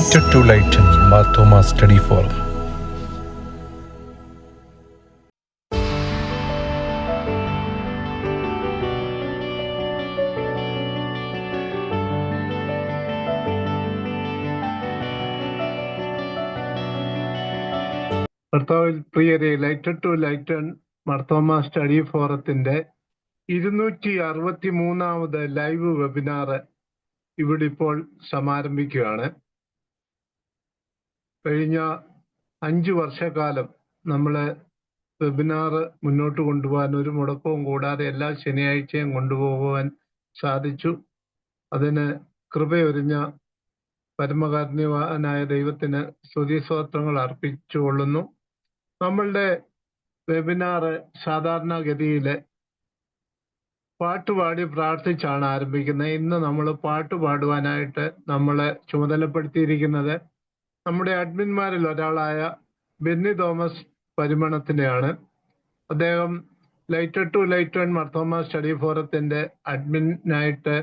Lighter to Lighten Marthoma Study Forum. കർത്താവിൽ പ്രിയരെ, lighter to lighten Marthoma study ഫോറത്തിന്റെ 263ാമത് ലൈവ് വെബിനാർ ഇവിടെ ഇപ്പോൾ സമാരംഭിക്കുകയാണ്. കഴിഞ്ഞ 5 വർഷക്കാലം നമ്മൾ വെബിനാർ മുന്നോട്ട് കൊണ്ടുപോകാൻ ഒരു മുടക്കവും കൂടാതെ എല്ലാ ശനിയാഴ്ചയും കൊണ്ടുപോകുവാൻ സാധിച്ചു. അതിന് കൃപയൊരിഞ്ഞ പരമകാരുണ്യവാനായ ദൈവത്തിന് സ്തുതിസ്തോത്രങ്ങൾ അർപ്പിച്ചുകൊള്ളുന്നു. നമ്മളുടെ വെബിനാർ സാധാരണഗതിയിൽ പാട്ടുപാടി പ്രാർത്ഥിച്ചാണ് ആരംഭിക്കുന്നത്. ഇന്ന് നമ്മൾ പാടുവാനായിട്ട് നമ്മളെ ചുമതലപ്പെടുത്തിയിരിക്കുന്നത് നമ്മുടെ അഡ്മിന്മാരിൽ ഒരാളായ ബെന്നി തോമസ് പരിമണത്തിനെയാണ്. അദ്ദേഹം lighter to lighten Marthoma study ഫോറത്തിന്റെ അഡ്മിനായിട്ട്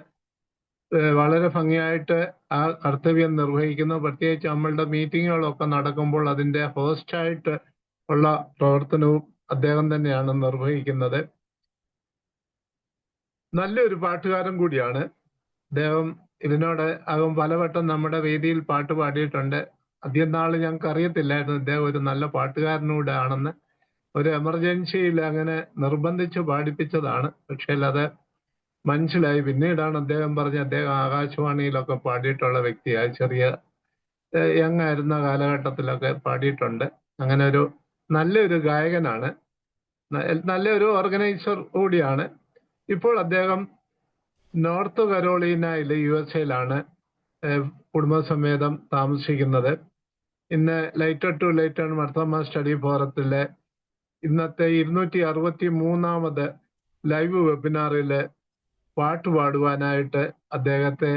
വളരെ ഭംഗിയായിട്ട് ആ കർത്തവ്യം നിർവഹിക്കുന്നു. പ്രത്യേകിച്ച് നമ്മളുടെ മീറ്റിങ്ങുകളൊക്കെ നടക്കുമ്പോൾ അതിന്റെ ഹോസ്റ്റായിട്ട് ഉള്ള പ്രവർത്തനവും അദ്ദേഹം തന്നെയാണ് നിർവഹിക്കുന്നത്. നല്ലൊരു പാട്ടുകാരൻ കൂടിയാണ് അദ്ദേഹം. ഇതിനോട് അകം പലവട്ടം നമ്മുടെ വേദിയിൽ പാട്ട് പാടിയിട്ടുണ്ട്. അധികം നാള് ഞങ്ങൾക്ക് അറിയത്തില്ലായിരുന്നു ഇദ്ദേഹം ഒരു നല്ല പാട്ടുകാരനൂടെ ആണെന്ന്. ഒരു എമർജൻസിയിൽ അങ്ങനെ നിർബന്ധിച്ച് പാടിപ്പിച്ചതാണ്. പക്ഷേ അത് മനസ്സിലായി. പിന്നീടാണ് അദ്ദേഹം പറഞ്ഞ് അദ്ദേഹം ആകാശവാണിയിലൊക്കെ പാടിയിട്ടുള്ള വ്യക്തിയായി. ചെറിയ യങ് ആയിരുന്ന കാലഘട്ടത്തിലൊക്കെ പാടിയിട്ടുണ്ട്. അങ്ങനെ ഒരു നല്ലൊരു ഗായകനാണ്, നല്ലൊരു ഓർഗനൈസർ കൂടിയാണ്. ഇപ്പോൾ അദ്ദേഹം നോർത്ത് കരോളീനയിൽ USA കുടുംബസമേതം താമസിക്കുന്നത്. ഇന്ന് lighter to lighten Marthoma study ഫോറത്തിലെ ഇന്നത്തെ 263ാമത് ലൈവ് വെബിനാറില് പാടുവാനായിട്ട് അദ്ദേഹത്തെ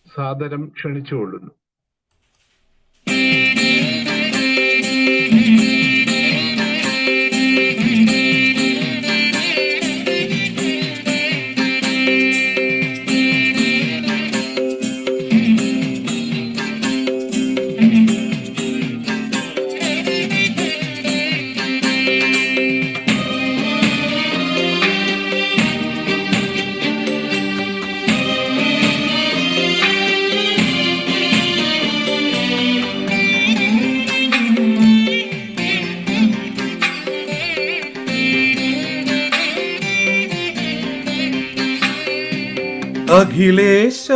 സാദരം ക്ഷണിച്ചുകൊള്ളുന്നു.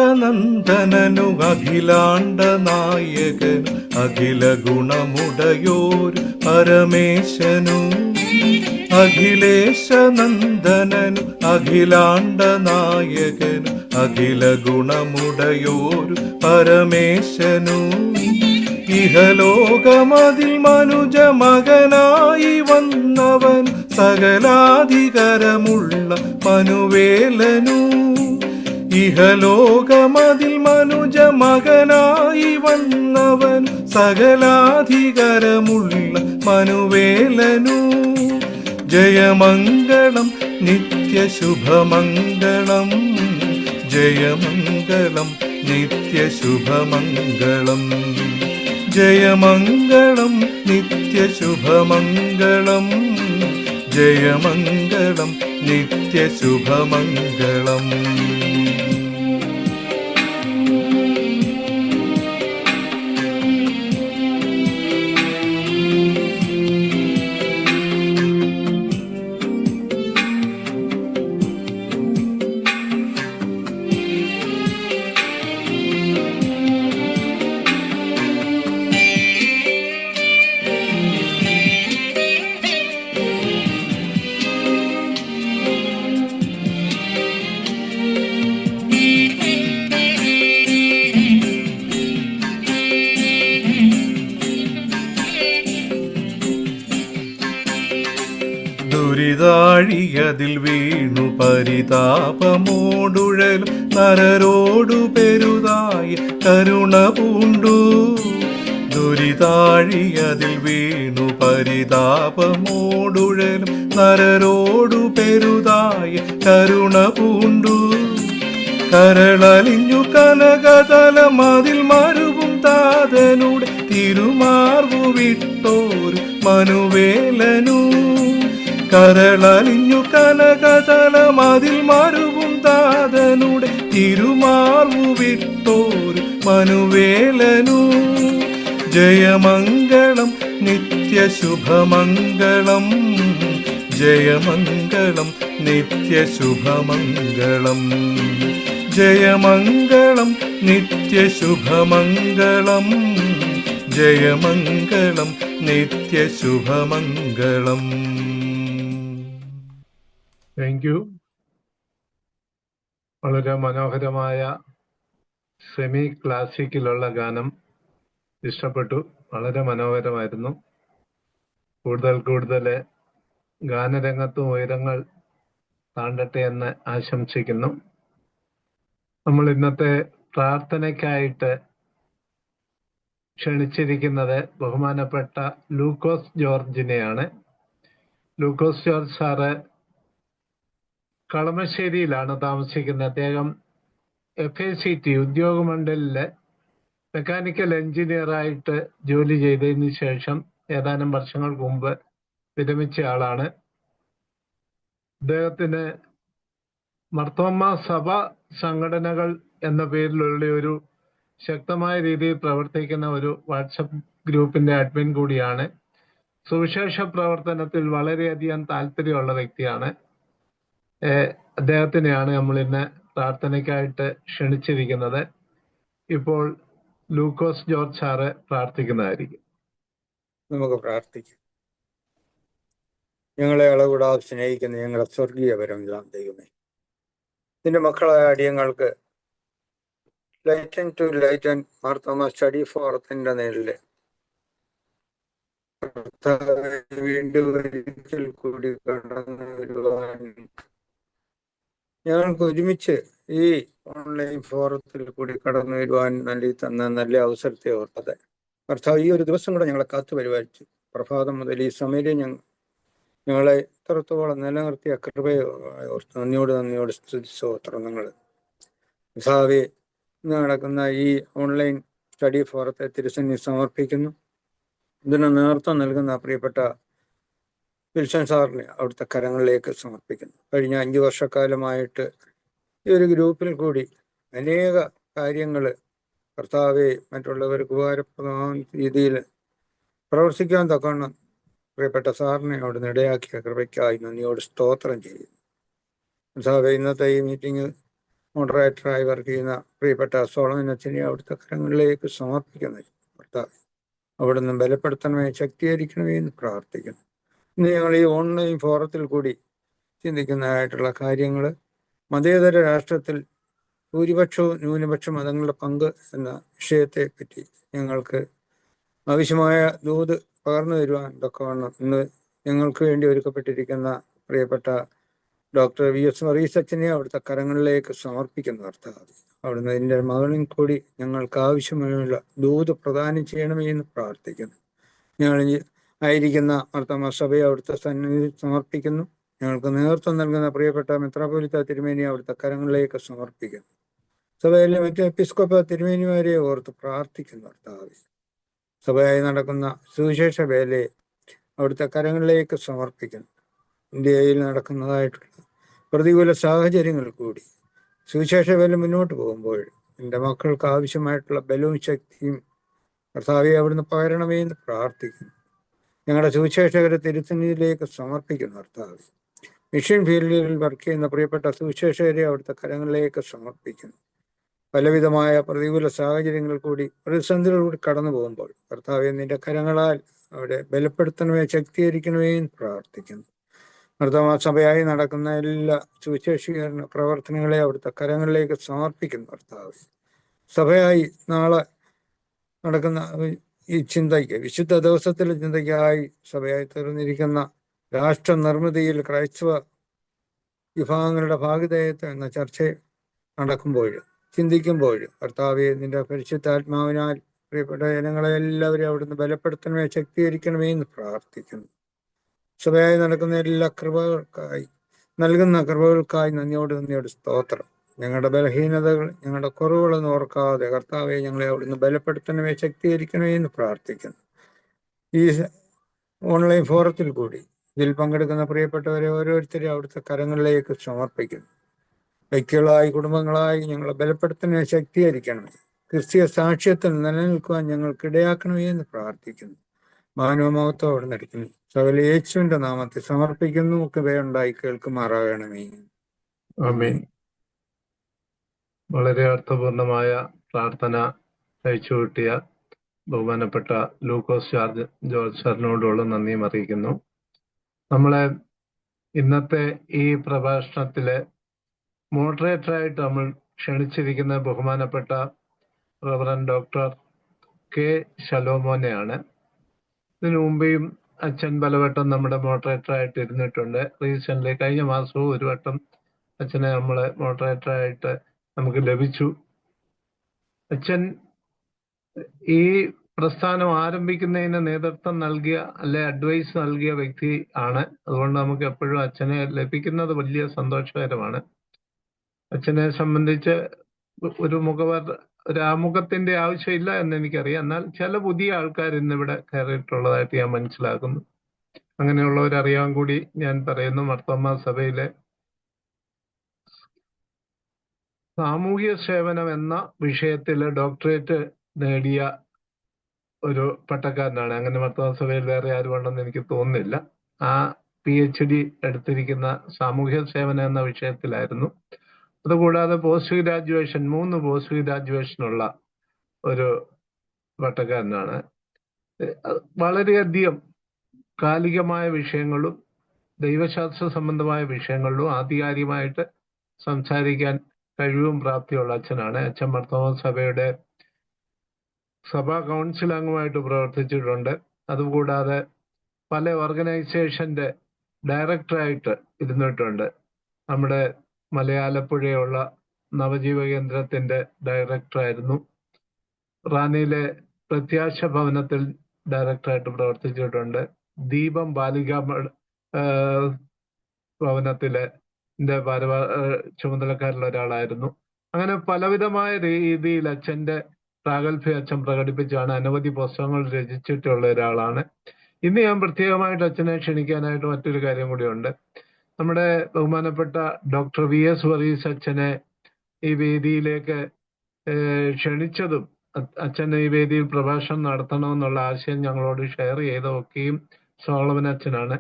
അഖിലേശനന്ദനനു അഖിലാണ്ട നായകനു അഖില ഗുണമുടയോരു പരമേശനു. അഖിലേശനന്ദനനു അഖിലാണ്ട നായകനു അഖില ഗുണമുടയോരു പരമേശനു. ഇഹലോകമതിൽ മനുജ മകനായി വന്നവൻ സകലാധികാരമുള്ള മനുവേലനു. ഇഹലോകമതിൽ മനുജ മകനായി വന്നവൻ സകലാധികാരമുള്ള മനുവേലനു. ജയമംഗളം നിത്യശുഭമംഗളം, ജയമംഗളം നിത്യശുഭമംഗളം, ജയമംഗളം നിത്യശുഭമംഗളം, ജയമംഗളം നിത്യശുഭമംഗളം. ദുരിതാഴിയതിൽ വീണു പരിതാപമോടുഴലും നരരോടു പെരുതായി കരുണ പൂണ്ടു. ദുരിതാഴിയതിൽ വീണു പരിതാപമോടുഴലും നരരോടു പെരുതായി കരുണ പൂണ്ടു. കരളലിഞ്ഞു കനകതലമതിൽ മരുവും താതനുടെ തിരുമാർവു വിട്ടോരു മനുവേലനു. കരളലിഞ്ഞു കനകതലമതിൽ മരുവും താതനുടെ തിരുമാർവു വിട്ടോരു മനുവേലനു. ജയമംഗളം നിത്യശുഭമംഗളം, ജയമംഗളം നിത്യശുഭമംഗളം, ജയമംഗളം നിത്യശുഭമംഗളം, ജയമംഗളം നിത്യശുഭമംഗളം. Thank you. വളരെ മനോഹരമായ സെമി ക്ലാസിക്കിലുള്ള ഗാനം ഇഷ്ടപ്പെട്ടു. വളരെ മനോഹരമായിരുന്നു. കൂടുതൽ ഗാനരംഗത്തും ഉയരങ്ങൾ താണ്ടട്ടെ എന്ന് ആശംസിക്കുന്നു. നമ്മൾ ഇന്നത്തെ പ്രാർത്ഥനയ്ക്കായിട്ട് ക്ഷണിച്ചിരിക്കുന്നത് ബഹുമാനപ്പെട്ട ലൂക്കോസ് ജോർജിനെയാണ്. ലൂക്കോസ് ജോർജ് സാറ് കളമശ്ശേരിയിലാണ് താമസിക്കുന്നത്. അദ്ദേഹം FACT ഉദ്യോഗമണ്ഡലില് മെക്കാനിക്കൽ എഞ്ചിനീയറായിട്ട് ജോലി ചെയ്തതിന് ശേഷം ഏതാനും വർഷങ്ങൾക്ക് മുമ്പ് വിരമിച്ച ആളാണ്. അദ്ദേഹത്തിന് മർത്തോമ സഭ സംഘടനകൾ എന്ന പേരിലുള്ള ഒരു ശക്തമായ രീതിയിൽ പ്രവർത്തിക്കുന്ന ഒരു വാട്സപ്പ് ഗ്രൂപ്പിന്റെ അഡ്മിൻ കൂടിയാണ്. സുവിശേഷ പ്രവർത്തനത്തിൽ വളരെയധികം താല്പര്യമുള്ള വ്യക്തിയാണ്. അദ്ദേഹത്തിനെയാണ് നമ്മൾ ഇന്ന് പ്രാർത്ഥനയ്ക്കായിട്ട് ക്ഷണിച്ചിരിക്കുന്നത്. ഇപ്പോൾ ലൂക്കോസ് ജോർജ് സാറ് പ്രാർത്ഥിക്കുന്നതായിരിക്കും. നമുക്ക് പ്രാർത്ഥിക്കാം. ഞങ്ങളെ അളവിടാതെ സ്നേഹിക്കുന്ന ഞങ്ങളുടെ സ്വർഗീയ പരമപിതാ ദൈവമേ, നിന്റെ മക്കളായ അടിയങ്ങൾക്ക് lighten to lighten Marthoma study ഫോറത്തിന്റെ നേരില് വീണ്ടും ഒരിക്കൽ കൂടി കടന്നു വരുവാൻ ഞങ്ങൾക്ക് ഒരുമിച്ച് ഈ ഓൺലൈൻ ഫോറത്തിൽ കൂടി കടന്നു വരുവാൻ നൽകി തന്ന നല്ല അവസരത്തെ ഓർത്തത് കർത്താവ് ഈ ഒരു ദിവസം കൂടെ ഞങ്ങളെ കാത്തു പരിപാലിച്ചു. പ്രഭാതം മുതൽ ഈ സമയം ഞങ്ങളെ ഇത്രത്തോളം നിലനിർത്തിയ കൃപയെ ഓർത്ത് നന്ദിയോട് സ്തുതിസ്തോത്രങ്ങൾ. കർത്താവേ, ഇന്ന് നടക്കുന്ന ഈ ഓൺലൈൻ സ്റ്റഡി ഫോറത്തെ തിരുസന്നി സമർപ്പിക്കുന്നു. ഇതിന് നേതൃത്വം നൽകുന്ന പ്രിയപ്പെട്ട വിൽസൺ സാറിനെ അവിടുത്തെ കരങ്ങളിലേക്ക് സമർപ്പിക്കുന്നു. കഴിഞ്ഞ 5 വർഷക്കാലമായിട്ട് ഈ ഒരു ഗ്രൂപ്പിൽ കൂടി അനേക കാര്യങ്ങൾ കർത്താവെ മറ്റുള്ളവർക്ക് ഉപകാരപ്രദമായ രീതിയിൽ പ്രവർത്തിക്കാൻ തക്കവണ്ണം പ്രിയപ്പെട്ട സാറിനെ അവിടുന്ന് ഇടയാക്കിയ കൃപയ്ക്കായി നന്ദിയോട് സ്തോത്രം ചെയ്യുന്നു. കർത്താവെ, ഇന്നത്തെ ഈ മീറ്റിംഗ് മോഡറേറ്ററായി വർക്ക് ചെയ്യുന്ന പ്രിയപ്പെട്ട സോളമൻ അച്ഛനെ അവിടുത്തെ കരങ്ങളിലേക്ക് സമർപ്പിക്കുന്നു. കർത്താവെ, അവിടുന്ന് ബലപ്പെടുത്തണമേ, ശക്തീകരിക്കണമേ എന്ന് പ്രാർത്ഥിക്കുന്നു. ഇന്ന് ഞങ്ങൾ ഈ ഓൺലൈൻ ഫോറത്തിൽ കൂടി ചിന്തിക്കുന്നതായിട്ടുള്ള കാര്യങ്ങൾ മതേതര രാഷ്ട്രത്തിൽ ഭൂരിപക്ഷവും ന്യൂനപക്ഷ മതങ്ങളുടെ പങ്ക് എന്ന വിഷയത്തെ പറ്റി ഞങ്ങൾക്ക് ആവശ്യമായ ദൂത് പകർന്നു തരുവാൻ തക്കവണ്ണം ഇന്ന് ഞങ്ങൾക്ക് വേണ്ടി ഒരുക്കപ്പെട്ടിരിക്കുന്ന പ്രിയപ്പെട്ട ഡോക്ടർ VS മറീസ് അച്ഛനെ അവിടുത്തെ കരങ്ങളിലേക്ക് സമർപ്പിക്കുന്ന കർത്താവ്, അവിടുന്ന് എൻ്റെ മകളിൽ കൂടി ഞങ്ങൾക്ക് ആവശ്യമുള്ള ദൂത് പ്രദാനം ചെയ്യണമേ എന്ന് പ്രാർത്ഥിക്കുന്നു. ഞങ്ങൾ ആയിരിക്കുന്ന മാർത്തോമാ സഭയെ അവിടുത്തെ സന്നിധി സമർപ്പിക്കുന്നു. ഞങ്ങൾക്ക് നേതൃത്വം നൽകുന്ന പ്രിയപ്പെട്ട മെത്രാപ്പൊലീത്ത തിരുമേനി അവിടുത്തെ കരങ്ങളിലേക്ക് സമർപ്പിക്കുന്നു. സഭയിലെ മറ്റു എപ്പിസ്കോപ്പ തിരുമേനിമാരെ ഓർത്ത് പ്രാർത്ഥിക്കുന്നു. കർത്താവേ, സഭയായി നടക്കുന്ന സുവിശേഷ വേലയെ അവിടുത്തെ കരങ്ങളിലേക്ക് സമർപ്പിക്കുന്നു. ഇന്ത്യയിൽ നടക്കുന്നതായിട്ടുള്ള പ്രതികൂല സാഹചര്യങ്ങൾ കൂടി സുവിശേഷ വേല മുന്നോട്ട് പോകുമ്പോൾ എൻ്റെ മക്കൾക്ക് ആവശ്യമായിട്ടുള്ള ബലവും ശക്തിയും കർത്താവെ അവിടുന്ന് പകരണമേ എന്ന് പ്രാർത്ഥിക്കുന്നു. ഞങ്ങളുടെ സുവിശേഷകരെ തിരുസന്നിധിയിലേക്ക് സമർപ്പിക്കുന്നു. കർത്താവെ, മിഷൻ ഫീൽഡിൽ വർക്ക് ചെയ്യുന്ന പ്രിയപ്പെട്ട സുവിശേഷകരെ അവിടുത്തെ കരങ്ങളിലേക്ക് സമർപ്പിക്കുന്നു. പലവിധമായ പ്രതികൂല സാഹചര്യങ്ങൾ കൂടി പ്രതിസന്ധികൾ കൂടി കടന്നു പോകുമ്പോൾ കർത്താവെ നിന്റെ കരങ്ങളാൽ അവിടെ ബലപ്പെടുത്തണമേ, ശക്തീകരിക്കണമേ എന്ന് പ്രാർത്ഥിക്കുന്നു. മാർത്തോമാ സഭയായി നടക്കുന്ന എല്ലാ സുവിശേഷീകരണ പ്രവർത്തനങ്ങളെ അവിടുത്തെ കരങ്ങളിലേക്ക് സമർപ്പിക്കുന്നു. കർത്താവെ, സഭയായി നാളെ നടക്കുന്ന ഈ ചിന്തയ്ക്ക്, വിശുദ്ധ ദിവസത്തിലെ ചിന്തയ്ക്കായി സഭയായി തീർന്നിരിക്കുന്ന രാഷ്ട്ര നിർമ്മിതിയിൽ ക്രൈസ്തവ വിഭാഗങ്ങളുടെ ഭാഗധേയത്വം എന്ന ചർച്ച നടക്കുമ്പോൾ, ചിന്തിക്കുമ്പോൾ കർത്താവെ നിന്റെ പരിശുദ്ധാത്മാവിനാൽ പ്രിയപ്പെട്ട ജനങ്ങളെ എല്ലാവരും അവിടുന്ന് ബലപ്പെടുത്തണമേ, ശക്തീകരിക്കണമേ എന്ന് പ്രാർത്ഥിക്കുന്നു. സഭയായി നടക്കുന്ന എല്ലാ കൃപകൾക്കായി, നൽകുന്ന കൃപകൾക്കായി നന്ദിയോട് സ്തോത്രം. ഞങ്ങളുടെ ബലഹീനതകൾ, ഞങ്ങളുടെ കുറവുകളൊന്നും ഓർക്കാതെ കർത്താവെ ഞങ്ങളെ അവിടുന്ന് ബലപ്പെടുത്തണമേ, ശക്തീകരിക്കണമേ എന്ന് പ്രാർത്ഥിക്കുന്നു. ഈ ഓൺലൈൻ ഫോറത്തിൽ കൂടി ഇതിൽ പങ്കെടുക്കുന്ന പ്രിയപ്പെട്ടവരെ ഓരോരുത്തരെയും അവിടുത്തെ കരങ്ങളിലേക്ക് സമർപ്പിക്കുന്നു. വ്യക്തികളായി, കുടുംബങ്ങളായി ഞങ്ങളെ ബലപ്പെടുത്തണമേ, ശക്തീകരിക്കണമേ. ക്രിസ്തീയ സാക്ഷ്യത്തിൽ നിലനിൽക്കുവാൻ ഞങ്ങൾക്ക് ഇടയാക്കണമേ എന്ന് പ്രാർത്ഥിക്കുന്നു. മാനവമഹത്വം അവിടെ നടക്കുന്നു. സകല യേശുവിന്റെ നാമത്തിൽ സമർപ്പിക്കുന്നു. കൃപയുണ്ടായി കേൾക്കുമാറാകണമേ. ആമേൻ. വളരെ അർത്ഥപൂർണമായ പ്രാർത്ഥന കഴിച്ചുകൂട്ടിയ ബഹുമാനപ്പെട്ട ലൂക്കോസ് ജോർജ് സാറിനോടുള്ള നന്ദിയും അറിയിക്കുന്നു. നമ്മളെ ഇന്നത്തെ ഈ പ്രഭാഷണത്തിലെ മോഡറേറ്ററായിട്ട് നമ്മൾ ക്ഷണിച്ചിരിക്കുന്ന ബഹുമാനപ്പെട്ട റവറൻ ഡോക്ടർ കെ ശലോമോനെയാണ്. ഇതിനു മുമ്പേയും അച്ഛൻ പലവട്ടം നമ്മുടെ മോഡറേറ്ററായിട്ട് ഇരുന്നിട്ടുണ്ട്. റീസെന്റ് കഴിഞ്ഞ മാസവും ഒരു വട്ടം അച്ഛനെ നമ്മളെ മോഡറേറ്ററായിട്ട് നമുക്ക് ലഭിച്ചു. അച്ഛൻ ഈ പ്രസ്ഥാനം ആരംഭിക്കുന്നതിന് നേതൃത്വം നൽകിയ അഡ്വൈസ് നൽകിയ വ്യക്തി ആണ്. അതുകൊണ്ട് നമുക്ക് എപ്പോഴും അച്ഛനെ ലഭിക്കുന്നത് വലിയ സന്തോഷകരമാണ്. അച്ഛനെ സംബന്ധിച്ച് ഒരു ആമുഖത്തിന്റെ ആവശ്യമില്ല എന്ന് എനിക്കറിയാം. എന്നാൽ ചില പുതിയ ആൾക്കാർ ഇന്നിവിടെ കയറിയിട്ടുള്ളതായിട്ട് ഞാൻ മനസ്സിലാക്കുന്നു. അങ്ങനെയുള്ളവരറിയാൻ കൂടി ഞാൻ പറയുന്നു. മാർത്തോമാ സഭയിലെ സാമൂഹ്യ സേവനം എന്ന വിഷയത്തിൽ ഡോക്ടറേറ്റ് നേടിയ ഒരു പട്ടക്കാരനാണ്. അങ്ങനെ മാർത്തോമാ സഭയിൽ വേറെ ആരും ഉണ്ടെന്ന് എനിക്ക് തോന്നുന്നില്ല. ആ PhD എടുത്തിരിക്കുന്ന സാമൂഹ്യ സേവനം എന്ന വിഷയത്തിലായിരുന്നു. അതുകൂടാതെ പോസ്റ്റ് ഗ്രാജുവേഷൻ 3 പോസ്റ്റ് ഗ്രാജുവേഷനുള്ള ഒരു പട്ടക്കാരനാണ്. വളരെയധികം കാലികമായ വിഷയങ്ങളും ദൈവശാസ്ത്ര സംബന്ധമായ വിഷയങ്ങളിലും ആധികാരികമായിട്ട് സംസാരിക്കാൻ കഴിവും പ്രാപ്തിയുള്ള അച്ഛനാണ്. അച്ഛൻ മാർത്തോമാ സഭയുടെ സഭാ കൗൺസിൽ അംഗമായിട്ട് പ്രവർത്തിച്ചിട്ടുണ്ട്. അതുകൂടാതെ പല ഓർഗനൈസേഷന്റെ ഡയറക്ടറായിട്ട് ഇരുന്നിട്ടുണ്ട്. നമ്മുടെ മലയാലപ്പുഴയുള്ള നവജീവ കേന്ദ്രത്തിന്റെ ഡയറക്ടറായിരുന്നു. റാന്നിയിലെ പ്രത്യാശ ഭവനത്തിൽ ഡയറക്ടറായിട്ട് പ്രവർത്തിച്ചിട്ടുണ്ട്. ദീപം ബാലികാ ഭവനത്തിലെ ചുമതലക്കാരിൽ ഒരാളായിരുന്നു. അങ്ങനെ പലവിധമായ രീതിയിൽ അച്ഛന്റെ പ്രാഗൽഭ്യം അച്ഛൻ പ്രകടിപ്പിച്ചാണ് അനവധി പുസ്തകങ്ങൾ രചിച്ചിട്ടുള്ള ഒരാളാണ്. ഇന്ന് ഞാൻ പ്രത്യേകമായിട്ട് അച്ഛനെ ക്ഷണിക്കാനായിട്ട് മറ്റൊരു കാര്യം കൂടിയുണ്ട്. നമ്മുടെ ബഹുമാനപ്പെട്ട ഡോക്ടർ VS വർഗീസ് അച്ഛനെ ഈ വേദിയിലേക്ക് ക്ഷണിച്ചതും അച്ഛൻ ഈ വേദിയിൽ പ്രഭാഷണം നടത്തണമെന്നുള്ള ആശയം ഞങ്ങളോട് ഷെയർ ചെയ്തതൊക്കെയും സോളമൻ അച്ഛനാണ്.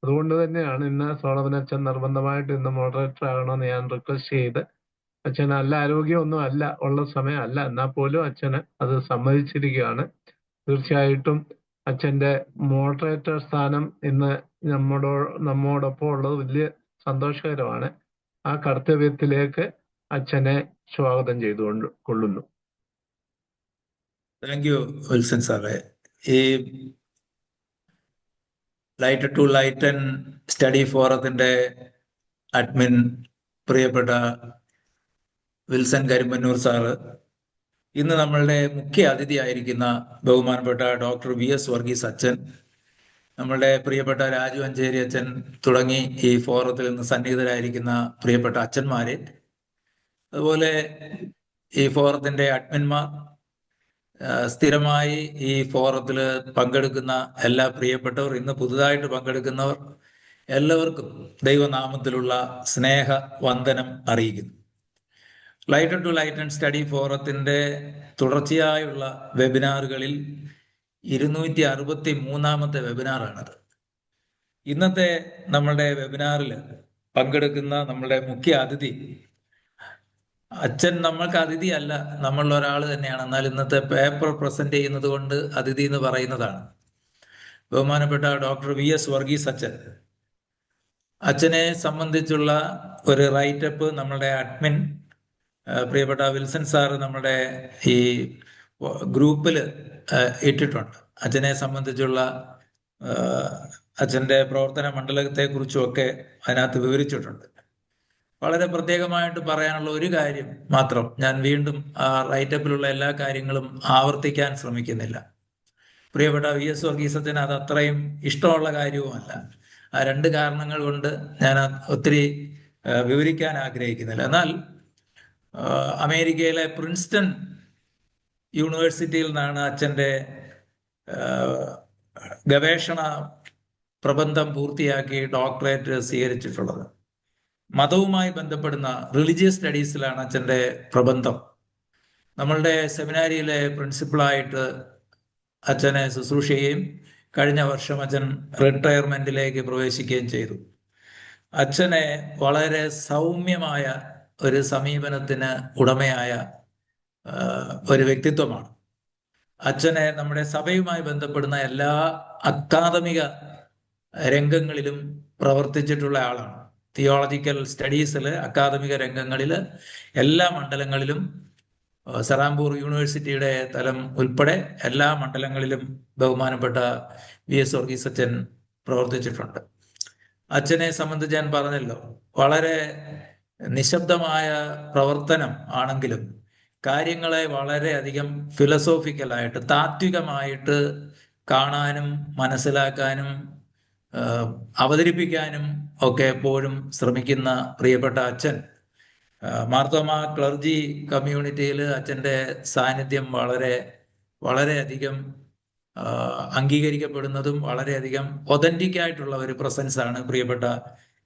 അതുകൊണ്ട് തന്നെയാണ് ഇന്ന് സോളമൻ അച്ഛൻ നിർബന്ധമായിട്ട് ഇന്ന് മോഡറേറ്റർ ആകണമെന്ന് ഞാൻ റിക്വസ്റ്റ് ചെയ്ത്, അച്ഛൻ നല്ല ആരോഗ്യമൊന്നും അല്ല, ഉള്ള സമയം അല്ല, എന്നാൽ പോലും അച്ഛന് അത് സമ്മതിച്ചിരിക്കുകയാണ്. തീർച്ചയായിട്ടും അച്ഛന്റെ മോഡറേറ്റർ സ്ഥാനം ഇന്ന് നമ്മോടൊപ്പം ഉള്ളത് വലിയ സന്തോഷകരമാണ്. ആ കർത്തവ്യത്തിലേക്ക് അച്ഛനെ സ്വാഗതം കൊള്ളുന്നു. താങ്ക് യു വിൽസൺ സാറേ. ഈ ലൈറ്റ് ടു ലൈറ്റൻ സ്റ്റഡി ഫോറത്തിന്റെ അഡ്മിൻ പ്രിയപ്പെട്ട വിൽസൺ കരിമ്പന്നൂർ സാറ്, ഇന്ന് നമ്മളുടെ മുഖ്യ അതിഥിയായിരിക്കുന്ന ബഹുമാനപ്പെട്ട ഡോക്ടർ VS വർഗീസ് അച്ഛൻ, നമ്മളുടെ പ്രിയപ്പെട്ട രാജു അഞ്ചേരി അച്ഛൻ തുടങ്ങി ഈ ഫോറത്തിൽ നിന്ന് സന്നിഹിതരായിരിക്കുന്ന പ്രിയപ്പെട്ട അച്ഛന്മാരെ, അതുപോലെ ഈ ഫോറത്തിന്റെ അഡ്മിന്മാർ, സ്ഥിരമായി ഈ ഫോറത്തിൽ പങ്കെടുക്കുന്ന എല്ലാ പ്രിയപ്പെട്ടവർ, ഇന്ന് പുതുതായിട്ട് പങ്കെടുക്കുന്നവർ, എല്ലാവർക്കും ദൈവനാമത്തിലുള്ള സ്നേഹ വന്ദനം അറിയിക്കുന്നു. ലൈറ്റ് ടു ലൈറ്റൻ സ്റ്റഡി ഫോറത്തിന്റെ തുടർച്ചയായുള്ള വെബിനാറുകളിൽ 263ാമത്തെ വെബിനാറാണത്. ഇന്നത്തെ നമ്മളുടെ വെബിനാറിൽ പങ്കെടുക്കുന്ന നമ്മളുടെ മുഖ്യ അതിഥി അച്ഛൻ നമ്മൾക്ക് അതിഥി അല്ല, നമ്മളുടെ ഒരാൾ തന്നെയാണ്. എന്നാൽ ഇന്നത്തെ പേപ്പർ പ്രസന്റ് ചെയ്യുന്നത് കൊണ്ട് അതിഥി എന്ന് പറയുന്നതാണ്. ബഹുമാനപ്പെട്ട ഡോക്ടർ VS വർഗീസ് അച്ഛൻ. അച്ഛനെ സംബന്ധിച്ചുള്ള ഒരു റൈറ്റപ്പ് നമ്മളുടെ അഡ്മിൻ പ്രിയപ്പെട്ട വിൽസൺ സാറ് നമ്മുടെ ഈ ഗ്രൂപ്പിൽ ഇട്ടിട്ടുണ്ട്. അച്ഛനെ സംബന്ധിച്ചുള്ള അച്ഛൻ്റെ പ്രവർത്തന മണ്ഡലത്തെ കുറിച്ചുമൊക്കെ അതിനകത്ത് വിവരിച്ചിട്ടുണ്ട്. വളരെ പ്രത്യേകമായിട്ട് പറയാനുള്ള ഒരു കാര്യം മാത്രം, ഞാൻ വീണ്ടും ആ റൈറ്റപ്പിലുള്ള എല്ലാ കാര്യങ്ങളും ആവർത്തിക്കാൻ ശ്രമിക്കുന്നില്ല. പ്രിയപ്പെട്ട VS വർഗീസ് അച്ഛന് അത് അത്രയും ഇഷ്ടമുള്ള കാര്യവുമല്ല. ആ 2 കാരണങ്ങൾ കൊണ്ട് ഞാൻ ഒത്തിരി വിവരിക്കാൻ ആഗ്രഹിക്കുന്നില്ല. എന്നാൽ അമേരിക്കയിലെ പ്രിൻസ്റ്റൺ യൂണിവേഴ്സിറ്റിയിൽ നിന്നാണ് അച്ഛൻ്റെ ഗവേഷണ പ്രബന്ധം പൂർത്തിയാക്കി ഡോക്ടറേറ്റ് സ്വീകരിച്ചിട്ടുള്ളത്. മതവുമായി ബന്ധപ്പെടുന്ന റിലീജിയസ് സ്റ്റഡീസിലാണ് അച്ഛൻ്റെ പ്രബന്ധം. നമ്മളുടെ സെമിനാരിയിലെ പ്രിൻസിപ്പളായിട്ട് അച്ഛനെ ശുശ്രൂഷ ചെയ്യുകയും കഴിഞ്ഞ വർഷം അച്ഛൻ റിട്ടയർമെന്റിലേക്ക് പ്രവേശിക്കുകയും ചെയ്തു. അച്ഛനെ വളരെ സൗമ്യമായ ഒരു സമീപനത്തിന് ഉടമയായ ഒരു വ്യക്തിത്വമാണ്. അച്ഛനെ നമ്മുടെ സഭയുമായി ബന്ധപ്പെടുന്ന എല്ലാ അക്കാദമിക രംഗങ്ങളിലും പ്രവർത്തിച്ചിട്ടുള്ള ആളാണ്. തിയോളജിക്കൽ സ്റ്റഡീസിൽ അക്കാദമിക രംഗങ്ങളിൽ എല്ലാ മണ്ഡലങ്ങളിലും സെറാംപൂർ യൂണിവേഴ്സിറ്റിയുടെ തലം ഉൾപ്പെടെ എല്ലാ മണ്ഡലങ്ങളിലും ബഹുമാനപ്പെട്ട VS വർഗീസ് അച്ഛൻ പ്രവർത്തിച്ചിട്ടുണ്ട്. അച്ഛനെ സംബന്ധിച്ച് ഞാൻ പറഞ്ഞല്ലോ, വളരെ നിശബ്ദമായ പ്രവർത്തനം ആണെങ്കിലും കാര്യങ്ങളെ വളരെയധികം ഫിലോസോഫിക്കലായിട്ട് താത്വികമായിട്ട് കാണാനും മനസ്സിലാക്കാനും അവതരിപ്പിക്കാനും ഒക്കെ എപ്പോഴും ശ്രമിക്കുന്ന പ്രിയപ്പെട്ട അച്ഛൻ. മാർത്തോമ ക്ലർജി കമ്മ്യൂണിറ്റിയിൽ അച്ഛൻ്റെ സാന്നിധ്യം വളരെയധികം അംഗീകരിക്കപ്പെടുന്നതും വളരെയധികം ഒതന്റിക് ആയിട്ടുള്ള ഒരു പ്രസൻസ് ആണ് പ്രിയപ്പെട്ട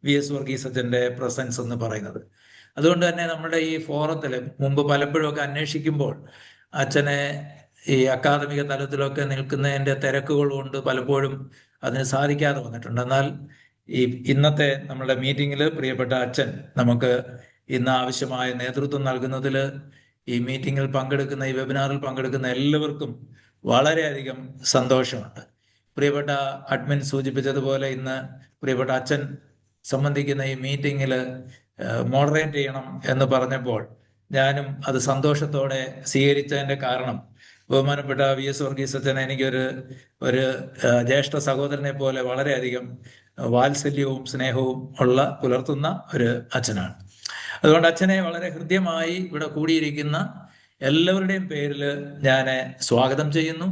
VS വർഗീസ് അച്ഛൻ്റെ പ്രസൻസ് എന്ന് പറയുന്നത്. അതുകൊണ്ട് തന്നെ നമ്മുടെ ഈ ഫോറത്തിൽ മുമ്പ് പലപ്പോഴും ഒക്കെ അന്വേഷിക്കുമ്പോൾ അച്ഛനെ ഈ അക്കാദമിക തലത്തിലൊക്കെ നിൽക്കുന്നതിൻ്റെ തിരക്കുകൾ കൊണ്ട് പലപ്പോഴും അതിന് സാധിക്കാതെ വന്നിട്ടുണ്ട്. എന്നാൽ ഈ ഇന്നത്തെ നമ്മുടെ മീറ്റിങ്ങിൽ പ്രിയപ്പെട്ട അച്ഛൻ നമുക്ക് ഇന്ന് ആവശ്യമായ നേതൃത്വം നൽകുന്നതിൽ ഈ മീറ്റിങ്ങിൽ പങ്കെടുക്കുന്ന, ഈ വെബിനാറിൽ പങ്കെടുക്കുന്ന എല്ലാവർക്കും വളരെയധികം സന്തോഷമുണ്ട്. പ്രിയപ്പെട്ട അഡ്മിൻ സൂചിപ്പിച്ചതുപോലെ ഇന്ന് പ്രിയപ്പെട്ട അച്ഛൻ സംബന്ധിക്കുന്ന ഈ മീറ്റിങ്ങിൽ മോഡറേറ്റ് ചെയ്യണം എന്ന് പറഞ്ഞപ്പോൾ ഞാനും അത് സന്തോഷത്തോടെ സ്വീകരിച്ചതിൻ്റെ കാരണം, ബഹുമാനപ്പെട്ട VS വർഗീസ് അച്ഛനെ എനിക്കൊരു ജ്യേഷ്ഠ സഹോദരനെ പോലെ വളരെയധികം വാത്സല്യവും സ്നേഹവും പുലർത്തുന്ന ഒരു അച്ഛനാണ്. അതുകൊണ്ട് അച്ഛനെ വളരെ ഹൃദ്യമായി ഇവിടെ കൂടിയിരിക്കുന്ന എല്ലാവരുടെയും പേരിൽ ഞാൻ സ്വാഗതം ചെയ്യുന്നു.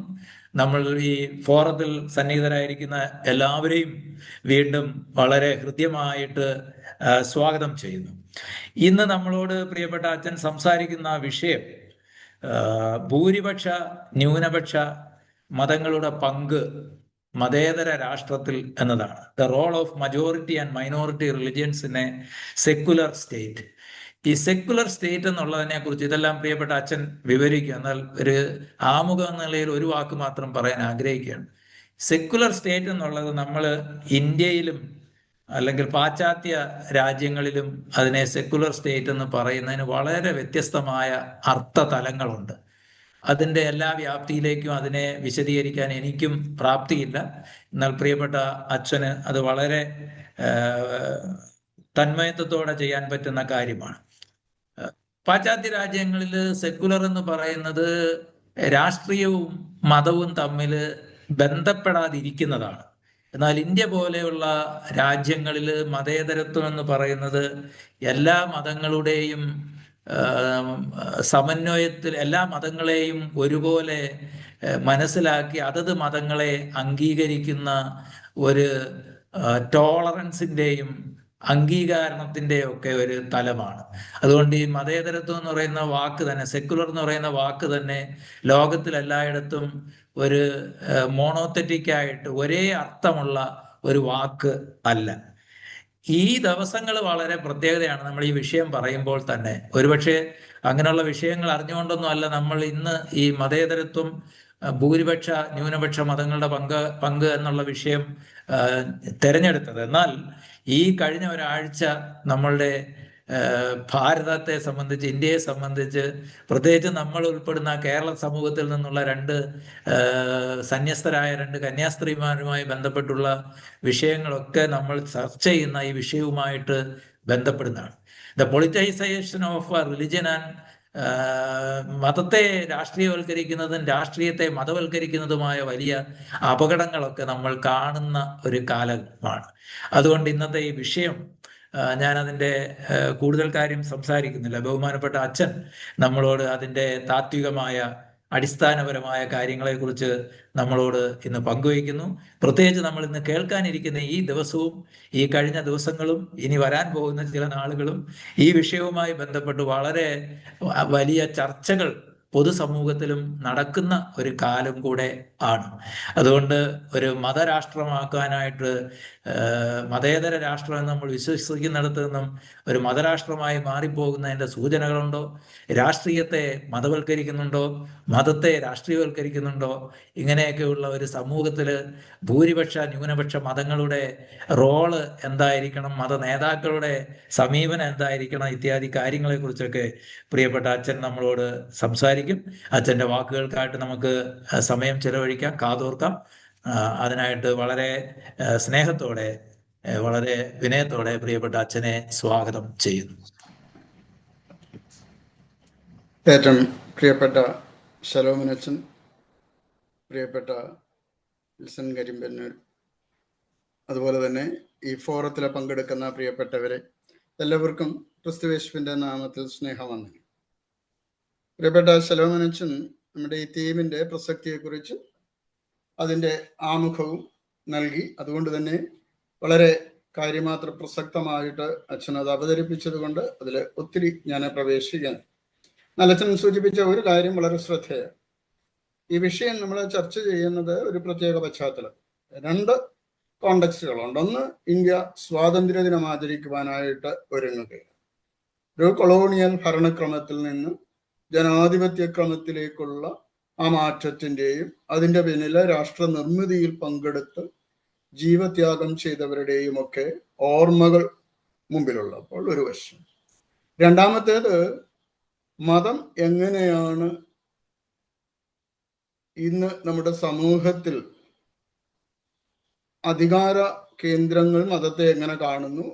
നമ്മൾ ഈ ഫോറത്തിൽ സന്നിഹിതരായിരിക്കുന്ന എല്ലാവരെയും വീണ്ടും വളരെ ഹൃദ്യമായിട്ട് സ്വാഗതം ചെയ്യുന്നു. ഇന്ന് നമ്മളോട് പ്രിയപ്പെട്ട അച്ഛൻ സംസാരിക്കുന്ന വിഷയം ഭൂരിപക്ഷ ന്യൂനപക്ഷ മതങ്ങളുടെ പങ്ക് മതേതര രാഷ്ട്രത്തിൽ എന്നതാണ്. The role of majority and minority religions in a secular state. ഈ സെക്കുലർ സ്റ്റേറ്റ് എന്നുള്ളതിനെ കുറിച്ച് ഇതെല്ലാം പ്രിയപ്പെട്ട അച്ഛൻ വിവരിക്കുക. എന്നാൽ ഒരു ആമുഖം എന്ന നിലയിൽ ഒരു വാക്ക് മാത്രം പറയാൻ ആഗ്രഹിക്കുകയാണ്. സെക്കുലർ സ്റ്റേറ്റ് എന്നുള്ളത് നമ്മൾ ഇന്ത്യയിലും അല്ലെങ്കിൽ പാശ്ചാത്യ രാജ്യങ്ങളിലും അതിനെ സെക്കുലർ സ്റ്റേറ്റ് എന്ന് പറയുന്നതിന് വളരെ വ്യത്യസ്തമായ അർത്ഥതലങ്ങളുണ്ട്. അതിൻ്റെ എല്ലാ വ്യാപ്തിയിലേക്കും അതിനെ വിശദീകരിക്കാൻ എനിക്കും പ്രാപ്തിയില്ല. എന്നാൽ പ്രിയപ്പെട്ട അച്ഛന് അത് വളരെ തന്മയത്വത്തോടെ ചെയ്യാൻ പറ്റുന്ന കാര്യമാണ്. പാശ്ചാത്യ രാജ്യങ്ങളിൽ സെക്കുലർ എന്ന് പറയുന്നത് രാഷ്ട്രീയവും മതവും തമ്മിൽ ബന്ധപ്പെടാതിരിക്കുന്നതാണ്. എന്നാൽ ഇന്ത്യ പോലെയുള്ള രാജ്യങ്ങളിൽ മതേതരത്വം എന്ന് പറയുന്നത് എല്ലാ മതങ്ങളുടെയും സമന്വയത്തിൽ എല്ലാ മതങ്ങളെയും ഒരുപോലെ മനസ്സിലാക്കി അതത് മതങ്ങളെ അംഗീകരിക്കുന്ന ഒരു ടോളറൻസിൻ്റെയും അംഗീകാരണത്തിൻ്റെയും ഒക്കെ ഒരു തലമാണ്. അതുകൊണ്ട് ഈ മതേതരത്വം എന്ന് പറയുന്ന വാക്ക് തന്നെ, സെക്കുലർ എന്ന് പറയുന്ന വാക്ക് തന്നെ ലോകത്തിൽ എല്ലായിടത്തും ഒരു മോണോത്തറ്റിക്കായിട്ട് ഒരേ അർത്ഥമുള്ള ഒരു വാക്ക് അല്ല. ഈ ദിവസങ്ങൾ വളരെ പ്രത്യേകതയാണ്. നമ്മൾ ഈ വിഷയം പറയുമ്പോൾ തന്നെ ഒരുപക്ഷെ അങ്ങനെയുള്ള വിഷയങ്ങൾ അറിഞ്ഞുകൊണ്ടൊന്നും അല്ല നമ്മൾ ഇന്ന് ഈ മതേതരത്വം, ഭൂരിപക്ഷ ന്യൂനപക്ഷ മതങ്ങളുടെ പങ്ക് എന്നുള്ള വിഷയം തിരഞ്ഞെടുത്തത്. എന്നാൽ ഈ കഴിഞ്ഞ ഒരാഴ്ച നമ്മളുടെ ഭാരതത്തെ സംബന്ധിച്ച്, ഇന്ത്യയെ സംബന്ധിച്ച്, പ്രത്യേകിച്ച് നമ്മൾ ഉൾപ്പെടുന്ന കേരള സമൂഹത്തിൽ നിന്നുള്ള സന്യസ്തരായ രണ്ട് കന്യാസ്ത്രീമാരുമായി ബന്ധപ്പെട്ടുള്ള വിഷയങ്ങളൊക്കെ നമ്മൾ ചർച്ച ചെയ്യുന്ന ഈ വിഷയവുമായിട്ട് ബന്ധപ്പെടുന്നതാണ്. ദ പൊളിറ്റൈസേഷൻ ഓഫ് റിലിജൻ ആൻഡ് മതത്തെ രാഷ്ട്രീയവൽക്കരിക്കുന്നതും രാഷ്ട്രീയത്തെ മതവൽക്കരിക്കുന്നതുമായ വലിയ അപകടങ്ങളൊക്കെ നമ്മൾ കാണുന്ന ഒരു കാലമാണ്. അതുകൊണ്ട് ഇന്നത്തെ ഈ വിഷയം ഞാനതിൻ്റെ കൂടുതൽ കാര്യം സംസാരിക്കുന്നില്ല. ബഹുമാനപ്പെട്ട അച്ഛൻ നമ്മളോട് അതിൻ്റെ താത്വികമായ അടിസ്ഥാനപരമായ കാര്യങ്ങളെക്കുറിച്ച് നമ്മളോട് ഇന്ന് പങ്കുവയ്ക്കുന്നു. പ്രത്യേകിച്ച് നമ്മൾ ഇന്ന് കേൾക്കാനിരിക്കുന്ന ഈ ദിവസവും ഈ കഴിഞ്ഞ ദിവസങ്ങളും ഇനി വരാൻ പോകുന്ന ചില നാളുകളും ഈ വിഷയവുമായി ബന്ധപ്പെട്ട് വളരെ വലിയ ചർച്ചകൾ പൊതുസമൂഹത്തിലും നടക്കുന്ന ഒരു കാലം കൂടെ ആണ്. അതുകൊണ്ട് ഒരു മതരാഷ്ട്രമാക്കാനായിട്ട് മതേതര രാഷ്ട്രം എന്ന് നമ്മൾ വിശ്വസിക്കുന്നിടത്ത് നിന്നും ഒരു മതരാഷ്ട്രമായി മാറിപ്പോകുന്നതിൻ്റെ സൂചനകളുണ്ടോ? രാഷ്ട്രീയത്തെ മതവൽക്കരിക്കുന്നുണ്ടോ? മതത്തെ രാഷ്ട്രീയവൽക്കരിക്കുന്നുണ്ടോ? ഇങ്ങനെയൊക്കെയുള്ള ഒരു സമൂഹത്തിൽ ഭൂരിപക്ഷ ന്യൂനപക്ഷ മതങ്ങളുടെ റോള് എന്തായിരിക്കണം, മത നേതാക്കളുടെ സമീപനം എന്തായിരിക്കണം, ഇത്യാദി കാര്യങ്ങളെക്കുറിച്ചൊക്കെ പ്രിയപ്പെട്ട അച്ഛൻ നമ്മളോട് സംസാരിക്കും. അച്ഛൻ്റെ വാക്കുകൾക്കായിട്ട് നമുക്ക് സമയം ചെലവഴിക്കാം, കാതോർക്കാം. അതിനായിട്ട് വളരെ സ്നേഹത്തോടെ, വളരെ വിനയത്തോടെ പ്രിയപ്പെട്ട അച്ഛനെ സ്വാഗതം ചെയ്യുന്നു. ഏറ്റവും പ്രിയപ്പെട്ട ശലോമനച്ചൻ, പ്രിയപ്പെട്ട വിൽസൺ കരിമ്പന്നൂർ, അതുപോലെ തന്നെ ഈ ഫോറത്തിൽ പങ്കെടുക്കുന്ന പ്രിയപ്പെട്ടവരെ എല്ലാവർക്കും ക്രിസ്തുയേശുവിൻ്റെ നാമത്തിൽ സ്നേഹവന്ദനം. പ്രിയപ്പെട്ട ശലോമനച്ചൻ നമ്മുടെ ഈ തീമിൻ്റെ പ്രസക്തിയെക്കുറിച്ച് അതിൻ്റെ ആമുഖവും നൽകി. അതുകൊണ്ട് തന്നെ വളരെ കാര്യമാത്ര പ്രസക്തമായിട്ട് അച്ഛൻ അത് അവതരിപ്പിച്ചത് കൊണ്ട് അതിൽ ഒത്തിരി ഞാൻ പ്രവേശിക്കാൻ. അച്ഛൻ സൂചിപ്പിച്ച ഒരു കാര്യം വളരെ ശ്രദ്ധേയം. ഈ വിഷയം നമ്മൾ ചർച്ച ചെയ്യുന്നത് ഒരു പ്രത്യേക പശ്ചാത്തലം, രണ്ട് കോണ്ടക്സ്റ്റുകളുണ്ട്. ഒന്ന്, ഇന്ത്യ സ്വാതന്ത്ര്യദിനം ആചരിക്കുവാനായിട്ട് ഒരുങ്ങുകയാണ്. ഒരു കൊളോണിയൽ ഭരണക്രമത്തിൽ നിന്ന് ജനാധിപത്യക്രമത്തിലേക്കുള്ള ആ മാറ്റത്തിൻ്റെയും അതിൻ്റെ പിന്നിലെ രാഷ്ട്ര നിർമ്മിതിയിൽ പങ്കെടുത്ത് ജീവത്യാഗം ചെയ്തവരുടെയും ഒക്കെ ഓർമ്മകൾ മുമ്പിലുള്ളപ്പോൾ ഒരു വശം. രണ്ടാമത്തേത്, മതം എങ്ങനെയാണ് ഇന്ന് നമ്മുടെ സമൂഹത്തിൽ അധികാര കേന്ദ്രങ്ങൾ മതത്തെ എങ്ങനെ കാണുന്നു,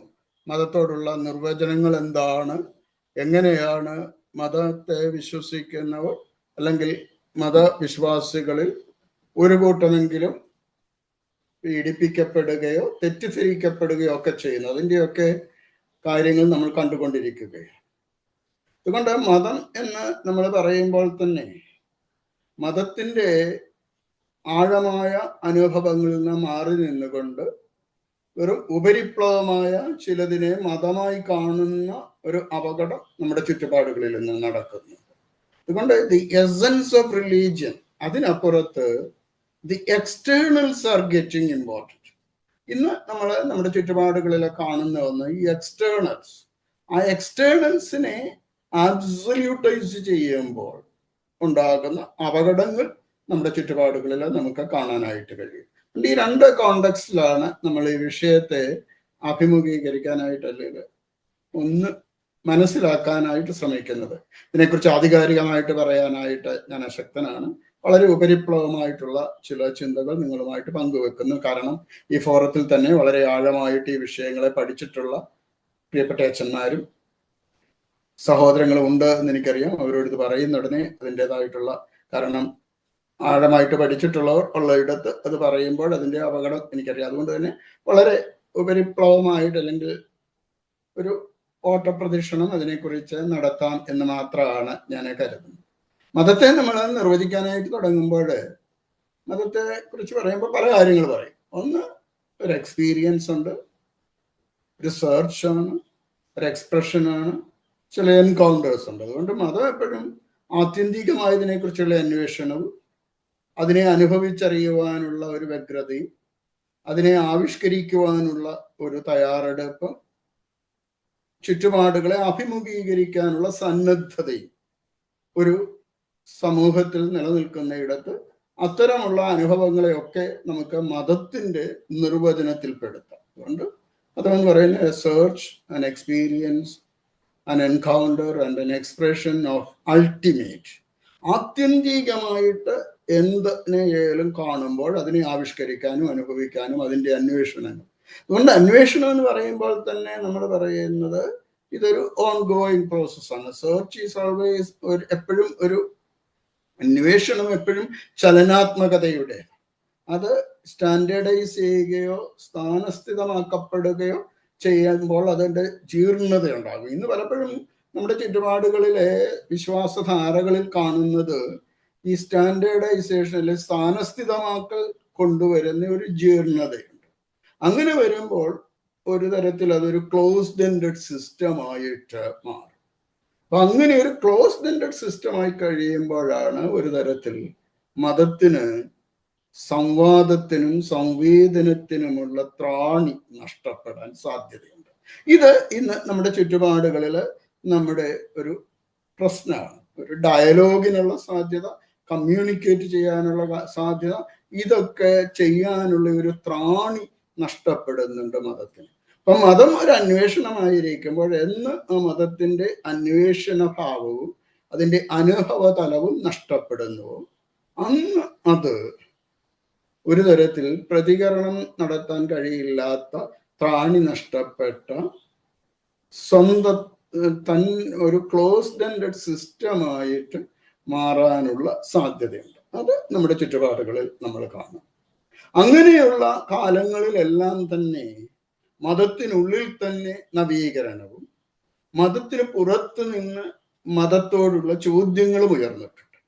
മതത്തോടുള്ള നിർവചനങ്ങൾ എന്താണ്, എങ്ങനെയാണ് മതത്തെ വിശ്വസിക്കുന്നവർ അല്ലെങ്കിൽ മതവിശ്വാസികളിൽ ഒരു കൂട്ടമെങ്കിലും പീഡിപ്പിക്കപ്പെടുകയോ തെറ്റിദ്ധരിക്കപ്പെടുകയോ ഒക്കെ ചെയ്യുന്നു. അതിൻ്റെയൊക്കെ കാര്യങ്ങൾ നമ്മൾ കണ്ടുകൊണ്ടിരിക്കുകയാണ്. അതുകൊണ്ട് മതം എന്ന് നമ്മൾ പറയുമ്പോൾ തന്നെ മതത്തിൻ്റെ ആഴമായ അനുഭവങ്ങളിൽ നിന്ന് മാറി നിന്നുകൊണ്ട് ഒരു ഉപരിപ്ലവമായ ചിലതിനെ മതമായി കാണുന്ന ഒരു അപകടം നമ്മുടെ ചുറ്റുപാടുകളിൽ നിന്ന് നടക്കുന്നു. അതുകൊണ്ട് ദി എസൻസ് ഓഫ് റിലീജിയൻ, അതിനപ്പുറത്ത് the externals are getting important. ഇന്ന് നമ്മൾ നമ്മുടെ ചുറ്റുപാടുകളിൽ കാണുന്ന ഒന്ന് ഈ എക്സ്റ്റേണൽസ്. ആ എക്സ്റ്റേണൽസിനെ ആബ്സല്യൂട്ടൈസ് ചെയ്യുമ്പോൾ ഉണ്ടാകുന്ന അപകടങ്ങൾ നമ്മുടെ ചുറ്റുപാടുകളിൽ നമുക്ക് കാണാനായിട്ട് കഴിയും. ഈ രണ്ട് കോണ്ടക്സ്റ്റിലാണ് നമ്മൾ ഈ വിഷയത്തെ അഭിമുഖീകരിക്കാനായിട്ട് അല്ലെങ്കിൽ ഒന്ന് മനസ്സിലാക്കാനായിട്ട് ശ്രമിക്കുന്നത്. ഇതിനെക്കുറിച്ച് ആധികാരികമായിട്ട് പറയാനായിട്ട് ഞാൻ അശക്തനാണ്. വളരെ ഉപരിപ്ലവമായിട്ടുള്ള ചില ചിന്തകൾ നിങ്ങളുമായിട്ട് പങ്കുവെക്കുന്നു. കാരണം ഈ ഫോറത്തിൽ തന്നെ വളരെ ആഴമായിട്ട് ഈ വിഷയങ്ങളെ പഠിച്ചിട്ടുള്ള പ്രിയപ്പെട്ട അച്ഛന്മാരും സഹോദരങ്ങളും ഉണ്ട് എന്ന് എനിക്കറിയാം. അവരോട് ഇത് പറയുന്ന ഉടനെ അതിൻ്റെതായിട്ടുള്ള, കാരണം ആഴമായിട്ട് പഠിച്ചിട്ടുള്ളവർ ഉള്ളയിടത്ത് അത് പറയുമ്പോൾ അതിൻ്റെ അപകടം എനിക്കറിയാം. അതുകൊണ്ട് തന്നെ വളരെ ഉപരിപ്ലവമായിട്ട് അല്ലെങ്കിൽ ഒരു ഓട്ടപ്രദക്ഷിണം അതിനെക്കുറിച്ച് നടത്താം എന്ന് മാത്രമാണ് ഞാൻ കരുതുന്നത്. മതത്തെ നമ്മൾ നിർവചിക്കാനായിട്ട് തുടങ്ങുമ്പോൾ മതത്തെ കുറിച്ച് പറയുമ്പോൾ പല കാര്യങ്ങൾ പറയും. ഒന്ന്, ഒരു എക്സ്പീരിയൻസ് ഉണ്ട്, റിസർച്ചാണ്, ഒരു എക്സ്പ്രഷനാണ്, ചില എൻകൗണ്ടേഴ്സ് ഉണ്ട്. അതുകൊണ്ട് മതം എപ്പോഴും ആത്യന്തികമായതിനെക്കുറിച്ചുള്ള അന്വേഷണവും അതിനെ അനുഭവിച്ചറിയുവാനുള്ള ഒരു വ്യഗ്രതയും അതിനെ ആവിഷ്കരിക്കുവാനുള്ള ഒരു തയ്യാറെടുപ്പ്, ചുറ്റുപാടുകളെ അഭിമുഖീകരിക്കാനുള്ള സന്നദ്ധതയും ഒരു സമൂഹത്തിൽ നിലനിൽക്കുന്നയിടത്ത് അത്തരമുള്ള അനുഭവങ്ങളെയൊക്കെ നമുക്ക് മതത്തിൻ്റെ നിർവചനത്തിൽപ്പെടുത്താം. അതുകൊണ്ട് മതമെന്ന് പറയുന്ന a search, an experience, an encounter and an expression of ultimate. ആത്യന്തികമായിട്ട് എന്തിനെയും കാണുമ്പോൾ അതിനെ ആവിഷ്കരിക്കാനും അനുഭവിക്കാനും അതിൻ്റെ അന്വേഷണങ്ങൾ. അതുകൊണ്ട് അന്വേഷണം എന്ന് പറയുമ്പോൾ തന്നെ നമ്മൾ പറയുന്നത് ഇതൊരു ഓൺ ഗോയിങ് പ്രോസസ്സാണ്. സെർച്ച് ഈസ് ഓൾവേസ് എപ്പോഴും ഒരു അന്വേഷണം എപ്പോഴും ചലനാത്മകതയുടെ, അത് സ്റ്റാൻഡേർഡൈസ് ചെയ്യുകയോ സ്ഥാനസ്ഥിതമാക്കപ്പെടുകയോ ചെയ്യുമ്പോൾ അതിൻ്റെ ജീർണതയുണ്ടാകും. ഇന്ന് പലപ്പോഴും നമ്മുടെ ചുറ്റുപാടുകളിലെ വിശ്വാസധാരകളിൽ കാണുന്നത് ഈ സ്റ്റാൻഡേർഡൈസേഷനിൽ സ്ഥാനസ്ഥിതമാക്കൽ കൊണ്ടുവരുന്ന ഒരു ജീർണതയുണ്ട്. അങ്ങനെ വരുമ്പോൾ ഒരു തരത്തിൽ അതൊരു ക്ലോസ്ഡ് എൻഡഡ് സിസ്റ്റം ആയിട്ട് മാറും. അപ്പൊ അങ്ങനെ ഒരു ക്ലോസ്ഡ് എൻഡഡ് സിസ്റ്റമായി കഴിയുമ്പോഴാണ് ഒരു തരത്തിൽ മതത്തിന് സംവാദത്തിനും സംവേദനത്തിനുമുള്ള ത്രാണി നഷ്ടപ്പെടാൻ സാധ്യതയുണ്ട്. ഇത് ഇന്ന് നമ്മുടെ ചുറ്റുപാടുകളിൽ നമ്മുടെ ഒരു പ്രശ്നമാണ്. ഒരു ഡയലോഗിനുള്ള സാധ്യത, കമ്മ്യൂണിക്കേറ്റ് ചെയ്യാനുള്ള സാധ്യത, ഇതൊക്കെ ചെയ്യാനുള്ള ഒരു ത്രാണി നഷ്ടപ്പെടുന്നുണ്ട് മതത്തിന്. അപ്പൊ മതം ഒരു അന്വേഷണമായിരിക്കുമ്പോൾ എന്ന് ആ മതത്തിന്റെ അന്വേഷണ ഭാവവും അതിന്റെ അനുഭവ തലവും നഷ്ടപ്പെടുന്നുവോ അന്ന് അത് ഒരു തരത്തിൽ പ്രതികരണം നടത്താൻ കഴിയില്ലാത്ത, ത്രാണി നഷ്ടപ്പെട്ട, സ്വന്തം ഒരു ക്ലോസ്ഡ് എൻഡഡ് സിസ്റ്റമായിട്ട് മാറാനുള്ള സാധ്യതയുണ്ട്. അത് നമ്മുടെ ചുറ്റുപാടുകളിൽ നമ്മൾ കാണും. അങ്ങനെയുള്ള കാലങ്ങളിലെല്ലാം തന്നെ മതത്തിനുള്ളിൽ തന്നെ നവീകരണവും മതത്തിന് പുറത്തു നിന്ന് മതത്തോടുള്ള ചോദ്യങ്ങളും ഉയർന്നിട്ടുണ്ട്.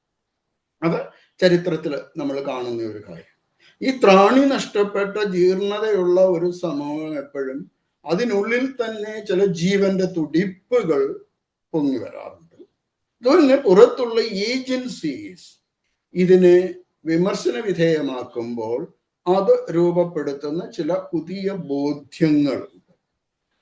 അത് ചരിത്രത്തിൽ നമ്മൾ കാണുന്ന ഒരു കാര്യം. ഈ ത്രാണി നഷ്ടപ്പെട്ട ജീർണതയുള്ള ഒരു സമൂഹം എപ്പോഴും അതിനുള്ളിൽ തന്നെ ചില ജീവന്റെ തുടിപ്പുകൾ പൊങ്ങി വരാറുണ്ട്. അതുപോലെ പുറത്തുള്ള ഏജൻസീസ് ഇതിനെ വിമർശന വിധേയമാക്കുമ്പോൾ അത് രൂപപ്പെടുത്തുന്ന ചില പുതിയ ബോധ്യങ്ങളുണ്ട്.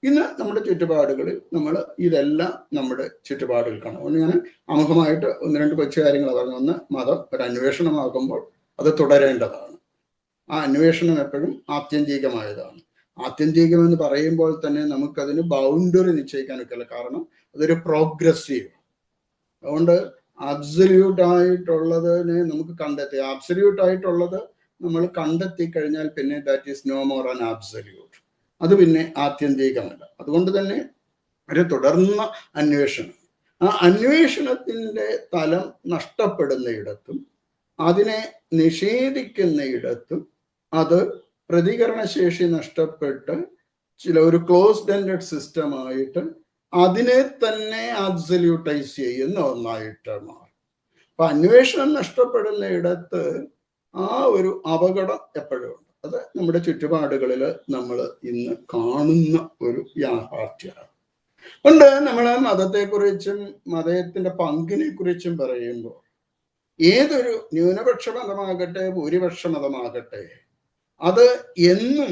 ഇന്ന് നമ്മുടെ ചുറ്റുപാടുകളിൽ നമ്മൾ ഇതെല്ലാം നമ്മുടെ ചുറ്റുപാടുകൾ കാണാം. അതുകൊണ്ട് ഞാൻ അമുഖമായിട്ട് ഒന്ന് രണ്ട് കൊച്ചു കാര്യങ്ങൾ പറഞ്ഞു. ഒന്ന്, മതം ഒരു അന്വേഷണമാകുമ്പോൾ അത് തുടരേണ്ടതാണ്. ആ അന്വേഷണം എപ്പോഴും ആത്യന്തികമായതാണ്. ആത്യന്തികം എന്ന് പറയുമ്പോൾ തന്നെ നമുക്കതിന് ബൗണ്ടറി നിശ്ചയിക്കാൻ ഒക്കില്ല. കാരണം അതൊരു പ്രോഗ്രസീവ്. അതുകൊണ്ട് അബ്സല്യൂട്ട് ആയിട്ടുള്ളതിനെ നമുക്ക് കണ്ടെത്തി, അബ്സല്യൂട്ട് ആയിട്ടുള്ളത് നമ്മൾ കണ്ടെത്തി കഴിഞ്ഞാൽ പിന്നെ that is no more an absolute. അത് പിന്നെ ആത്യന്തികമല്ല. അതുകൊണ്ട് തന്നെ ഒരു തുടർന്ന അന്വേഷണം, ആ അന്വേഷണത്തിൻ്റെ തലം നഷ്ടപ്പെടുന്നയിടത്തും അതിനെ നിഷേധിക്കുന്നയിടത്തും അത് പ്രതികരണശേഷി നഷ്ടപ്പെട്ട് ചില ഒരു ക്ലോസ്ഡ് എൻഡഡ് സിസ്റ്റമായിട്ട് അതിനെ തന്നെ അബ്സല്യൂട്ടൈസ് ചെയ്യുന്ന ഒന്നായിട്ട് മാറും. അപ്പൊ അന്വേഷണം നഷ്ടപ്പെടുന്ന ഇടത്ത് ആ ഒരു അപകടം എപ്പോഴും ഉണ്ട്. അത് നമ്മുടെ ചുറ്റുപാടുകളിൽ നമ്മൾ ഇന്ന് കാണുന്ന ഒരു യാഥാർത്ഥ്യമാണ്. അതുകൊണ്ട് നമ്മൾ മതത്തെക്കുറിച്ചും മതത്തിന്റെ പങ്കിനെ കുറിച്ചും പറയുമ്പോൾ ഏതൊരു ന്യൂനപക്ഷ മതമാകട്ടെ ഭൂരിപക്ഷ മതമാകട്ടെ അത് എന്നും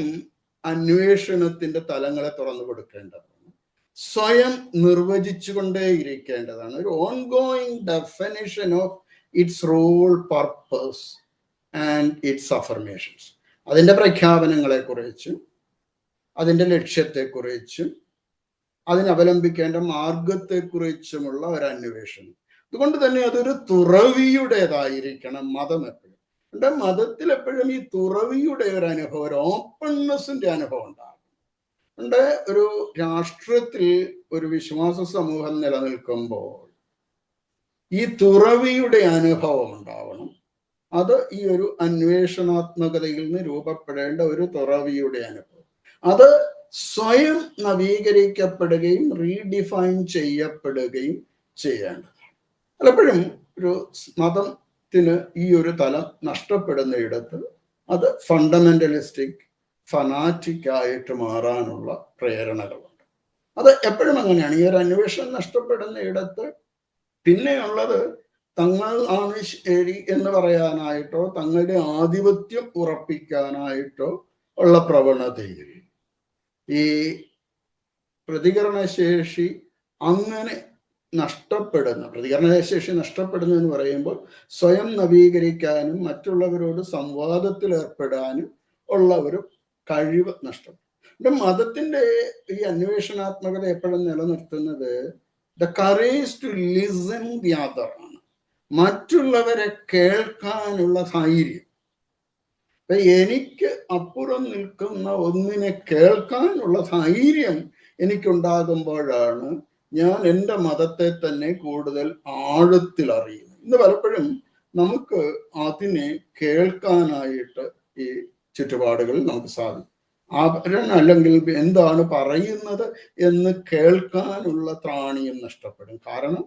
അന്വേഷണത്തിന്റെ തലങ്ങളെ തുറന്നു കൊടുക്കേണ്ടതാണ്, സ്വയം നിർവചിച്ചുകൊണ്ടേയിരിക്കേണ്ടതാണ്. ഒരു ongoing definition of its role, purpose and its affirmations. അതിൻ്റെ പ്രഖ്യാപനങ്ങളെക്കുറിച്ചും അതിൻ്റെ ലക്ഷ്യത്തെക്കുറിച്ചും അതിനവലംബിക്കേണ്ട മാർഗത്തെക്കുറിച്ചുമുള്ള ഒരു അന്വേഷണം. അതുകൊണ്ട് തന്നെ അതൊരു തുറവിയുടേതായിരിക്കണം മതം എപ്പോഴും. എൻ്റെ മതത്തിൽ എപ്പോഴും ഈ തുറവിയുടെ ഒരു അനുഭവം, ഒരു ഓപ്പൺനെസ്സിന്റെ അനുഭവം ഉണ്ടാകും. എൻ്റെ ഒരു രാഷ്ട്രത്തിൽ ഒരു വിശ്വാസ സമൂഹം നിലനിൽക്കുമ്പോൾ ഈ തുറവിയുടെ അനുഭവം ഉണ്ടാവണം. അത് ഈ ഒരു അന്വേഷണാത്മകതയിൽ നിന്ന് രൂപപ്പെടേണ്ട ഒരു തുറവിയുടെ അനുഭവം. അത് സ്വയം നവീകരിക്കപ്പെടുകയും റീഡിഫൈൻ ചെയ്യപ്പെടുകയും ചെയ്യേണ്ടതാണ്. പലപ്പോഴും ഒരു മതത്തിന് ഈ ഒരു തലം നഷ്ടപ്പെടുന്ന ഇടത്ത് അത് ഫണ്ടമെന്റലിസ്റ്റിക്, ഫനാറ്റിക് ആയിട്ട് മാറാനുള്ള പ്രേരണകളുണ്ട്. അത് എപ്പോഴും അങ്ങനെയാണ്. ഈ ഒരു അന്വേഷണം നഷ്ടപ്പെടുന്ന ഇടത്ത് പിന്നെയുള്ളത് തങ്ങൾ ആണ് ശരി എന്ന് പറയാനായിട്ടോ തങ്ങളുടെ ആധിപത്യം ഉറപ്പിക്കാനായിട്ടോ ഉള്ള പ്രവണതയിൽ ഈ പ്രതികരണശേഷി അങ്ങനെ പ്രതികരണശേഷി നഷ്ടപ്പെടുന്നു എന്ന് പറയുമ്പോൾ സ്വയം നവീകരിക്കാനും മറ്റുള്ളവരോട് സംവാദത്തിൽ ഏർപ്പെടാനും ഉള്ള ഒരു കഴിവ് നഷ്ടപ്പെടും. മതത്തിന്റെ ഈ അന്വേഷണാത്മകത എപ്പോഴും നിലനിർത്തുന്നത് the courage to listen the other ആണ്. മറ്റുള്ളവരെ കേൾക്കാനുള്ള ധൈര്യം. എനിക്ക് അപ്പുറം നിൽക്കുന്ന ഒന്നിനെ കേൾക്കാനുള്ള ധൈര്യം എനിക്കുണ്ടാകുമ്പോഴാണ് ഞാൻ എൻ്റെ മതത്തെ തന്നെ കൂടുതൽ ആഴത്തിൽ അറിയുന്നത്. ഇന്ന് പലപ്പോഴും നമുക്ക് അതിനെ കേൾക്കാനായിട്ട് ഈ ചുറ്റുപാടുകളിൽ നമുക്ക് സാധിക്കും. അല്ലെങ്കിൽ എന്താണ് പറയുന്നത് എന്ന് കേൾക്കാനുള്ള ത്രാണിയും നഷ്ടപ്പെടും. കാരണം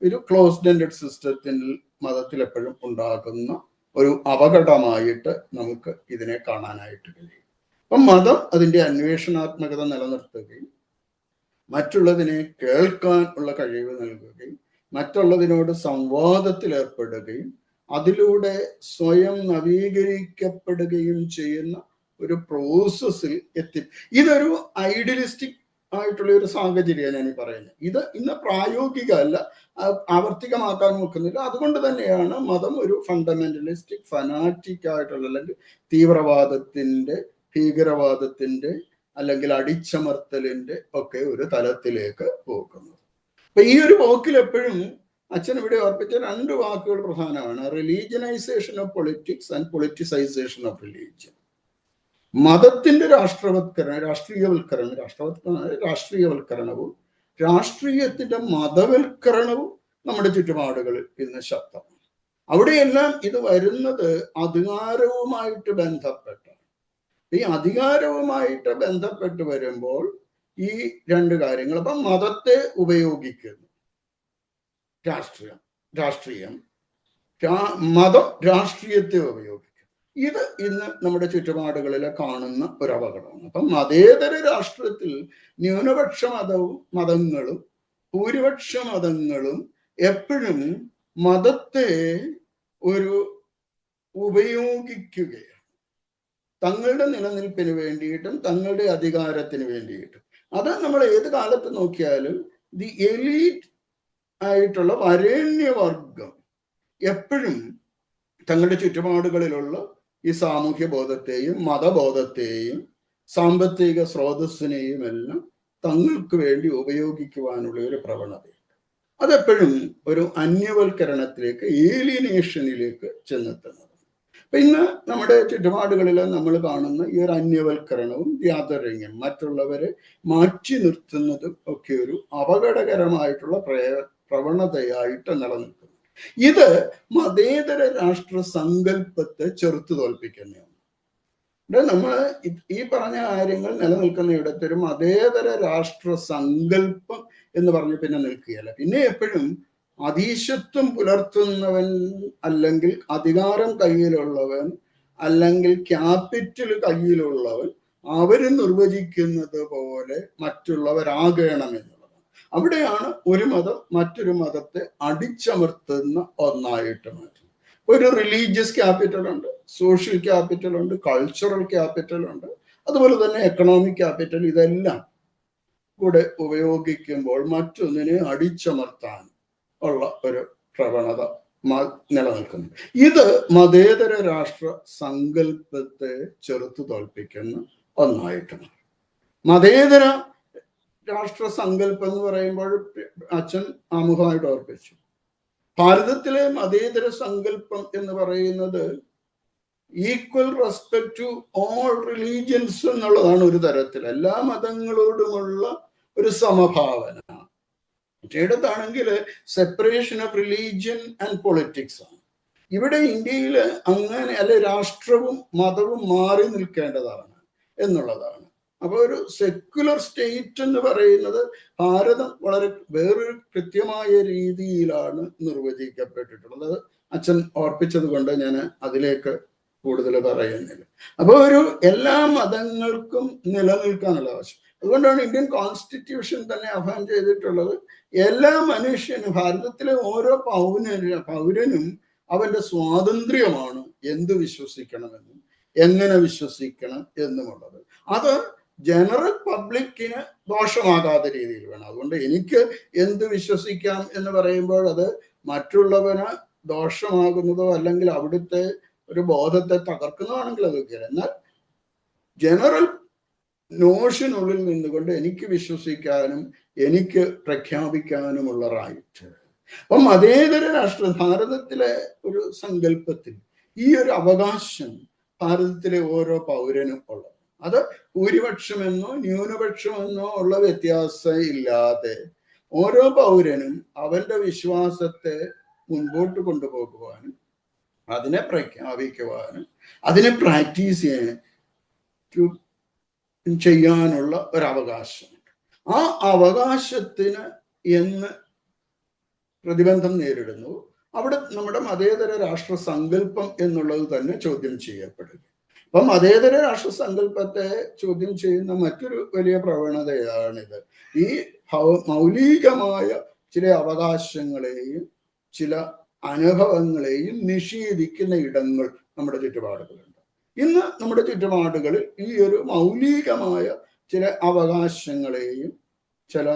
ഒരു ക്ലോസ്ഡ് എൻഡഡ് സിസ്റ്റത്തിൽ മതത്തിൽ എപ്പോഴും ഉണ്ടാകുന്ന ഒരു അപകടമായിട്ട് നമുക്ക് ഇതിനെ കാണാനായിട്ട് കഴിയും. അപ്പം മതം അതിൻ്റെ അന്വേഷണാത്മകത നിലനിർത്തുകയും മറ്റുള്ളതിനെ കേൾക്കാൻ ഉള്ള കഴിവ് നൽകുകയും മറ്റുള്ളതിനോട് സംവാദത്തിൽ ഏർപ്പെടുകയും അതിലൂടെ സ്വയം നവീകരിക്കപ്പെടുകയും ചെയ്യുന്ന ഒരു പ്രോസസ്സിൽ ഇതൊരു ഐഡിയലിസ്റ്റിക് ആയിട്ടുള്ള ഒരു സാഹചര്യമാണ് ഞാൻ ഈ പറയുന്നത്. ഇത് ഇന്ന് പ്രായോഗിക അല്ല, ആവർത്തികമാക്കാൻ നോക്കുന്നില്ല. അതുകൊണ്ട് തന്നെയാണ് മതം ഒരു ഫണ്ടമെന്റലിസ്റ്റിക് ഫനാറ്റിക് ആയിട്ടുള്ള അല്ലെങ്കിൽ തീവ്രവാദത്തിന്റെ ഭീകരവാദത്തിന്റെ അല്ലെങ്കിൽ അടിച്ചമർത്തലിന്റെ ഒക്കെ ഒരു തലത്തിലേക്ക് പോകുന്നത്. അപ്പൊ ഈ ഒരു പോക്കിൽ എപ്പോഴും അച്ഛൻ ഇവിടെ ഓർപ്പിച്ച 2 വാക്കുകൾ പ്രധാനമാണ്: religionisation of politics and politicisation of religion. മതത്തിന്റെ രാഷ്ട്രീയവൽക്കരണവും രാഷ്ട്രീയത്തിന്റെ മതവൽക്കരണവും നമ്മുടെ ചുറ്റുപാടുകളിൽ ഇന്ന് ശക്തമാണ്. അവിടെയെല്ലാം ഇത് വരുന്നത് അധികാരവുമായിട്ട് ബന്ധപ്പെട്ടാണ്. ഈ അധികാരവുമായിട്ട് ബന്ധപ്പെട്ട് വരുമ്പോൾ ഈ 2 കാര്യങ്ങൾ, അപ്പം മതത്തെ ഉപയോഗിക്കുന്നു രാഷ്ട്രീയം, മതം രാഷ്ട്രീയത്തെ ഉപയോഗിക്കുന്നു. ഇത് ഇന്ന് നമ്മുടെ ചുറ്റുപാടുകളിൽ കാണുന്ന ഒരു അപകടമാണ്. അപ്പം മതേതര രാഷ്ട്രത്തിൽ ന്യൂനപക്ഷ മതങ്ങളും ഭൂരിപക്ഷ മതങ്ങളും എപ്പോഴും മതത്തെ ഒരു ഉപയോഗിക്കുകയാണ് തങ്ങളുടെ നിലനിൽപ്പിന് വേണ്ടിയിട്ടും തങ്ങളുടെ അധികാരത്തിന് വേണ്ടിയിട്ടും. അത് നമ്മൾ ഏത് കാലത്ത് നോക്കിയാലും ദി എലീറ്റ് ആയിട്ടുള്ള വരേണ്യവർഗം എപ്പോഴും തങ്ങളുടെ ചുറ്റുപാടുകളിലുള്ള ഈ സാമൂഹ്യ ബോധത്തെയും മതബോധത്തെയും സാമ്പത്തിക സ്രോതസ്സിനെയും എല്ലാം തങ്ങൾക്ക് വേണ്ടി ഉപയോഗിക്കുവാനുള്ള ഒരു പ്രവണതയുണ്ട്. അതെപ്പോഴും ഒരു അന്യവൽക്കരണത്തിലേക്ക്, ഏലിയനേഷനിലേക്ക് ചെന്നെത്തുന്നത്. അപ്പൊ ഇന്ന് നമ്മുടെ ചുറ്റുപാടുകളിൽ നമ്മൾ കാണുന്ന ഈ ഒരു അന്യവൽക്കരണവും ഗ്യാതറിങ്ങും മറ്റുള്ളവരെ മാറ്റി നിർത്തുന്നതും ഒക്കെ ഒരു അപകടകരമായിട്ടുള്ള പ്രവണതയായിട്ട് നിലനിൽക്കുന്നു. ഇത് മതേതര രാഷ്ട്ര സങ്കല്പത്തെ ചെറുത്തു തോൽപ്പിക്കുന്നതാണ്. നമ്മൾ ഈ പറഞ്ഞ കാര്യങ്ങൾ നിലനിൽക്കുന്ന ഇടത്തൊരു മതേതര രാഷ്ട്ര സങ്കല്പം എന്ന് പറഞ്ഞ് പിന്നെ നിൽക്കുകയല്ല. പിന്നെ എപ്പോഴും അധീശത്വം പുലർത്തുന്നവൻ അല്ലെങ്കിൽ അധികാരം കയ്യിലുള്ളവൻ അല്ലെങ്കിൽ ക്യാപിറ്റൽ കയ്യിലുള്ളവൻ അവര് നിർവചിക്കുന്നത് പോലെ മറ്റുള്ളവരാകണമെന്നുള്ളതാണ്. അവിടെയാണ് ഒരു മതം മറ്റൊരു മതത്തെ അടിച്ചമർത്തുന്ന ഒന്നായിട്ട് മാറ്റുന്നത്. ഒരു റിലീജിയസ് ക്യാപിറ്റൽ ഉണ്ട്, സോഷ്യൽ ക്യാപിറ്റൽ ഉണ്ട്, കൾച്ചറൽ ക്യാപിറ്റൽ ഉണ്ട്, അതുപോലെ തന്നെ എക്കണോമിക് ക്യാപിറ്റൽ. ഇതെല്ലാം കൂടെ ഉപയോഗിക്കുമ്പോൾ മറ്റൊന്നിനെ അടിച്ചമർത്താൻ ഉള്ള ഒരു പ്രവണത നിലനിൽക്കുന്നു. ഇത് മതേതര രാഷ്ട്ര സങ്കല്പത്തെ ചെറുത്തു തോൽപ്പിക്കുന്ന ഒന്നായിട്ട് മാറും. മതേതര രാഷ്ട്ര സങ്കല്പം എന്ന് പറയുമ്പോൾ അച്ഛൻ ആമുഖമായിട്ട് ഓർപ്പിച്ചു, ഭാരതത്തിലെ മതേതര സങ്കല്പം എന്ന് പറയുന്നത് equal respect to all religions എന്നുള്ളതാണ്. ഒരു തരത്തിൽ എല്ലാ മതങ്ങളോടുമുള്ള ഒരു സമഭാവന. മറ്റേടത്താണെങ്കിൽ separation of religion and politics ആണ്. ഇവിടെ ഇന്ത്യയിൽ അങ്ങനെ അല്ലെ, രാഷ്ട്രവും മതവും മാറി നിൽക്കേണ്ടതാണ് എന്നുള്ളതാണ്. അപ്പോൾ ഒരു സെക്യുലർ സ്റ്റേറ്റ് എന്ന് പറയുന്നത് ഭാരതം വളരെ വേറൊരു കൃത്യമായ രീതിയിലാണ് നിർവചിക്കപ്പെട്ടിട്ടുള്ളത്. അച്ഛൻ ഓർപ്പിച്ചത് കൊണ്ട് ഞാൻ അതിലേക്ക് കൂടുതൽ പറയുന്നില്ല. അപ്പോൾ ഒരു എല്ലാ മതങ്ങൾക്കും നിലനിൽക്കാനുള്ള ആവശ്യം. അതുകൊണ്ടാണ് ഇന്ത്യൻ കോൺസ്റ്റിറ്റ്യൂഷൻ തന്നെ ആഹ്വാനം ചെയ്തിട്ടുള്ളത് എല്ലാ മനുഷ്യനും, ഭാരതത്തിലെ ഓരോ പൗരനും അവന്റെ സ്വാതന്ത്ര്യമാണ് എന്ത് വിശ്വസിക്കണമെന്നും എങ്ങനെ വിശ്വസിക്കണം എന്നുമുള്ളത്. അത് ജനറൽ പബ്ലിക്കിന് ദോഷമാകാത്ത രീതിയിൽ വേണം. അതുകൊണ്ട് എനിക്ക് എന്ത് വിശ്വസിക്കാം എന്ന് പറയുമ്പോൾ അത് മറ്റുള്ളവന് ദോഷമാകുന്നതോ അല്ലെങ്കിൽ അവിടുത്തെ ഒരു ബോധത്തെ തകർക്കുന്നതാണെങ്കിൽ അതൊക്കെയാണ്. എന്നാൽ ജനറൽ നോഷനുള്ളിൽ നിന്നുകൊണ്ട് എനിക്ക് വിശ്വസിക്കാനും എനിക്ക് പ്രഖ്യാപിക്കാനുമുള്ള റൈറ്റ്. അപ്പം മതേതര രാഷ്ട്ര ഭാരതത്തിലെ ഒരു സങ്കല്പത്തിൽ ഈ ഒരു അവകാശം ഭാരതത്തിലെ ഓരോ പൗരനും ഉള്ളത്. അത് ഭൂരിപക്ഷമെന്നോ ന്യൂനപക്ഷമെന്നോ ഉള്ള വ്യത്യാസം ഇല്ലാതെ ഓരോ പൗരനും അവന്റെ വിശ്വാസത്തെ മുൻപോട്ട് കൊണ്ടുപോകുവാനും അതിനെ പ്രഖ്യാപിക്കുവാനും അതിനെ പ്രാക്ടീസ് ചെയ്യാനുള്ള ഒരവകാശമുണ്ട്. ആ അവകാശത്തിന് എന്ന് പ്രതിബന്ധം നേരിടുന്നു, അവിടെ നമ്മുടെ മതേതര രാഷ്ട്ര സങ്കല്പം എന്നുള്ളത് തന്നെ ചോദ്യം ചെയ്യപ്പെടുക. അപ്പൊ മതേതര രാഷ്ട്ര സങ്കല്പത്തെ ചോദ്യം ചെയ്യുന്ന മറ്റൊരു വലിയ പ്രവണതയാണിത്. ഈ മൗലികമായ ചില അവകാശങ്ങളെയും ചില അനുഭവങ്ങളെയും നിഷേധിക്കുന്ന ഇടങ്ങൾ നമ്മുടെ ചുറ്റുപാടുകളുണ്ട്. ഇന്ന് നമ്മുടെ ചുറ്റുപാടുകളിൽ ഈ ഒരു മൗലികമായ ചില അവകാശങ്ങളെയും ചില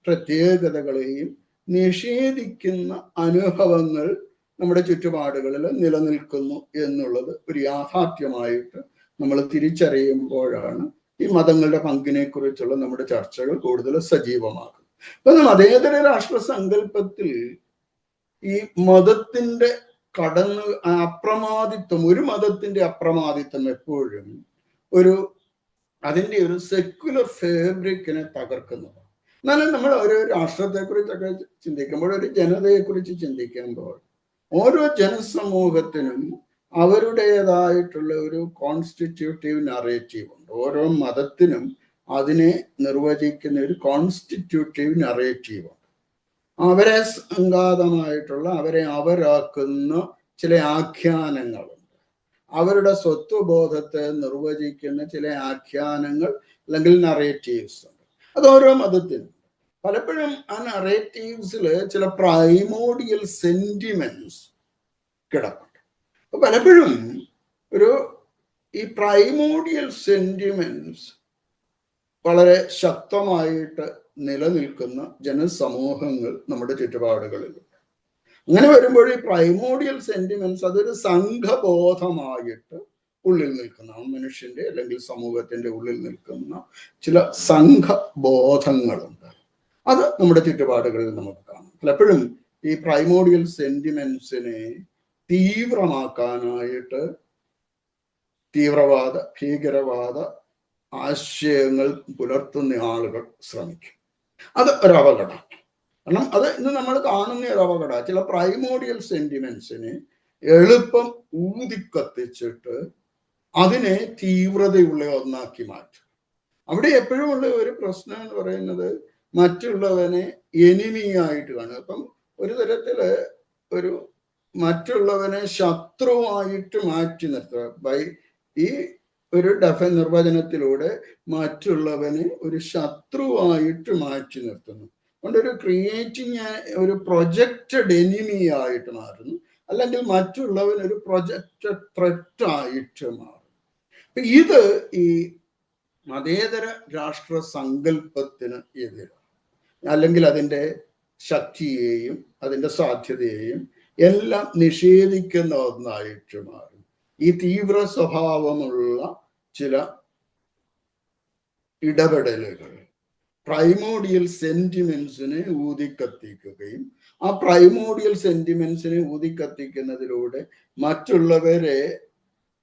പ്രത്യേകതകളെയും നിഷേധിക്കുന്ന അനുഭവങ്ങൾ നമ്മുടെ ചുറ്റുപാടുകളിൽ നിലനിൽക്കുന്നു എന്നുള്ളത് ഒരു യാഥാർത്ഥ്യമായിട്ട് നമ്മൾ തിരിച്ചറിയുമ്പോഴാണ് ഈ മതങ്ങളുടെ പങ്കിനെ കുറിച്ചുള്ള നമ്മുടെ ചർച്ചകൾ കൂടുതൽ സജീവമാകുന്നത്. അപ്പൊ മതേതര രാഷ്ട്ര സങ്കല്പത്തിൽ ഈ മതത്തിന്റെ അപ്രമാദിത്വം, ഒരു മതത്തിന്റെ അപ്രമാദിത്വം എപ്പോഴും അതിന്റെ ഒരു സെക്യുലർ ഫാബ്രിക്കിനെ തകർക്കുന്നതാണ്. എന്നാലും നമ്മൾ ഒരു രാഷ്ട്രത്തെക്കുറിച്ചൊക്കെ ചിന്തിക്കുമ്പോൾ, ഒരു ജനതയെക്കുറിച്ച് ചിന്തിക്കുമ്പോൾ, ഓരോ ജനസമൂഹത്തിനും അവരുടേതായിട്ടുള്ള ഒരു കോൺസ്റ്റിറ്റ്യൂട്ടീവ് നറേറ്റീവ് ഉണ്ട്. ഓരോ മതത്തിനും അതിനെ നിർവചിക്കുന്ന ഒരു കോൺസ്റ്റിറ്റ്യൂട്ടീവ് നറേറ്റീവ് ഉണ്ട്. അവരെ സംഘാതമായിട്ടുള്ള, അവരെ അവരാക്കുന്ന ചില ആഖ്യാനങ്ങളുണ്ട്. അവരുടെ സ്വത്വബോധത്തെ നിർവചിക്കുന്ന ചില ആഖ്യാനങ്ങൾ അല്ലെങ്കിൽ നറേറ്റീവ്സ് ഉണ്ട്. അത് ഓരോ മതത്തിനും. പലപ്പോഴും ആ നറേറ്റീവ്സിൽ ചില പ്രൈമോഡിയൽ സെന്റിമെന്റ്സ് കിടപ്പുണ്ട്. അപ്പൊ പലപ്പോഴും ഈ പ്രൈമോഡിയൽ സെന്റിമെന്റ്സ് വളരെ ശക്തമായിട്ട് നിലനിൽക്കുന്ന ജനസമൂഹങ്ങൾ നമ്മുടെ ചുറ്റുപാടുകളിലുണ്ട്. അങ്ങനെ വരുമ്പോൾ ഈ പ്രൈമോഡിയൽ സെന്റിമെന്റ്സ് അതൊരു സംഘബോധമായിട്ട് ഉള്ളിൽ നിൽക്കുന്ന, മനുഷ്യന്റെ അല്ലെങ്കിൽ സമൂഹത്തിന്റെ ഉള്ളിൽ നിൽക്കുന്ന ചില സംഘബോധങ്ങളുണ്ട്. അത് നമ്മുടെ ചുറ്റുപാടുകളിൽ നമുക്ക് കാണാം. പലപ്പോഴും ഈ പ്രൈമോഡിയൽ സെന്റിമെന്റ്സിനെ തീവ്രമാക്കാനായിട്ട് തീവ്രവാദ ഭീകരവാദ ആശയങ്ങൾ പുലർത്തുന്ന ആളുകൾ ശ്രമിക്കും. അത് ഒരു അപകടമാണ്. കാരണം അത് ഇന്ന് നമ്മൾ കാണുന്ന ഒരു അപകടമാണ്. ചില പ്രൈമോഡിയൽ സെന്റിമെന്റ്സിനെ എളുപ്പം ഊതിക്കത്തിച്ചിട്ട് അതിനെ തീവ്രതയുള്ള ഒന്നാക്കി മാറ്റും. അവിടെ എപ്പോഴും ഉള്ള ഒരു പ്രശ്നം എന്ന് പറയുന്നത് മറ്റുള്ളവനെ എനിമിയായിട്ട് കാണുക. അപ്പം ഒരു തരത്തില് മറ്റുള്ളവനെ ശത്രുവായിട്ട് മാറ്റി നിർത്തുക. ഈ ഒരു നിർവചനത്തിലൂടെ മറ്റുള്ളവനെ ഒരു ശത്രുവായിട്ട് മാറ്റി നിർത്തുന്നു. അതുകൊണ്ട് ക്രിയേറ്റിംഗ് ഒരു പ്രൊജക്റ്റഡ് എനിമി ആയിട്ട് മാറുന്നു, അല്ലെങ്കിൽ മറ്റുള്ളവൻ ഒരു പ്രൊജക്റ്റഡ് ത്രെറ്റ് ആയിട്ട് മാറും. ഇത് ഈ മതേതര രാഷ്ട്ര സങ്കല്പത്തിന് എതിരാണ്, അല്ലെങ്കിൽ അതിൻ്റെ ശക്തിയെയും അതിൻ്റെ സാധ്യതയെയും എല്ലാം നിഷേധിക്കുന്ന ഒന്നായിട്ട് മാറും. ഈ തീവ്ര സ്വഭാവമുള്ള ചില ഇടപെടലുകൾ പ്രൈമോഡിയൽ സെന്റിമെന്റ്സിനെ ഊതിക്കത്തിക്കുകയും ആ പ്രൈമോഡിയൽ സെന്റിമെന്റ്സിനെ ഊതിക്കത്തിക്കുന്നതിലൂടെ മറ്റുള്ളവരെ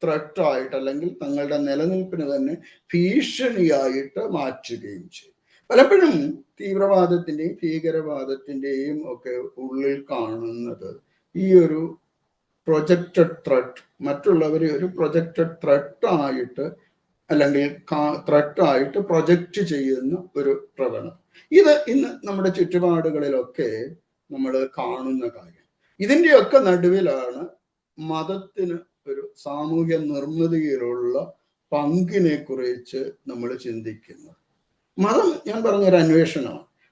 ത്രെട്ടായിട്ട്, അല്ലെങ്കിൽ തങ്ങളുടെ നിലനിൽപ്പിന് തന്നെ ഭീഷണിയായിട്ട് മാറ്റുകയും ചെയ്യും. പലപ്പോഴും തീവ്രവാദത്തിന്റെയും ഭീകരവാദത്തിന്റെയും ഒക്കെ ഉള്ളിൽ കാണുന്നത് ഈ ഒരു പ്രൊജക്റ്റഡ് ത്രെട്ട്, മറ്റുള്ളവരെ ഒരു പ്രൊജക്റ്റഡ് ത്രെട്ടായിട്ട് അല്ലെങ്കിൽ ത്രെട്ടായിട്ട് പ്രൊജക്റ്റ് ചെയ്യുന്ന ഒരു പ്രവണത. ഇത് ഇന്ന് നമ്മുടെ ചുറ്റുപാടുകളിലൊക്കെ നമ്മൾ കാണുന്ന കാര്യം. ഇതിൻ്റെയൊക്കെ നടുവിലാണ് മതത്തിന് ഒരു സാമൂഹ്യ നിർമ്മിതിയിലുള്ള പങ്കിനെ കുറിച്ച് നമ്മൾ ചിന്തിക്കുന്നത്. മതം, ഞാൻ പറഞ്ഞൊരു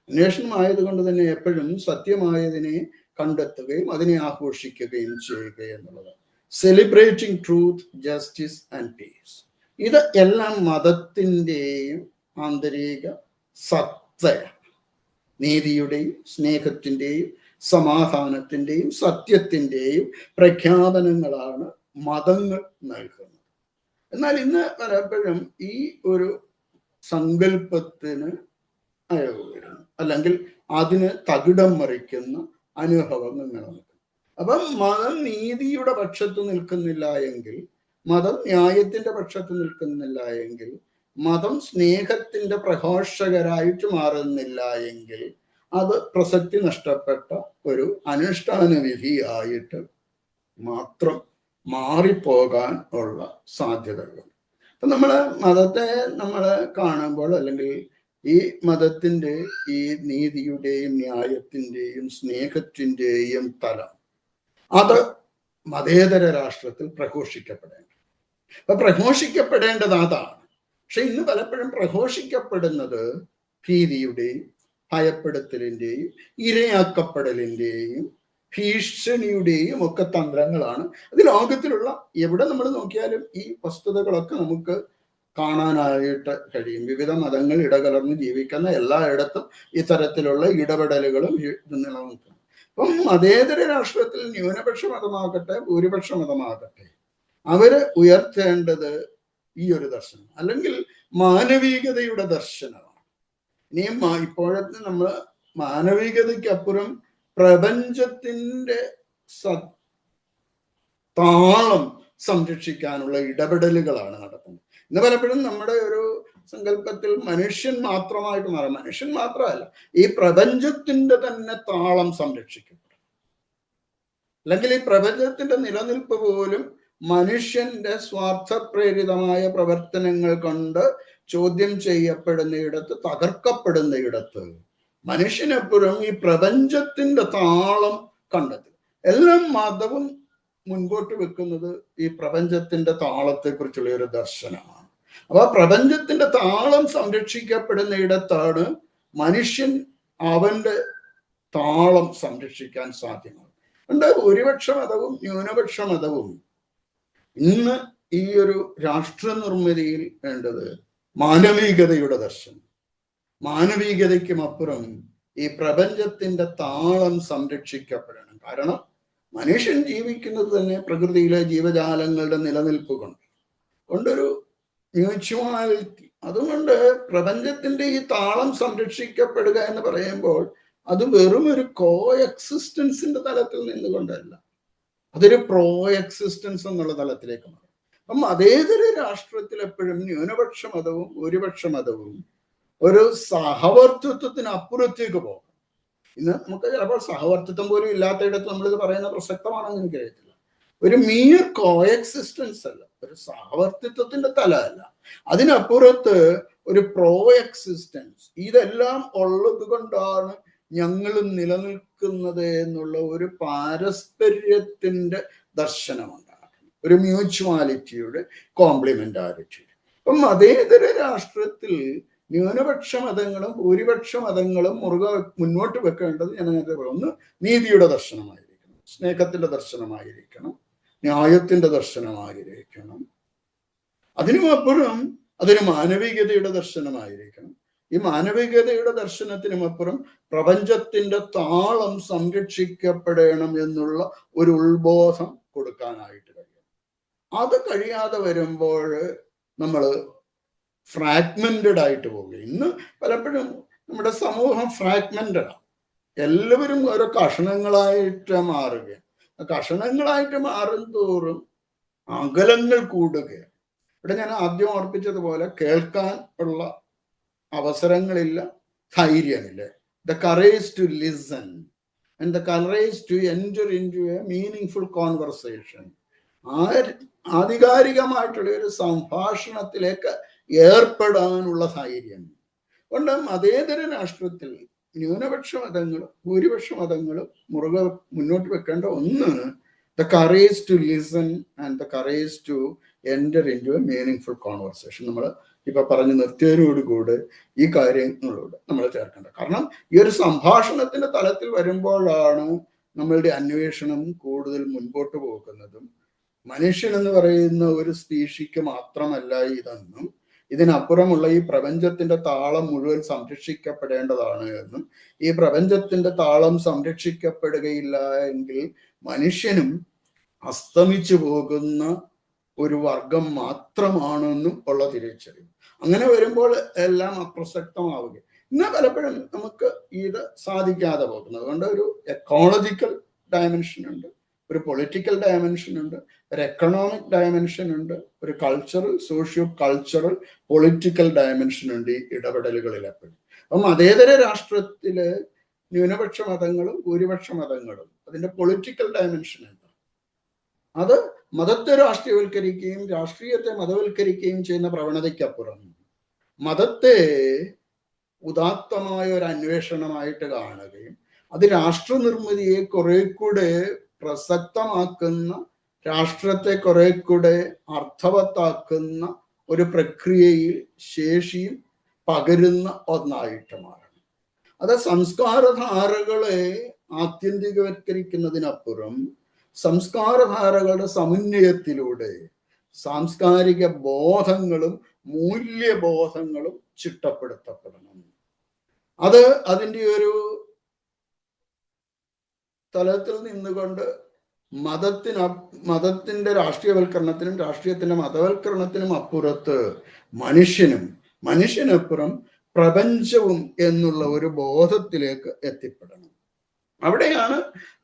അന്വേഷണമായതുകൊണ്ട് തന്നെ എപ്പോഴും സത്യമായതിനെ കണ്ടെത്തുകയും അതിനെ ആഘോഷിക്കുകയും ചെയ്യുക എന്നുള്ളതാണ്. Celebrating truth, justice and piece. ഇത് എല്ലാം മതത്തിൻ്റെയും ആന്തരിക സത്തയാണ്. നീതിയുടെയും സ്നേഹത്തിൻ്റെയും സമാധാനത്തിൻ്റെയും സത്യത്തിൻ്റെയും പ്രഖ്യാപനങ്ങളാണ് മതങ്ങൾ നൽകുന്നത്. എന്നാൽ ഇന്ന് പലപ്പോഴും ഈ ഒരു സങ്കല്പത്തിന് അയവ് വരുന്നു, അല്ലെങ്കിൽ അതിന് തകിടം മറിക്കുന്ന അനുഭവങ്ങൾ നിലനിൽക്കും. അപ്പം മതം നീതിയുടെ പക്ഷത്ത് നിൽക്കുന്നില്ല എങ്കിൽ, മതം ന്യായത്തിന്റെ പക്ഷത്ത് നിൽക്കുന്നില്ല എങ്കിൽ, മതം സ്നേഹത്തിന്റെ പ്രഘോഷകരായിട്ട് മാറുന്നില്ല എങ്കിൽ, അത് പ്രസക്തി നഷ്ടപ്പെട്ട ഒരു അനുഷ്ഠാന വിധിയായിട്ട് മാത്രം മാറിപ്പോകാൻ ഉള്ള സാധ്യതകളുണ്ട്. അപ്പൊ മതത്തെ നമ്മൾ കാണുമ്പോൾ, അല്ലെങ്കിൽ ഈ മതത്തിന്റെ ഈ നീതിയുടെയും ന്യായത്തിൻ്റെയും സ്നേഹത്തിൻ്റെയും തലം അത് മതേതര രാഷ്ട്രത്തിൽ പ്രഘോഷിക്കപ്പെടേണ്ടത്. അപ്പൊ പ്രഘോഷിക്കപ്പെടേണ്ടത് അതാണ്. പക്ഷെ ഇന്ന് പലപ്പോഴും പ്രഘോഷിക്കപ്പെടുന്നത് ഭീതിയുടെയും ഭയപ്പെടുത്തലിന്റെയും ഇരയാക്കപ്പെടലിന്റെയും ഭീഷണിയുടെയും ഒക്കെ തന്ത്രങ്ങളാണ്. അത് ലോകത്തിലുള്ള എവിടെ നമ്മൾ നോക്കിയാലും ഈ വസ്തുതകളൊക്കെ നമുക്ക് കാണാനായിട്ട് കഴിയും. വിവിധ മതങ്ങൾ ഇടകലർന്ന് ജീവിക്കുന്ന എല്ലായിടത്തും ഇത്തരത്തിലുള്ള ഇടപെടലുകളും നിലനിൽക്കുന്നു. അപ്പം മതേതര രാഷ്ട്രത്തിൽ ന്യൂനപക്ഷ മതമാകട്ടെ ഭൂരിപക്ഷ മതമാകട്ടെ അവര് ഉയർത്തേണ്ടത് ഈ ഒരു ദർശനം, അല്ലെങ്കിൽ മാനവികതയുടെ ദർശനമാണ്. ഇനിയും ഇപ്പോഴത്തെ നമ്മൾ മാനവികതയ്ക്കപ്പുറം പ്രപഞ്ചത്തിന്റെ താളം സംരക്ഷിക്കാനുള്ള ഇടപെടലുകളാണ് നടത്തുന്നത്. ഇന്ന് പലപ്പോഴും നമ്മുടെ ഒരു സങ്കല്പത്തിൽ മനുഷ്യൻ മാത്രമായിട്ട് മാറും. മനുഷ്യൻ മാത്രമല്ല, ഈ പ്രപഞ്ചത്തിന്റെ തന്നെ താളം സംരക്ഷിക്കപ്പെടും. അല്ലെങ്കിൽ ഈ പ്രപഞ്ചത്തിന്റെ നിലനിൽപ്പ് പോലും മനുഷ്യന്റെ സ്വാർത്ഥപ്രേരിതമായ പ്രവർത്തനങ്ങൾ കൊണ്ട് ചോദ്യം ചെയ്യപ്പെടുന്നയിടത്ത്, തകർക്കപ്പെടുന്നയിടത്ത് മനുഷ്യനെപ്പോഴും ഈ പ്രപഞ്ചത്തിന്റെ താളം കണ്ടെത്തും. എല്ലാ മതവും മുൻപോട്ട് വെക്കുന്നത് ഈ പ്രപഞ്ചത്തിന്റെ താളത്തെക്കുറിച്ചുള്ള ഒരു ദർശനമാണ്. അപ്പൊ ആ പ്രപഞ്ചത്തിന്റെ താളം സംരക്ഷിക്കപ്പെടുന്നയിടത്താണ് മനുഷ്യൻ അവന്റെ താളം സംരക്ഷിക്കാൻ സാധ്യമാണ്. അതുകൊണ്ട് ഭൂരിപക്ഷ മതവും ന്യൂനപക്ഷ മതവും ഇന്ന് ഈ ഒരു രാഷ്ട്ര നിർമ്മിതിയിൽ വേണ്ടത് മാനവികതയുടെ ദർശനം. മാനവികതയ്ക്കും അപ്പുറം ഈ പ്രപഞ്ചത്തിന്റെ താളം സംരക്ഷിക്കപ്പെടണം. കാരണം മനുഷ്യൻ ജീവിക്കുന്നത് തന്നെ പ്രകൃതിയിലെ ജീവജാലങ്ങളുടെ നിലനിൽപ്പ് കൊണ്ടൊരു മ്യൂച്വാലിറ്റി. അതുകൊണ്ട് പ്രപഞ്ചത്തിന്റെ ഈ താളം സംരക്ഷിക്കപ്പെടുക എന്ന് പറയുമ്പോൾ അത് വെറും ഒരു കോ എക്സിസ്റ്റൻസിന്റെ തലത്തിൽ നിന്നുകൊണ്ടല്ല, അതൊരു പ്രോ എക്സിസ്റ്റൻസ് എന്നുള്ള തലത്തിലേക്ക് മാറും. അപ്പം മതേതര രാഷ്ട്രത്തിൽ എപ്പോഴും ന്യൂനപക്ഷ മതവും ഭൂരിപക്ഷ മതവും ഒരു സഹവർത്തിത്വത്തിന് അപ്പുറത്തേക്ക് പോകും. ഇന്ന് നമുക്ക് ചിലപ്പോൾ സഹവർത്തിത്വം പോലും ഇല്ലാത്തയിടത്ത് നമ്മളിത് പറയുന്ന പ്രസക്തമാണെന്ന് എനിക്കറിയത്തില്ല. ഒരു മിയർ കോ എക്സിസ്റ്റൻസ് അല്ല, ഒരു സഹവർത്തിത്വത്തിന്റെ തല അല്ല, അതിനപ്പുറത്ത് ഒരു പ്രോ എക്സിസ്റ്റൻസ്. ഇതെല്ലാം ഉള്ളത് കൊണ്ടാണ് ഞങ്ങൾ നിലനിൽക്കുന്നത് എന്നുള്ള ഒരു പാരസ്പര്യത്തിന്റെ ദർശനമുണ്ടാക്കണം, ഒരു മ്യൂച്വാലിറ്റിയുടെ കോംപ്ലിമെന്റാരിറ്റിയുടെ. അപ്പം മതേതര രാഷ്ട്രത്തിൽ ന്യൂനപക്ഷ മതങ്ങളും ഭൂരിപക്ഷ മതങ്ങളും മുന്നോട്ട് വെക്കേണ്ടത് ഞാൻ നേരത്തെ പറഞ്ഞു, ഒന്ന് നീതിയുടെ ദർശനമായിരിക്കണം, സ്നേഹത്തിന്റെ ദർശനമായിരിക്കണം, ന്യായത്തിന്റെ ദർശനമായിരിക്കണം. അതിനുമപ്പുറം അതൊരു മാനവികതയുടെ ദർശനമായിരിക്കണം. ഈ മാനവികതയുടെ ദർശനത്തിനുമപ്പുറം പ്രപഞ്ചത്തിന്റെ താളം സംരക്ഷിക്കപ്പെടണം എന്നുള്ള ഒരു ഉത്ബോധം കൊടുക്കാനായിട്ട് കഴിയും. അത് കഴിയാതെ വരുമ്പോൾ നമ്മൾ ഫ്രാഗ്മെന്റഡ് ആയിട്ട് പോവുക. ഇന്ന് പലപ്പോഴും നമ്മുടെ സമൂഹം ഫ്രാഗ്മെന്റഡാണ്. എല്ലാവരും ഓരോ കഷണങ്ങളായിട്ട് മാറുക. കഷണങ്ങളായിട്ട് മാറും തോറും അകലങ്ങൾ കൂടുകയാണ്. ഇവിടെ ഞാൻ ആദ്യം ഓർപ്പിച്ചതുപോലെ കേൾക്കാൻ ഉള്ള അവസരങ്ങളില്ല, ധൈര്യമില്ല. The courage to listen and the courage to enter in to a meaningful conversation. ആധികാരികമായിട്ടുള്ള ഒരു സംഭാഷണത്തിലേക്ക് ഏർപ്പെടാനുള്ള ധൈര്യം കൊണ്ട് മതേതര രാഷ്ട്രത്തിൽ ന്യൂനപക്ഷ മതങ്ങളും ഭൂരിപക്ഷ മതങ്ങളും മുന്നോട്ട് വെക്കേണ്ട ഒന്ന് the courage to listen and the courage to enter in to a meaningful conversation. നമ്മൾ ഇപ്പൊ പറഞ്ഞു നിർത്തിയതിനോടുകൂടെ ഈ കാര്യങ്ങളോട് നമ്മൾ ചേർക്കേണ്ടത്. കാരണം ഈ ഒരു സംഭാഷണത്തിന്റെ തലത്തിൽ വരുമ്പോഴാണ് നമ്മളുടെ അന്വേഷണം കൂടുതൽ മുൻപോട്ട് പോകുന്നതും മനുഷ്യൻ എന്ന് പറയുന്ന ഒരു സ്പീഷിക്ക് മാത്രമല്ല ഇതെന്നും ഇതിനപ്പുറമുള്ള ഈ പ്രപഞ്ചത്തിന്റെ താളം മുഴുവൻ സംരക്ഷിക്കപ്പെടേണ്ടതാണ് എന്നും ഈ പ്രപഞ്ചത്തിന്റെ താളം സംരക്ഷിക്കപ്പെടുകയില്ല എങ്കിൽ മനുഷ്യനും അസ്തമിച്ചു പോകുന്ന ഒരു വർഗം മാത്രമാണെന്നും ഉള്ള തിരിച്ചറിവ്. അങ്ങനെ വരുമ്പോൾ എല്ലാം അപ്രസക്തമാവുക. എന്നാൽ പലപ്പോഴും നമുക്ക് ഇത് സാധിക്കാതെ പോകുന്നത്. അതുകൊണ്ട് ഒരു എക്കോളജിക്കൽ ഡയമെൻഷൻ ഉണ്ട്, ഒരു പൊളിറ്റിക്കൽ ഡയമെൻഷൻ ഉണ്ട്, ഒരു എക്കണോമിക് ഡയമെൻഷൻ ഉണ്ട്, ഒരു cultural socio cultural political dimension ഉണ്ട് ഈ ഇടപെടലുകളിൽ എപ്പോഴും. അപ്പം മതേതര രാഷ്ട്രത്തില് ന്യൂനപക്ഷ മതങ്ങളും ഭൂരിപക്ഷ മതങ്ങളും അതിന്റെ പൊളിറ്റിക്കൽ ഡയമെൻഷൻ എന്താ? അത് മതത്തെ രാഷ്ട്രീയവൽക്കരിക്കുകയും രാഷ്ട്രീയത്തെ മതവൽക്കരിക്കുകയും ചെയ്യുന്ന പ്രവണതയ്ക്കപ്പുറം മതത്തെ ഉദാത്തമായ ഒരു അന്വേഷണമായിട്ട് കാണുകയും അത് രാഷ്ട്ര നിർമ്മിതിയെ കുറെ കൂടെ പ്രസക്തമാക്കുന്ന, രാഷ്ട്രത്തെ കുറെ കൂടെ അർത്ഥവത്താക്കുന്ന ഒരു പ്രക്രിയയിൽ ശേഷിയും പകരുന്ന ഒന്നായിട്ട് മാറണം. അത് സംസ്കാരധാരകളെ ആത്യന്തികവൽക്കരിക്കുന്നതിനപ്പുറം സംസ്കാരധാരകളുടെ സമന്വയത്തിലൂടെ സാംസ്കാരിക ബോധങ്ങളും മൂല്യബോധങ്ങളും ചിട്ടപ്പെടുത്തപ്പെടണം. അത് അതിൻ്റെ ഒരു തലത്തിൽ നിന്നുകൊണ്ട് മതത്തിന്റെ രാഷ്ട്രീയവൽക്കരണത്തിനും രാഷ്ട്രീയത്തിന്റെ മതവൽക്കരണത്തിനും അപ്പുറത്ത് മനുഷ്യനപ്പുറം പ്രപഞ്ചവും എന്നുള്ള ഒരു ബോധത്തിലേക്ക് എത്തിപ്പെടണം. അവിടെയാണ്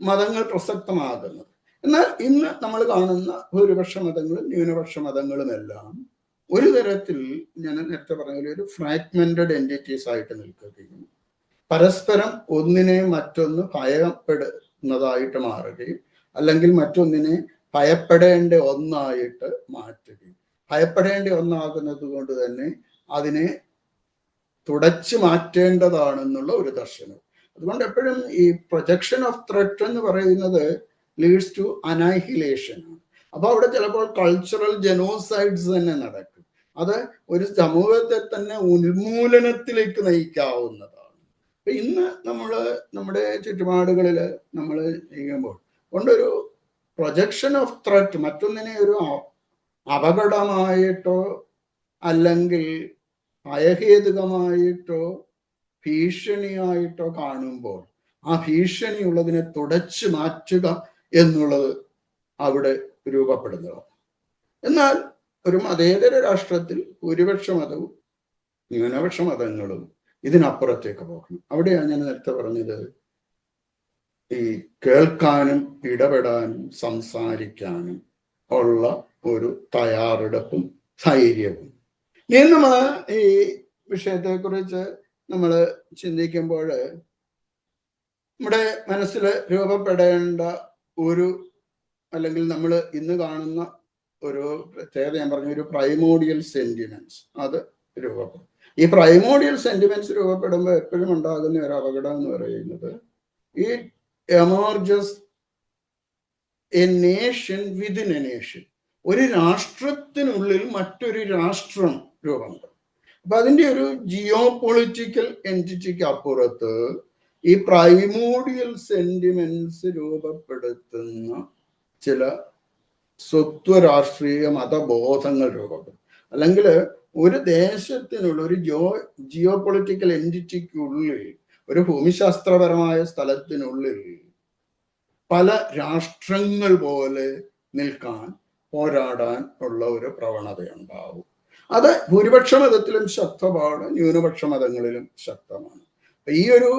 മതങ്ങൾ പ്രസക്തമാകുന്നത്. എന്നാൽ ഇന്ന് നമ്മൾ കാണുന്ന ഭൂരിപക്ഷ മതങ്ങളും ന്യൂനപക്ഷ മതങ്ങളുമെല്ലാം ഒരു തരത്തിൽ, ഞാൻ നേരത്തെ പറഞ്ഞ ഒരു ഫ്രാഗ്മെന്റഡ് എൻറ്റിറ്റീസ് ആയിട്ട് നിൽക്കുകയും പരസ്പരം ഒന്നിനെ മറ്റൊന്ന് ഭയപ്പെടുന്നതായിട്ട് മാറുകയും അല്ലെങ്കിൽ മറ്റൊന്നിനെ ഭയപ്പെടേണ്ട ഒന്നായിട്ട് മാറ്റുകയും, ഭയപ്പെടേണ്ട ഒന്നാകുന്നത് കൊണ്ട് തന്നെ അതിനെ തുടച്ചു മാറ്റേണ്ടതാണെന്നുള്ള ഒരു ദർശനം. അതുകൊണ്ട് എപ്പോഴും ഈ പ്രൊജക്ഷൻ ഓഫ് ത്രെറ്റ് എന്ന് പറയുന്നത് ലീഡ്സ് ടു അനൈഹിലേഷൻ ആണ്. അപ്പൊ അവിടെ ചിലപ്പോൾ കൾച്ചറൽ ജനോസൈഡ്സ് തന്നെ നടക്കും. അത് ഒരു സമൂഹത്തെ തന്നെ ഉന്മൂലനത്തിലേക്ക് നയിക്കാവുന്നതാണ്. അപ്പൊ ഇന്ന് നമ്മുടെ ചുറ്റുപാടുകളിൽ നമ്മൾ ചെയ്യുമ്പോൾ കൊണ്ടൊരു പ്രൊജക്ഷൻ ഓഫ് ത്രെറ്റ്, മറ്റൊന്നിനെ ഒരു അപകടമായിട്ടോ അല്ലെങ്കിൽ ഭയഹേതുകമായിട്ടോ ഭീഷണിയായിട്ടോ കാണുമ്പോൾ ആ ഭീഷണിയുള്ളതിനെ തുടച്ചു മാറ്റുക എന്നുള്ളത് അവിടെ രൂപപ്പെടുന്നതാണ്. എന്നാൽ ഒരു മതേതര രാഷ്ട്രത്തിൽ ഭൂരിപക്ഷ മതവും ന്യൂനപക്ഷ മതങ്ങളും ഇതിനപ്പുറത്തേക്ക് പോകണം. അവിടെയാണ് ഞാൻ നേരത്തെ പറഞ്ഞത്, ഈ കേൾക്കാനും ഇടപെടാനും സംസാരിക്കാനും ഉള്ള ഒരു തയ്യാറെടുപ്പും ധൈര്യവും. ഇനി നമ്മൾ ഈ വിഷയത്തെക്കുറിച്ച് നമ്മൾ ചിന്തിക്കുമ്പോൾ നമ്മുടെ മനസ്സിൽ രൂപപ്പെടേണ്ട ഒരു, അല്ലെങ്കിൽ നമ്മൾ ഇന്ന് കാണുന്ന ഒരു പ്രത്യേകത, ഞാൻ പറഞ്ഞ ഒരു പ്രൈമോഡിയൽ സെന്റിമെന്റ്സ്, അത് രൂപപ്പെടും. ഈ പ്രൈമോഡിയൽ സെന്റിമെന്റ്സ് രൂപപ്പെടുമ്പോൾ എപ്പോഴും ഉണ്ടാകുന്ന ഒരു അപകടം എന്ന് പറയുന്നത്, ഈ emerges A nation within A nation, ഒരു രാഷ്ട്രത്തിനുള്ളിൽ മറ്റൊരു രാഷ്ട്രം രൂപം കൊള്ളും. അപ്പൊ അതിൻ്റെ ഒരു ജിയോ പൊളിറ്റിക്കൽ എൻറ്റിറ്റിക്ക് അപ്പുറത്ത് ഈ പ്രൈമോഡിയൽ സെന്റിമെന്റ്സ് രൂപപ്പെടുത്തുന്ന ചില സ്വത്വരാഷ്ട്രീയ മതബോധങ്ങൾ രൂപപ്പെടും. അല്ലെങ്കിൽ ഒരു ദേശത്തിനുള്ള ഒരു ജിയോ പൊളിറ്റിക്കൽ എൻറ്റിറ്റിക്കുള്ളിൽ, ഒരു ഭൂമിശാസ്ത്രപരമായ സ്ഥലത്തിനുള്ളിൽ പല രാഷ്ട്രങ്ങൾ പോലെ നിൽക്കാൻ, പോരാടാൻ ഉള്ള ഒരു പ്രവണതയുണ്ടാവും. അത് ഭൂരിപക്ഷ മതത്തിലും ശക്തമാണ്, ന്യൂനപക്ഷ മതങ്ങളിലും ശക്തമാണ്. ഈ ഒരു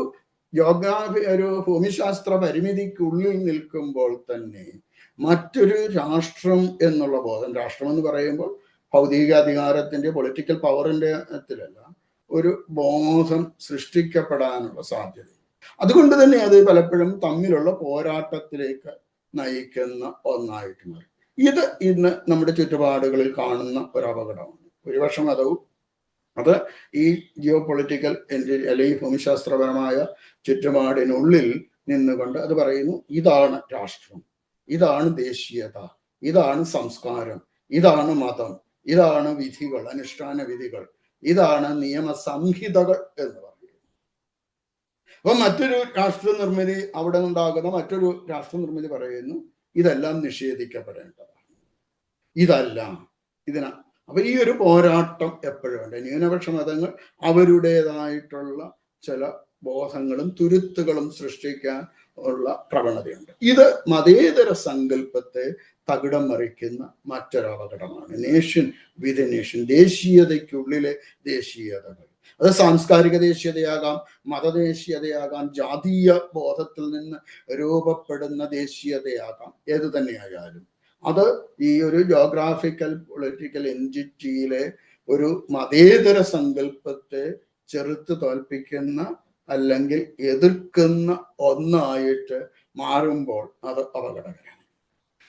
ഒരു ഭൂമിശാസ്ത്ര പരിമിതിക്കുള്ളിൽ നിൽക്കുമ്പോൾ തന്നെ മറ്റൊരു രാഷ്ട്രം എന്നുള്ള ബോധം, രാഷ്ട്രം എന്ന് പറയുമ്പോൾ ഭൗതിക അധികാരത്തിന്റെ പൊളിറ്റിക്കൽ പവറിന്റെ ത്തിലല്ല, ഒരു ബോധം സൃഷ്ടിക്കപ്പെടാനുള്ള സാധ്യത. അതുകൊണ്ട് തന്നെ അത് പലപ്പോഴും തമ്മിലുള്ള പോരാട്ടത്തിലേക്ക് നയിക്കുന്ന ഒന്നായിട്ട് മാറി. ഇത് ഇന്ന് നമ്മുടെ ചുറ്റുപാടുകളിൽ കാണുന്ന ഒരു അപകടമാണ്. ഭൂരിപക്ഷ മതവും അത് ഈ ജിയോ പൊളിറ്റിക്കൽ അല്ലെങ്കിൽ ഭൂമിശാസ്ത്രപരമായ ചുറ്റുപാടിനുള്ളിൽ നിന്നുകൊണ്ട് അത് പറയുന്നു, ഇതാണ് രാഷ്ട്രം, ഇതാണ് ദേശീയത, ഇതാണ് സംസ്കാരം, ഇതാണ് മതം, ഇതാണ് വിധികൾ, അനുഷ്ഠാന വിധികൾ, ഇതാണ് നിയമസംഹിതകൾ എന്ന് പറയുന്നു. അപ്പൊ മറ്റൊരു രാഷ്ട്ര നിർമ്മിതി, അവിടെ ഉണ്ടാകുന്ന മറ്റൊരു രാഷ്ട്ര നിർമ്മിതി പറയുന്നു, ഇതെല്ലാം നിഷേധിക്കപ്പെടേണ്ടതാണ്, ഇതല്ല ഇതിനാ. അപ്പൊ ഈ ഒരു പോരാട്ടം എപ്പോഴും ഉണ്ട്. ന്യൂനപക്ഷ മതങ്ങൾ അവരുടേതായിട്ടുള്ള ചില ബോധങ്ങളും തുരുത്തുകളും സൃഷ്ടിക്കാൻ ഉള്ള പ്രവണതയുണ്ട്. ഇത് മതേതര സങ്കല്പത്തെ തകിടം മറിക്കുന്ന മറ്റൊരു അപകടമാണ്. നേഷൻ വിത്ത് നേഷൻ, ദേശീയതയ്ക്കുള്ളിലെ ദേശീയതകൾ. അത് സാംസ്കാരിക ദേശീയതയാകാം, മതദേശീയതയാകാം, ജാതീയ ബോധത്തിൽ നിന്ന് രൂപപ്പെടുന്ന ദേശീയതയാകാം, ഏതു തന്നെയായാലും അത് ഈ ഒരു ജോഗ്രാഫിക്കൽ പൊളിറ്റിക്കൽ എൻറ്റിറ്റിയിലെ ഒരു മതേതര സങ്കല്പത്തെ ചെറുത്ത് തോൽപ്പിക്കുന്ന അല്ലെങ്കിൽ എതിർക്കുന്ന ഒന്നായിട്ട് മാറുമ്പോൾ അത് അപകടകരമാണ്.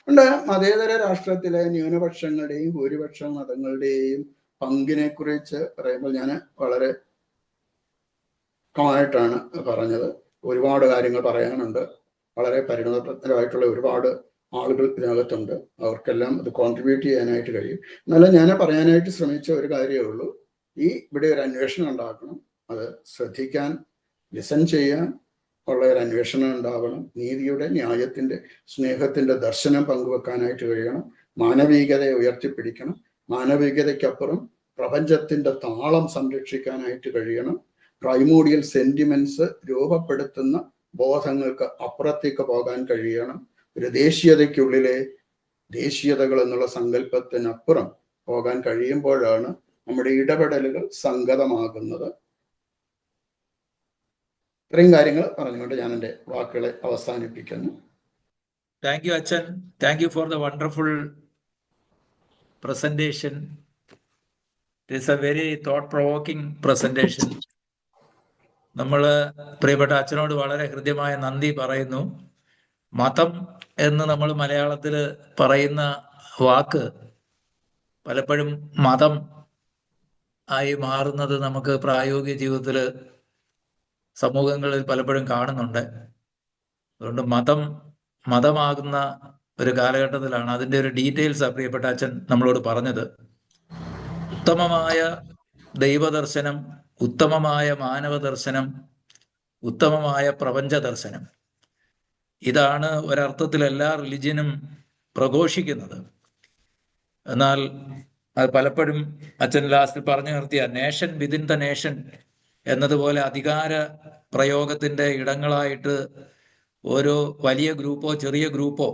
അതുകൊണ്ട് മതേതര രാഷ്ട്രത്തിലെ ന്യൂനപക്ഷങ്ങളുടെയും ഭൂരിപക്ഷ മതങ്ങളുടെയും പങ്കിനെ കുറിച്ച് പറയുമ്പോൾ ഞാൻ വളരെ ായിട്ടാണ് പറഞ്ഞത്. ഒരുപാട് കാര്യങ്ങൾ പറയാനുണ്ട്. വളരെ പരിണതപരമായിട്ടുള്ള ഒരുപാട് ആളുകൾ ഇതിനകത്തുണ്ട്. അവർക്കെല്ലാം അത് കോൺട്രിബ്യൂട്ട് ചെയ്യാനായിട്ട് കഴിയും. എന്നാലും ഞാൻ പറയാനായിട്ട് ശ്രമിച്ച ഒരു കാര്യമേ ഉള്ളൂ, ഇവിടെ ഒരു അന്വേഷണം ഉണ്ടാക്കണം, അത് ശ്രദ്ധിക്കാൻ, ലിസൺ ചെയ്യാൻ ഉള്ള ഒരു അന്വേഷണം ഉണ്ടാവണം, നീതിയുടെ, ന്യായത്തിൻ്റെ, സ്നേഹത്തിൻ്റെ ദർശനം പങ്കുവെക്കാനായിട്ട് കഴിയണം, മാനവികതയെ ഉയർത്തിപ്പിടിക്കണം, മാനവികതയ്ക്കപ്പുറം പ്രപഞ്ചത്തിൻ്റെ താളം സംരക്ഷിക്കാനായിട്ട് കഴിയണം, പ്രൈമോഡിയൽ സെന്റിമെന്റ്സ് രൂപപ്പെടുത്തുന്ന ബോധങ്ങൾക്ക് അപ്പുറത്തേക്ക് പോകാൻ കഴിയണം, ഒരു ദേശീയതയ്ക്കുള്ളിലെ ദേശീയതകൾ എന്നുള്ള സങ്കല്പത്തിനപ്പുറം പോകാൻ കഴിയുമ്പോഴാണ് നമ്മുടെ ഇടപെടലുകൾ സംഗതമാകുന്നത്. ഇത്രയും കാര്യങ്ങൾ പറഞ്ഞുകൊണ്ട് ഞാൻ എൻ്റെ വാക്കുകളെ അവസാനിപ്പിക്കുന്നു. താങ്ക് യു അച്ഛൻ. Thank you for the wonderful presentation. It is a very thought provoking presentation. നമ്മൾ പ്രിയപ്പെട്ട അച്ഛനോട് വളരെ ഹൃദ്യമായ നന്ദി പറയുന്നു. മതം എന്ന് നമ്മൾ മലയാളത്തിൽ പറയുന്ന വാക്ക് പലപ്പോഴും മതം ആയി മാറുന്നത് നമുക്ക് പ്രായോഗിക ജീവിതത്തിൽ സമൂഹങ്ങളിൽ പലപ്പോഴും കാണുന്നുണ്ട്. അതുകൊണ്ട് മതമാകുന്ന ഒരു കാലഘട്ടത്തിലാണ് അതിൻ്റെ ഒരു ഡീറ്റെയിൽസ് പ്രിയപ്പെട്ട അച്ഛൻ നമ്മളോട് പറഞ്ഞത്. ഉത്തമമായ ദൈവദർശനം, ഉത്തമമായ മാനവ ദർശനം, ഉത്തമമായ പ്രപഞ്ച ദർശനം, ഇതാണ് ഒരർത്ഥത്തിൽ എല്ലാ റിലിജിയനും പ്രഘോഷിക്കുന്നത്. എന്നാൽ അത് പലപ്പോഴും അച്ഛൻ ലാസ്റ്റിൽ പറഞ്ഞു നിർത്തിയ നേഷൻ വിതിൻ ദ നേഷൻ എന്നതുപോലെ അധികാര പ്രയോഗത്തിൻ്റെ ഇടങ്ങളായിട്ട് ഓരോ വലിയ ഗ്രൂപ്പോ ചെറിയ ഗ്രൂപ്പോ,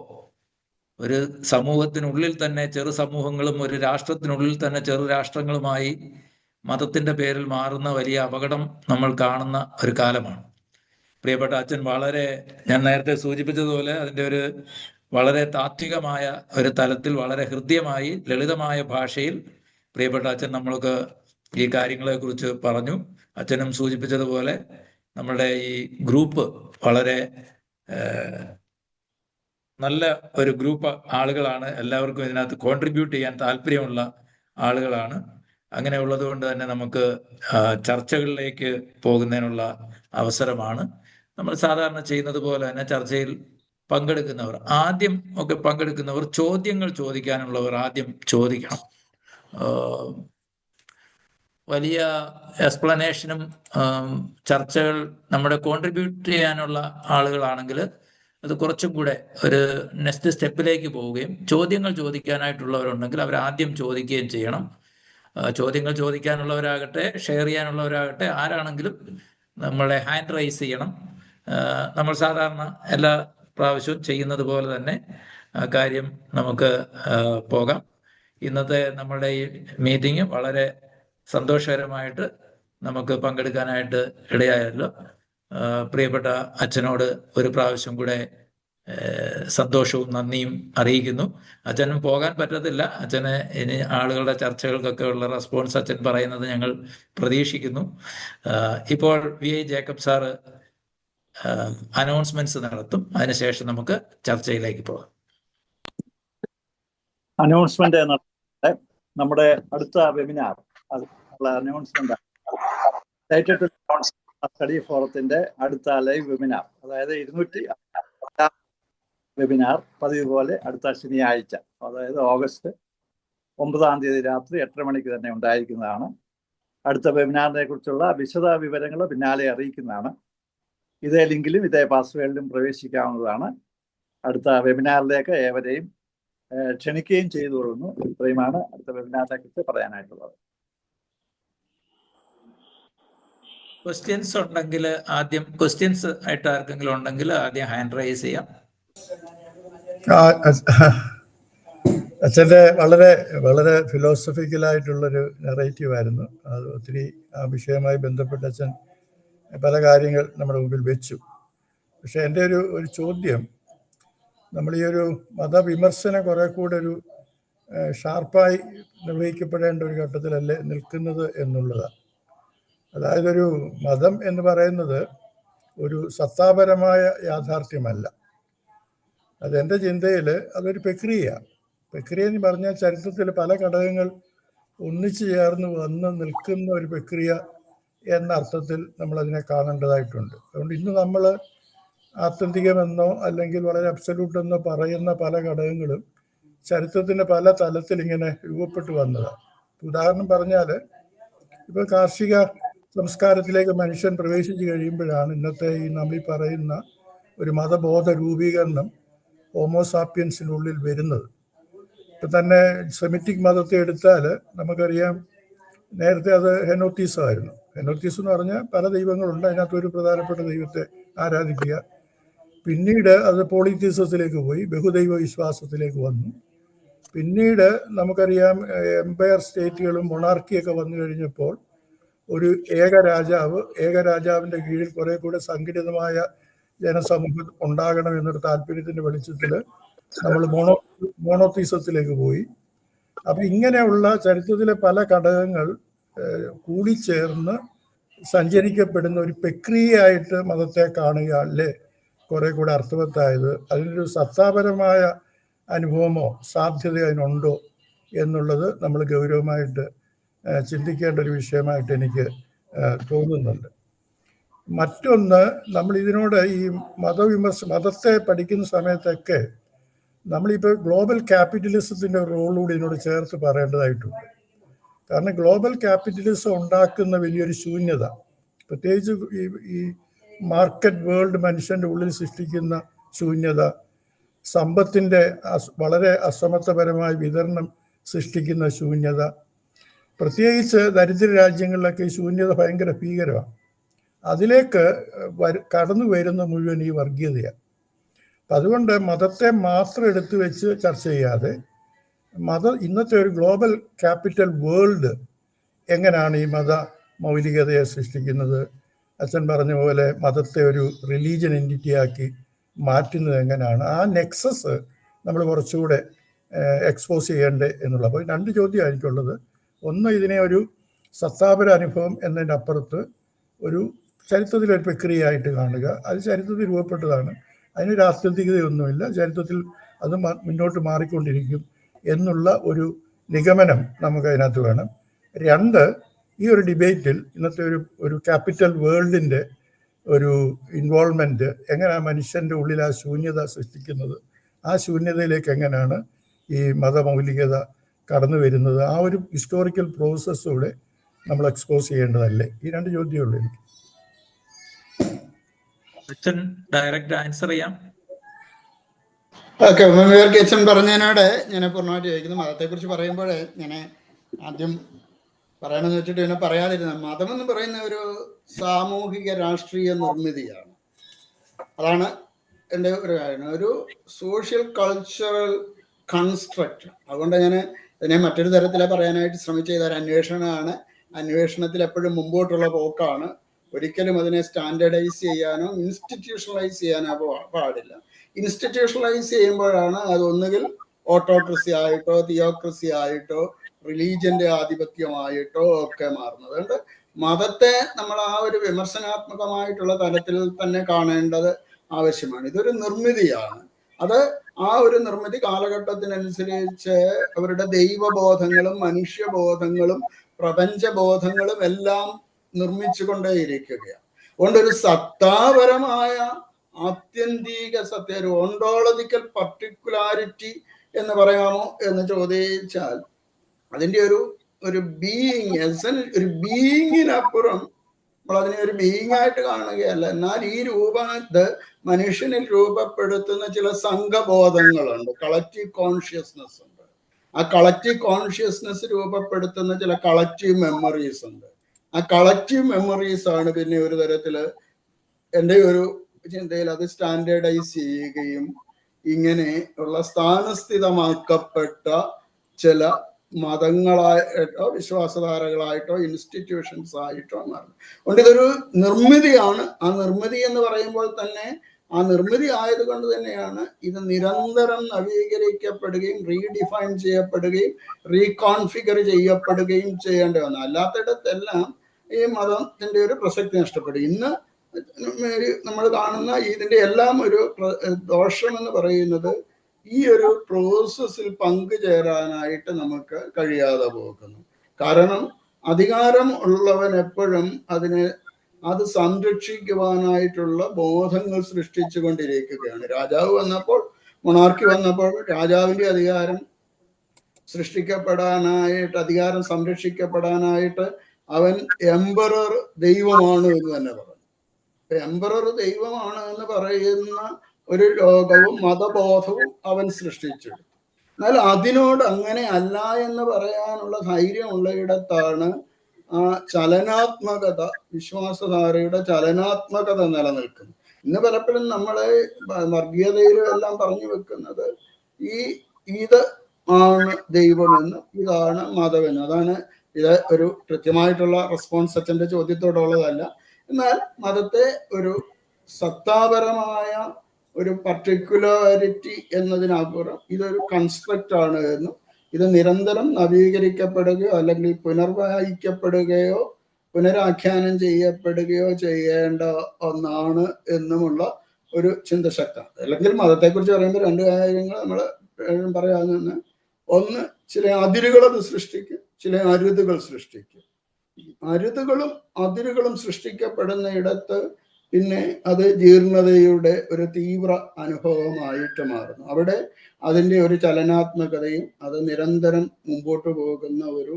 ഒരു സമൂഹത്തിനുള്ളിൽ തന്നെ ചെറു സമൂഹങ്ങളും ഒരു രാഷ്ട്രത്തിനുള്ളിൽ തന്നെ ചെറു രാഷ്ട്രങ്ങളുമായി മതത്തിൻ്റെ പേരിൽ മാറുന്ന വലിയ അപകടം നമ്മൾ കാണുന്ന ഒരു കാലമാണ്. പ്രിയപ്പെട്ട അച്ഛൻ ഞാൻ നേരത്തെ സൂചിപ്പിച്ചതുപോലെ അതിൻ്റെ ഒരു വളരെ താത്വികമായ ഒരു തലത്തിൽ വളരെ ഹൃദ്യമായി ലളിതമായ ഭാഷയിൽ പ്രിയപ്പെട്ട അച്ഛൻ നമ്മൾക്ക് ഈ കാര്യങ്ങളെക്കുറിച്ച് പറഞ്ഞു. അച്ഛനും സൂചിപ്പിച്ചതുപോലെ നമ്മളുടെ ഈ ഗ്രൂപ്പ് വളരെ നല്ല ഒരു ഗ്രൂപ്പ് ആളുകളാണ്. എല്ലാവർക്കും ഇതിനകത്ത് കോൺട്രിബ്യൂട്ട് ചെയ്യാൻ താല്പര്യമുള്ള ആളുകളാണ്. അങ്ങനെ ഉള്ളത് കൊണ്ട് തന്നെ നമുക്ക് ചർച്ചകളിലേക്ക് പോകുന്നതിനുള്ള അവസരമാണ്. നമ്മൾ സാധാരണ ചെയ്യുന്നത് പോലെ തന്നെ ചർച്ചയിൽ പങ്കെടുക്കുന്നവർ ചോദ്യങ്ങൾ ചോദിക്കാനുള്ളവർ ആദ്യം ചോദിക്കണം. വലിയ എക്സ്പ്ലനേഷനും ചർച്ചകൾ നമ്മുടെ കോൺട്രിബ്യൂട്ട് ചെയ്യാനുള്ള ആളുകളാണെങ്കിൽ അത് കുറച്ചും കൂടെ ഒരു നെക്സ്റ്റ് സ്റ്റെപ്പിലേക്ക് പോവുകയും, ചോദ്യങ്ങൾ ചോദിക്കാനായിട്ടുള്ളവരുണ്ടെങ്കിൽ അവർ ആദ്യം ചോദിക്കുകയും ചെയ്യണം. ചോദ്യങ്ങൾ ചോദിക്കാനുള്ളവരാകട്ടെ ഷെയർ ചെയ്യാനുള്ളവരാകട്ടെ ആരാണെങ്കിലും നമ്മളെ ഹാൻഡ് റൈസ് ചെയ്യണം. നമ്മൾ സാധാരണ എല്ലാ പ്രാവശ്യവും ചെയ്യുന്നത് പോലെ തന്നെ കാര്യം നമുക്ക് പോകാം. ഇന്നത്തെ നമ്മളുടെ ഈ മീറ്റിംഗ് വളരെ സന്തോഷകരമായിട്ട് നമുക്ക് പങ്കെടുക്കാനായിട്ട് ഇടയായല്ലോ. പ്രിയപ്പെട്ട അച്ഛനോട് ഒരു പ്രാവശ്യം കൂടെ സന്തോഷവും നന്ദിയും അറിയിക്കുന്നു. അച്ഛനും പോകാൻ പറ്റത്തില്ല. അച്ഛന് ഇനി ആളുകളുടെ ചർച്ചകൾക്കൊക്കെ ഉള്ള റെസ്പോൺസ് അച്ഛൻ പറയുന്നത് ഞങ്ങൾ പ്രതീക്ഷിക്കുന്നു. ഇപ്പോൾ VI ജേക്കബ് സാറ് അനൗൺസ്മെന്റ്സ് നടത്തും. അതിനുശേഷം നമുക്ക് ചർച്ചയിലേക്ക് പോകാം. അനൗൺസ്മെന്റ് നമ്മുടെ അടുത്ത വെബിനാർ അനൗൺസ്മെന്റ് സ്റ്റഡി ഫോറത്തിന്റെ അടുത്ത ലൈവ് വെബിനാർ, അതായത് 200 വെബിനാർ പതിവ് പോലെ അടുത്ത ശനിയാഴ്ച, അതായത് ഓഗസ്റ്റ് 9 രാത്രി 8 മണിക്ക് തന്നെ ഉണ്ടായിരിക്കുന്നതാണ്. അടുത്ത വെബിനാറിനെ കുറിച്ചുള്ള വിശദ വിവരങ്ങൾ പിന്നാലെ അറിയിക്കുന്നതാണ്. ഇതേ ലിങ്കിലും ഇതേ പാസ്വേഡിലും പ്രവേശിക്കാവുന്നതാണ്. അടുത്ത വെബിനാറിലേക്ക് ഏവരെയും ക്ഷണിക്കുകയും ചെയ്തുകൊള്ളുന്നു. ഇത്രയുമാണ് അടുത്ത വെബിനാറിനെ കുറിച്ച് പറയാനായിട്ടുള്ളത്. ക്വസ്റ്റ്യൻസ് ഉണ്ടെങ്കിൽ ആദ്യം ക്വസ്റ്റ്യൻസ് ആയിട്ട് ആർക്കെങ്കിലും ഉണ്ടെങ്കിൽ ആദ്യം ഹാൻഡ് റൈസ് ചെയ്യാം. അച്ഛൻ്റെ വളരെ വളരെ ഫിലോസഫിക്കലായിട്ടുള്ളൊരു നെറേറ്റീവ് ആയിരുന്നു. അത് ഒത്തിരി ആ വിഷയവുമായി ബന്ധപ്പെട്ട് അച്ഛൻ പല കാര്യങ്ങൾ നമ്മുടെ മുമ്പിൽ വെച്ചു. പക്ഷെ എൻ്റെ ഒരു ചോദ്യം, നമ്മൾ ഈ ഒരു മതവിമർശനം കുറെ കൂടെ ഒരു ഷാർപ്പായി നിർവഹിക്കപ്പെടേണ്ട ഒരു ഘട്ടത്തിലല്ലേ നിൽക്കുന്നത് എന്നുള്ളതാണ്. അതായത് ഒരു മതം എന്ന് പറയുന്നത് ഒരു സത്താപരമായ യാഥാർത്ഥ്യമല്ല. അതെൻ്റെ ചിന്തയിൽ അതൊരു പ്രക്രിയ എന്ന് പറഞ്ഞാൽ ചരിത്രത്തിൽ പല ഘടകങ്ങൾ ഒന്നിച്ചു ചേർന്ന് വന്ന് നിൽക്കുന്ന ഒരു പ്രക്രിയ എന്ന അർത്ഥത്തിൽ നമ്മളതിനെ കാണേണ്ടതായിട്ടുണ്ട്. അതുകൊണ്ട് ഇന്ന് നമ്മൾ ആത്യന്തികമെന്നോ അല്ലെങ്കിൽ വളരെ അബ്സല്യൂട്ട് എന്നോ പറയുന്ന പല ഘടകങ്ങളും ചരിത്രത്തിൻ്റെ പല തലത്തിൽ ഇങ്ങനെ രൂപപ്പെട്ടു വന്നതാണ്. ഉദാഹരണം പറഞ്ഞാൽ, ഇപ്പോൾ കാർഷിക സംസ്കാരത്തിലേക്ക് മനുഷ്യൻ പ്രവേശിച്ചു കഴിയുമ്പോഴാണ് ഇന്നത്തെ ഈ നമ്മൾ പറയുന്ന ഒരു മതബോധ രൂപീകരണം ഹോമോസാപ്പിയൻസിനുള്ളിൽ വരുന്നത്. ഇപ്പം തന്നെ സെമിറ്റിക് മതത്തെ എടുത്താൽ നമുക്കറിയാം, നേരത്തെ അത് ഹെനോത്തീസമായിരുന്നു. ഹെനോത്തീസ് എന്ന് പറഞ്ഞാൽ പല ദൈവങ്ങളുണ്ട്, അതിനകത്ത് ഒരു പ്രധാനപ്പെട്ട ദൈവത്തെ ആരാധിക്കുക. പിന്നീട് അത് പോളിത്തീസത്തിലേക്ക് പോയി, ബഹുദൈവ വിശ്വാസത്തിലേക്ക് വന്നു. പിന്നീട് നമുക്കറിയാം എംപയർ സ്റ്റേറ്റുകളും മൊണാർക്കിയൊക്കെ വന്നു കഴിഞ്ഞപ്പോൾ ഒരു ഏകരാജാവിൻ്റെ കീഴിൽ കുറെ കൂടെ സംഘടിതമായ ജനസമൂഹം ഉണ്ടാകണം എന്നൊരു താല്പര്യത്തിൻ്റെ വെളിച്ചത്തിൽ നമ്മൾ മോണോത്തീസത്തിലേക്ക് പോയി. അപ്പം ഇങ്ങനെയുള്ള ചരിത്രത്തിലെ പല ഘടകങ്ങൾ കൂടിച്ചേർന്ന് സഞ്ചരിക്കപ്പെടുന്ന ഒരു പ്രക്രിയയായിട്ട് മതത്തെ കാണുക അല്ലേ കുറെ കൂടെ അർത്ഥവത്തായത്. അതിനൊരു സത്താപരമായ അനുഭവമോ സാധ്യത അതിനുണ്ടോ എന്നുള്ളത് നമ്മൾ ഗൗരവമായിട്ട് ചിന്തിക്കേണ്ട ഒരു വിഷയമായിട്ട് എനിക്ക് തോന്നുന്നുണ്ട്. മറ്റൊന്ന്, നമ്മൾ ഇതിനോട് ഈ മതത്തെ പഠിക്കുന്ന സമയത്തൊക്കെ നമ്മളിപ്പോൾ ഗ്ലോബൽ ക്യാപിറ്റലിസത്തിൻ്റെ റോളൂടെ ഇതിനോട് ചേർത്ത് പറയേണ്ടതായിട്ടുണ്ട്. കാരണം ഗ്ലോബൽ ക്യാപിറ്റലിസം ഉണ്ടാക്കുന്ന വലിയൊരു ശൂന്യത, പ്രത്യേകിച്ച് ഈ മാർക്കറ്റ് വേൾഡ് മനുഷ്യൻ്റെ ഉള്ളിൽ സൃഷ്ടിക്കുന്ന ശൂന്യത, സമ്പത്തിൻ്റെ വളരെ അസമത്വപരമായ വിതരണം സൃഷ്ടിക്കുന്ന ശൂന്യത, പ്രത്യേകിച്ച് ദരിദ്ര രാജ്യങ്ങളിലൊക്കെ ഈ ശൂന്യത ഭയങ്കര ഭീകരമാണ്. അതിലേക്ക് കടന്നു വരുന്ന മുഴുവൻ ഈ വർഗീയതയാണ്. അതുകൊണ്ട് മതത്തെ മാത്രം എടുത്തു വെച്ച് ചർച്ച ചെയ്യാതെ ഇന്നത്തെ ഒരു ഗ്ലോബൽ ക്യാപിറ്റൽ വേൾഡ് എങ്ങനെയാണ് ഈ മത മൗലികതയെ സൃഷ്ടിക്കുന്നത്, അച്ഛൻ പറഞ്ഞ പോലെ മതത്തെ ഒരു റിലീജിയൻ എൻറ്റിറ്റിയാക്കി മാറ്റുന്നത് എങ്ങനെയാണ്, ആ നെക്സസ് നമ്മൾ കുറച്ചുകൂടെ എക്സ്പോസ് ചെയ്യേണ്ടേ എന്നുള്ളത്. അപ്പോൾ രണ്ട് ചോദ്യമാണ് എനിക്കുള്ളത്. ഒന്ന്, ഇതിനെ ഒരു സത്താപര അനുഭവം എന്നതിൻ്റെ അപ്പുറത്ത് ഒരു ചരിത്രത്തിലൊരു പ്രക്രിയയായിട്ട് കാണുക. അത് ചരിത്രത്തിൽ രൂപപ്പെട്ടതാണ്, അതിനൊരു ആത്യന്തികതയൊന്നുമില്ല, ചരിത്രത്തിൽ അത് മുന്നോട്ട് മാറിക്കൊണ്ടിരിക്കും എന്നുള്ള ഒരു നിഗമനം നമുക്ക് അതിനകത്ത് വേണം. രണ്ട്, ഈ ഒരു ഡിബേറ്റിൽ ഇന്നത്തെ ഒരു ക്യാപിറ്റൽ വേൾഡിൻ്റെ ഒരു ഇൻവോൾവ്മെൻറ്റ് എങ്ങനെയാണ് മനുഷ്യൻ്റെ ഉള്ളിൽ ആ ശൂന്യത സൃഷ്ടിക്കുന്നത്, ആ ശൂന്യതയിലേക്ക് എങ്ങനെയാണ് ഈ മതമൗലികത കടന്നു വരുന്നത്, ആ ഒരു ഹിസ്റ്റോറിക്കൽ പ്രോസസ്സൂടെ നമ്മൾ എക്സ്പോസ് ചെയ്യേണ്ടതല്ലേ? ഈ രണ്ട് ചോദ്യമുള്ളൂ എനിക്ക്. ഡയറക്റ്റ് ആൻസർ ചെയ്യാം. ഓക്കെ, അച്ഛൻ പറഞ്ഞതിനോട് ഞാൻ പൂർണ്ണമായിട്ട് ചോദിക്കുന്നു. മതത്തെക്കുറിച്ച് പറയുമ്പോൾ ഞാൻ ആദ്യം പറയണമെന്ന് വെച്ചിട്ട് പിന്നെ പറയാതിരുന്ന, മതം എന്ന് പറയുന്ന ഒരു സാമൂഹിക രാഷ്ട്രീയ നിർമ്മിതിയാണ്. അതാണ് എൻ്റെ ഒരു കാര്യം, ഒരു സോഷ്യൽ കൾച്ചറൽ കൺസ്ട്രക്റ്റ്. അതുകൊണ്ട് ഞാൻ ഇതിനെ മറ്റൊരു തരത്തിലെ പറയാനായിട്ട് ശ്രമിച്ച ഇതൊരു അന്വേഷണമാണ്. അന്വേഷണത്തിൽ എപ്പോഴും മുമ്പോട്ടുള്ള പോക്കാണ്. ഒരിക്കലും അതിനെ സ്റ്റാൻഡേർഡൈസ് ചെയ്യാനോ ഇൻസ്റ്റിറ്റ്യൂഷണലൈസ് ചെയ്യാനോ പാടില്ല. ഇൻസ്റ്റിറ്റ്യൂഷണലൈസ് ചെയ്യുമ്പോഴാണ് അത് ഒന്നുകിൽ ഓട്ടോക്രസി ആയിട്ടോ തിയോക്രസി ആയിട്ടോ റിലീജിയന്റെ ആധിപത്യമായിട്ടോ ഒക്കെ മാറുന്നത്. അതുകൊണ്ട് മതത്തെ നമ്മൾ ആ ഒരു വിമർശനാത്മകമായിട്ടുള്ള തലത്തിൽ തന്നെ കാണേണ്ടത് ആവശ്യമാണ്. ഇതൊരു നിർമ്മിതിയാണ്. അത് ആ ഒരു നിർമ്മിതി കാലഘട്ടത്തിനനുസരിച്ച് അവരുടെ ദൈവബോധങ്ങളും മനുഷ്യബോധങ്ങളും പ്രപഞ്ചബോധങ്ങളും എല്ലാം നിർമ്മിച്ചു കൊണ്ടേയിരിക്കുകയാണ്. അതുകൊണ്ടൊരു സത്താപരമായ ആത്യന്തിക സത്യ, ഒരു ഓണ്ടോളജിക്കൽ പർട്ടിക്കുലാരിറ്റി എന്ന് പറയാമോ എന്ന് ചോദിച്ചാൽ അതിൻ്റെ ഒരു ബീയിങ്, ഒരു ബീയിങ്ങിനപ്പുറം നമ്മൾ അതിനെ ഒരു ബീയിങ് ആയിട്ട് കാണുകയല്ല. എന്നാൽ ഈ ഇത് മനുഷ്യനിൽ രൂപപ്പെടുത്തുന്ന ചില സംഘബോധങ്ങളുണ്ട്, കളക്റ്റീവ് കോൺഷ്യസ്നെസ് ഉണ്ട്. ആ കളക്റ്റീവ് കോൺഷ്യസ്നെസ് രൂപപ്പെടുത്തുന്ന ചില കളക്റ്റീവ് മെമ്മറീസ് ഉണ്ട്. ആ കളക്റ്റീവ് മെമ്മറീസ് ആണ് പിന്നെ ഒരു തരത്തില് എൻ്റെ ഒരു ചിന്തയിൽ അത് സ്റ്റാൻഡേർഡൈസ് ചെയ്യുകയും ഇങ്ങനെ ഉള്ള സ്ഥാനസ്ഥിതമാക്കപ്പെട്ട ചില മതങ്ങളായിട്ടോ വിശ്വാസധാരകളായിട്ടോ ഇൻസ്റ്റിറ്റ്യൂഷൻസ് ആയിട്ടോ മാറും. അതുകൊണ്ട് ഇതൊരു നിർമ്മിതിയാണ്. ആ നിർമ്മിതി എന്ന് പറയുമ്പോൾ തന്നെ ആ നിർമ്മിതി ആയതുകൊണ്ട് തന്നെയാണ് ഇത് നിരന്തരം നവീകരിക്കപ്പെടുകയും റീഡിഫൈൻ ചെയ്യപ്പെടുകയും റീകോൺഫിഗർ ചെയ്യപ്പെടുകയും ചെയ്യേണ്ടി വന്നു. അല്ലാത്തിടത്തെല്ലാം ഈ മതത്തിന്റെ ഒരു പ്രസക്തി നഷ്ടപ്പെടും. ഇന്ന് നമ്മൾ കാണുന്ന ഇതിന്റെ എല്ലാം ഒരു ദോഷം എന്ന് പറയുന്നത് ഈ ഒരു പ്രോസസ്സിൽ പങ്കുചേരാനായിട്ട് നമുക്ക് കഴിയാതെ പോകുന്നു. കാരണം അധികാരം ഉള്ളവൻ എപ്പോഴും അതിനെ അത് സംരക്ഷിക്കുവാനായിട്ടുള്ള ബോധങ്ങൾ സൃഷ്ടിച്ചു കൊണ്ടിരിക്കുകയാണ്. രാജാവ് വന്നപ്പോൾ, മൊണാർക്കി വന്നപ്പോൾ രാജാവിൻ്റെ അധികാരം സൃഷ്ടിക്കപ്പെടാനായിട്ട്, അധികാരം സംരക്ഷിക്കപ്പെടാനായിട്ട് അവൻ എംപറർ ദൈവമാണ് എന്ന് തന്നെ പറഞ്ഞു. എംപറർ ദൈവമാണ് എന്ന് പറയുന്ന ഒരു ലോകവും മതബോധവും അവൻ സൃഷ്ടിച്ചെടുത്തു. എന്നാൽ അതിനോട് അങ്ങനെ അല്ല എന്ന് പറയാനുള്ള ധൈര്യമുള്ള ഇടത്താണ് ആ ചലനാത്മകത, വിശ്വാസധാരയുടെ ചലനാത്മകത നിലനിൽക്കുന്നത്. ഇന്ന് പലപ്പോഴും നമ്മളെ വർഗീയതയിലും എല്ലാം പറഞ്ഞു വെക്കുന്നത് ഇത് ആണ് ദൈവമെന്ന്, ഇതാണ് മതമെന്ന്. അതാണ് ഇത് ഒരു കൃത്യമായിട്ടുള്ള റെസ്പോൺസ് അച്ഛൻ്റെ ചോദ്യത്തോടുള്ളതല്ല. എന്നാൽ മതത്തെ ഒരു സത്താപരമായ ഒരു പർട്ടിക്കുലാരിറ്റി എന്നതിനപ്പുറം ഇതൊരു കൺസ്ട്രക്റ്റ് ആണ് എന്നും ഇത് നിരന്തരം നവീകരിക്കപ്പെടുകയോ അല്ലെങ്കിൽ പുനർവായിക്കപ്പെടുകയോ പുനരാഖ്യാനം ചെയ്യപ്പെടുകയോ ചെയ്യേണ്ട ഒന്നാണ് എന്നുമുള്ള ഒരു ചിന്തശക്തിയാണ്. അല്ലെങ്കിൽ മതത്തെക്കുറിച്ച് പറയുമ്പോൾ രണ്ട് കാര്യങ്ങൾ നമ്മൾ പറയാവുന്ന, ഒന്ന് ചില അതിരുകൾ അത് സൃഷ്ടിക്കും, ചില അരുതുകൾ സൃഷ്ടിക്കും. അരുതുകളും അതിരുകളും സൃഷ്ടിക്കപ്പെടുന്ന ഇടത്ത് പിന്നെ അത് ജീർണതയുടെ ഒരു തീവ്ര അനുഭവമായിട്ട് മാറുന്നു. അവിടെ അതിൻ്റെ ഒരു ചലനാത്മകതയും അത് നിരന്തരം മുമ്പോട്ട് പോകുന്ന ഒരു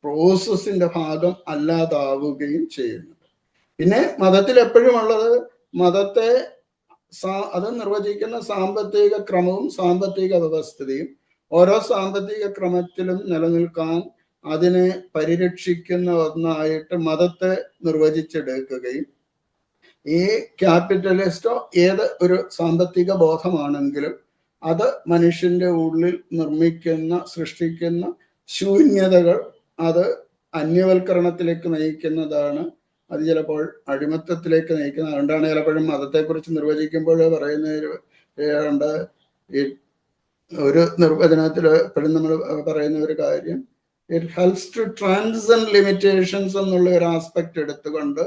പ്രോസസ്സിന്റെ ഭാഗം അല്ലാതാവുകയും ചെയ്യുന്നുണ്ട്. പിന്നെ മതത്തിൽ എപ്പോഴും ഉള്ളത്, മതത്തെ അത് നിർവചിക്കുന്ന സാമ്പത്തിക ക്രമവും സാമ്പത്തിക വ്യവസ്ഥിതിയും, ഓരോ സാമ്പത്തിക ക്രമത്തിലും നിലനിൽക്കാൻ അതിനെ പരിരക്ഷിക്കുന്ന ഒന്നായിട്ട് മതത്തെ നിർവചിച്ചെടുക്കുകയും ഈ ക്യാപിറ്റലിസ്റ്റോ ഏത് ഒരു സാമ്പത്തിക ബോധമാണെങ്കിലും അത് മനുഷ്യന്റെ ഉള്ളിൽ സൃഷ്ടിക്കുന്ന ശൂന്യതകൾ അത് അന്യവൽക്കരണത്തിലേക്ക് നയിക്കുന്നതാണ്. അത് ചിലപ്പോൾ അടിമത്തത്തിലേക്ക് നയിക്കുന്നത്. അതുകൊണ്ടാണ് ചിലപ്പോഴും മതത്തെക്കുറിച്ച് നിർവചിക്കുമ്പോൾ പറയുന്നത് ഒരു നിർവചനത്തിൽ എപ്പോഴും നമ്മൾ പറയുന്ന ഒരു കാര്യം, it helps to transcend limitations എന്നുള്ള ഒരു ആസ്പെക്ട് എടുത്തുകൊണ്ട്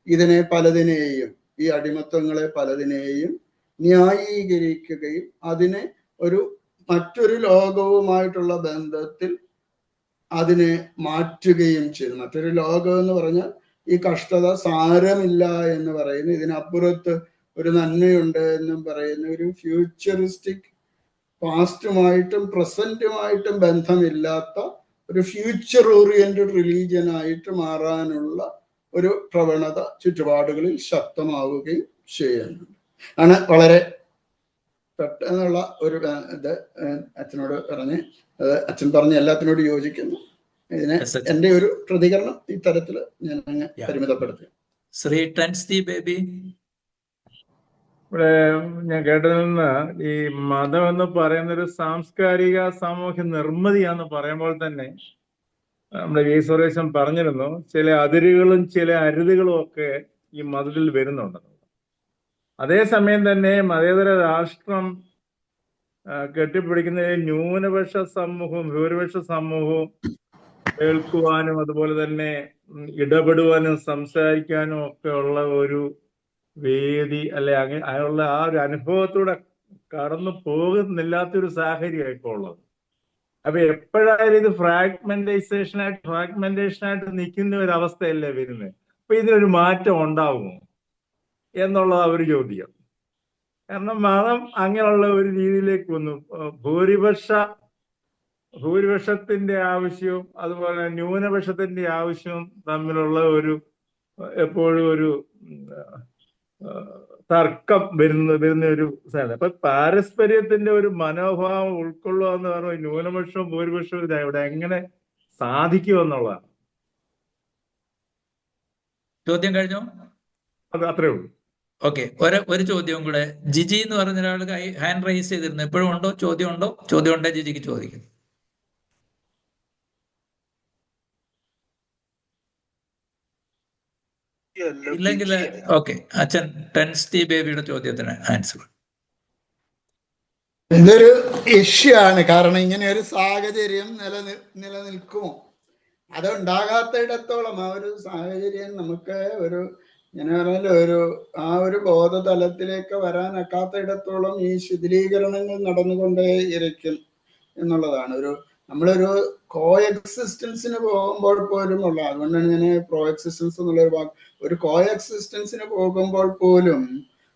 ഇതിനെ പലതിനെയും, ഈ അടിമത്തങ്ങളെ പലതിനെയും ന്യായീകരിക്കുകയും അതിനെ മറ്റൊരു ലോകവുമായിട്ടുള്ള ബന്ധത്തിൽ അതിനെ മാറ്റുകയും ചെയ്തു. മറ്റൊരു ലോകം എന്ന് പറഞ്ഞാൽ ഈ കഷ്ടത സാരമില്ല എന്ന് പറയുന്നു, ഇതിനപ്പുറത്ത് ഒരു നന്മയുണ്ട് എന്നും പറയുന്ന ഒരു ഫ്യൂച്ചറിസ്റ്റിക്, പാസ്റ്റുമായിട്ടും പ്രസന്റുമായിട്ടും ബന്ധമില്ലാത്ത ഒരു ഫ്യൂച്ചർ ഓറിയന്റഡ് റിലീജിയനായിട്ട് മാറാനുള്ള ഒരു പ്രവണത ചുറ്റുപാടുകളിൽ ശക്തമാവുകയും ചെയ്യുന്നുണ്ട്. ആണ് വളരെ പെട്ടെന്നുള്ള ഒരു ഇത് അച്ഛനോട് പറഞ്ഞ്, അച്ഛൻ പറഞ്ഞ എല്ലാത്തിനോട് യോജിക്കുന്നു. ഇതിനെ എൻ്റെ ഒരു പ്രതികരണം ഈ തരത്തിൽ ഞാൻ അങ്ങ് പരിമിതപ്പെടുത്തി. ശ്രീ ടെൻസ്റ്റി ബേബി. ഇവിടെ ഞാൻ കേട്ടതിൽ നിന്ന് ഈ മതം എന്ന് പറയുന്ന ഒരു സാംസ്കാരിക സാമൂഹ്യ നിർമ്മിതിയാന്ന് പറയുമ്പോൾ തന്നെ നമ്മുടെ വി സുരേശൻ പറഞ്ഞിരുന്നു, ചില അതിരുകളും ചില അരുതുകളും ഒക്കെ ഈ മതത്തിൽ വരുന്നുണ്ടെന്ന്. അതേസമയം തന്നെ മതേതര രാഷ്ട്രം കെട്ടിപ്പിടിക്കുന്ന ന്യൂനപക്ഷ സമൂഹവും ഭൂരിപക്ഷ സമൂഹവും കേൾക്കുവാനും അതുപോലെ തന്നെ ഇടപെടുവാനും സംസാരിക്കാനും ഒക്കെ ഉള്ള ഒരു വേദി, അല്ലെ അതിനുള്ള ആ ഒരു അനുഭവത്തൂടെ കടന്നു പോകുന്നില്ലാത്തൊരു സാഹചര്യമാണ് ഇപ്പോൾ ഉള്ളത്. അപ്പൊ എപ്പോഴായാലും ഇത് ഫ്രാഗ്മെന്റേഷനായിട്ട് നിൽക്കുന്ന ഒരു അവസ്ഥയല്ലേ വരുന്നത്. അപ്പൊ ഇതിനൊരു മാറ്റം ഉണ്ടാവുമോ എന്നുള്ളതാ ഒരു ചോദ്യം. കാരണം മതം അങ്ങനെയുള്ള ഒരു രീതിയിലേക്ക് വന്നു. ഭൂരിപക്ഷത്തിന്റെ ആവശ്യവും അതുപോലെ ന്യൂനപക്ഷത്തിന്റെ ആവശ്യവും തമ്മിലുള്ള എപ്പോഴും ഒരു തർക്കം വരുന്ന ഒരു സാധനം. അപ്പൊ പാരസ്പര്യത്തിന്റെ ഒരു മനോഭാവം ഉൾക്കൊള്ളുക എന്ന് പറയുമ്പോൾ ന്യൂനപക്ഷവും ഭൂരിപക്ഷവും ഇവിടെ എങ്ങനെ സാധിക്കുമെന്നുള്ളതാണ് ചോദ്യം. കഴിഞ്ഞോ? അത് അത്രേ ഉള്ളൂ. ഓക്കെ, ഒരു ചോദ്യവും കൂടെ. ജിജി എന്ന് പറഞ്ഞ ഒരാൾ ഹാൻഡ് റൈസ് ചെയ്തിരുന്നു. എപ്പോഴും ഉണ്ടോ? ചോദ്യം ഉണ്ടോ? ചോദ്യം ഉണ്ടേ ജിജിക്ക് ചോദിക്കുന്നു. ഇല്ലെങ്കിൽ ഓക്കെ, അച്ഛൻ ടെൻസ്റ്റി ബേബിയുടെ ചോദ്യത്തിന് ആൻസർ. ഇതൊരു ഇഷ്യൂ ആണ്. കാരണം ഇങ്ങനെ ഒരു സാഹചര്യം നിലനിൽക്കുമോ? അത് ഉണ്ടാകാത്തയിടത്തോളം ആ ഒരു സാഹചര്യം നമുക്ക് ഇങ്ങനെ പറഞ്ഞാൽ ആ ഒരു ബോധതലത്തിലേക്ക് വരാനൊക്കാത്തയിടത്തോളം ഈ ശിഥിലീകരണങ്ങൾ നടന്നുകൊണ്ടേ ഇരിക്കും എന്നുള്ളതാണ്. നമ്മളൊരു കോ എക്സിസ്റ്റൻസിന് പോകുമ്പോൾ പോലും ഉള്ള, അതുകൊണ്ടാണ് ഞാൻ പ്രോ എക്സിസ്റ്റൻസ് എന്നുള്ളൊരു വാക്ക്, ഒരു കോ എക്സിസ്റ്റൻസിന് പോകുമ്പോൾ പോലും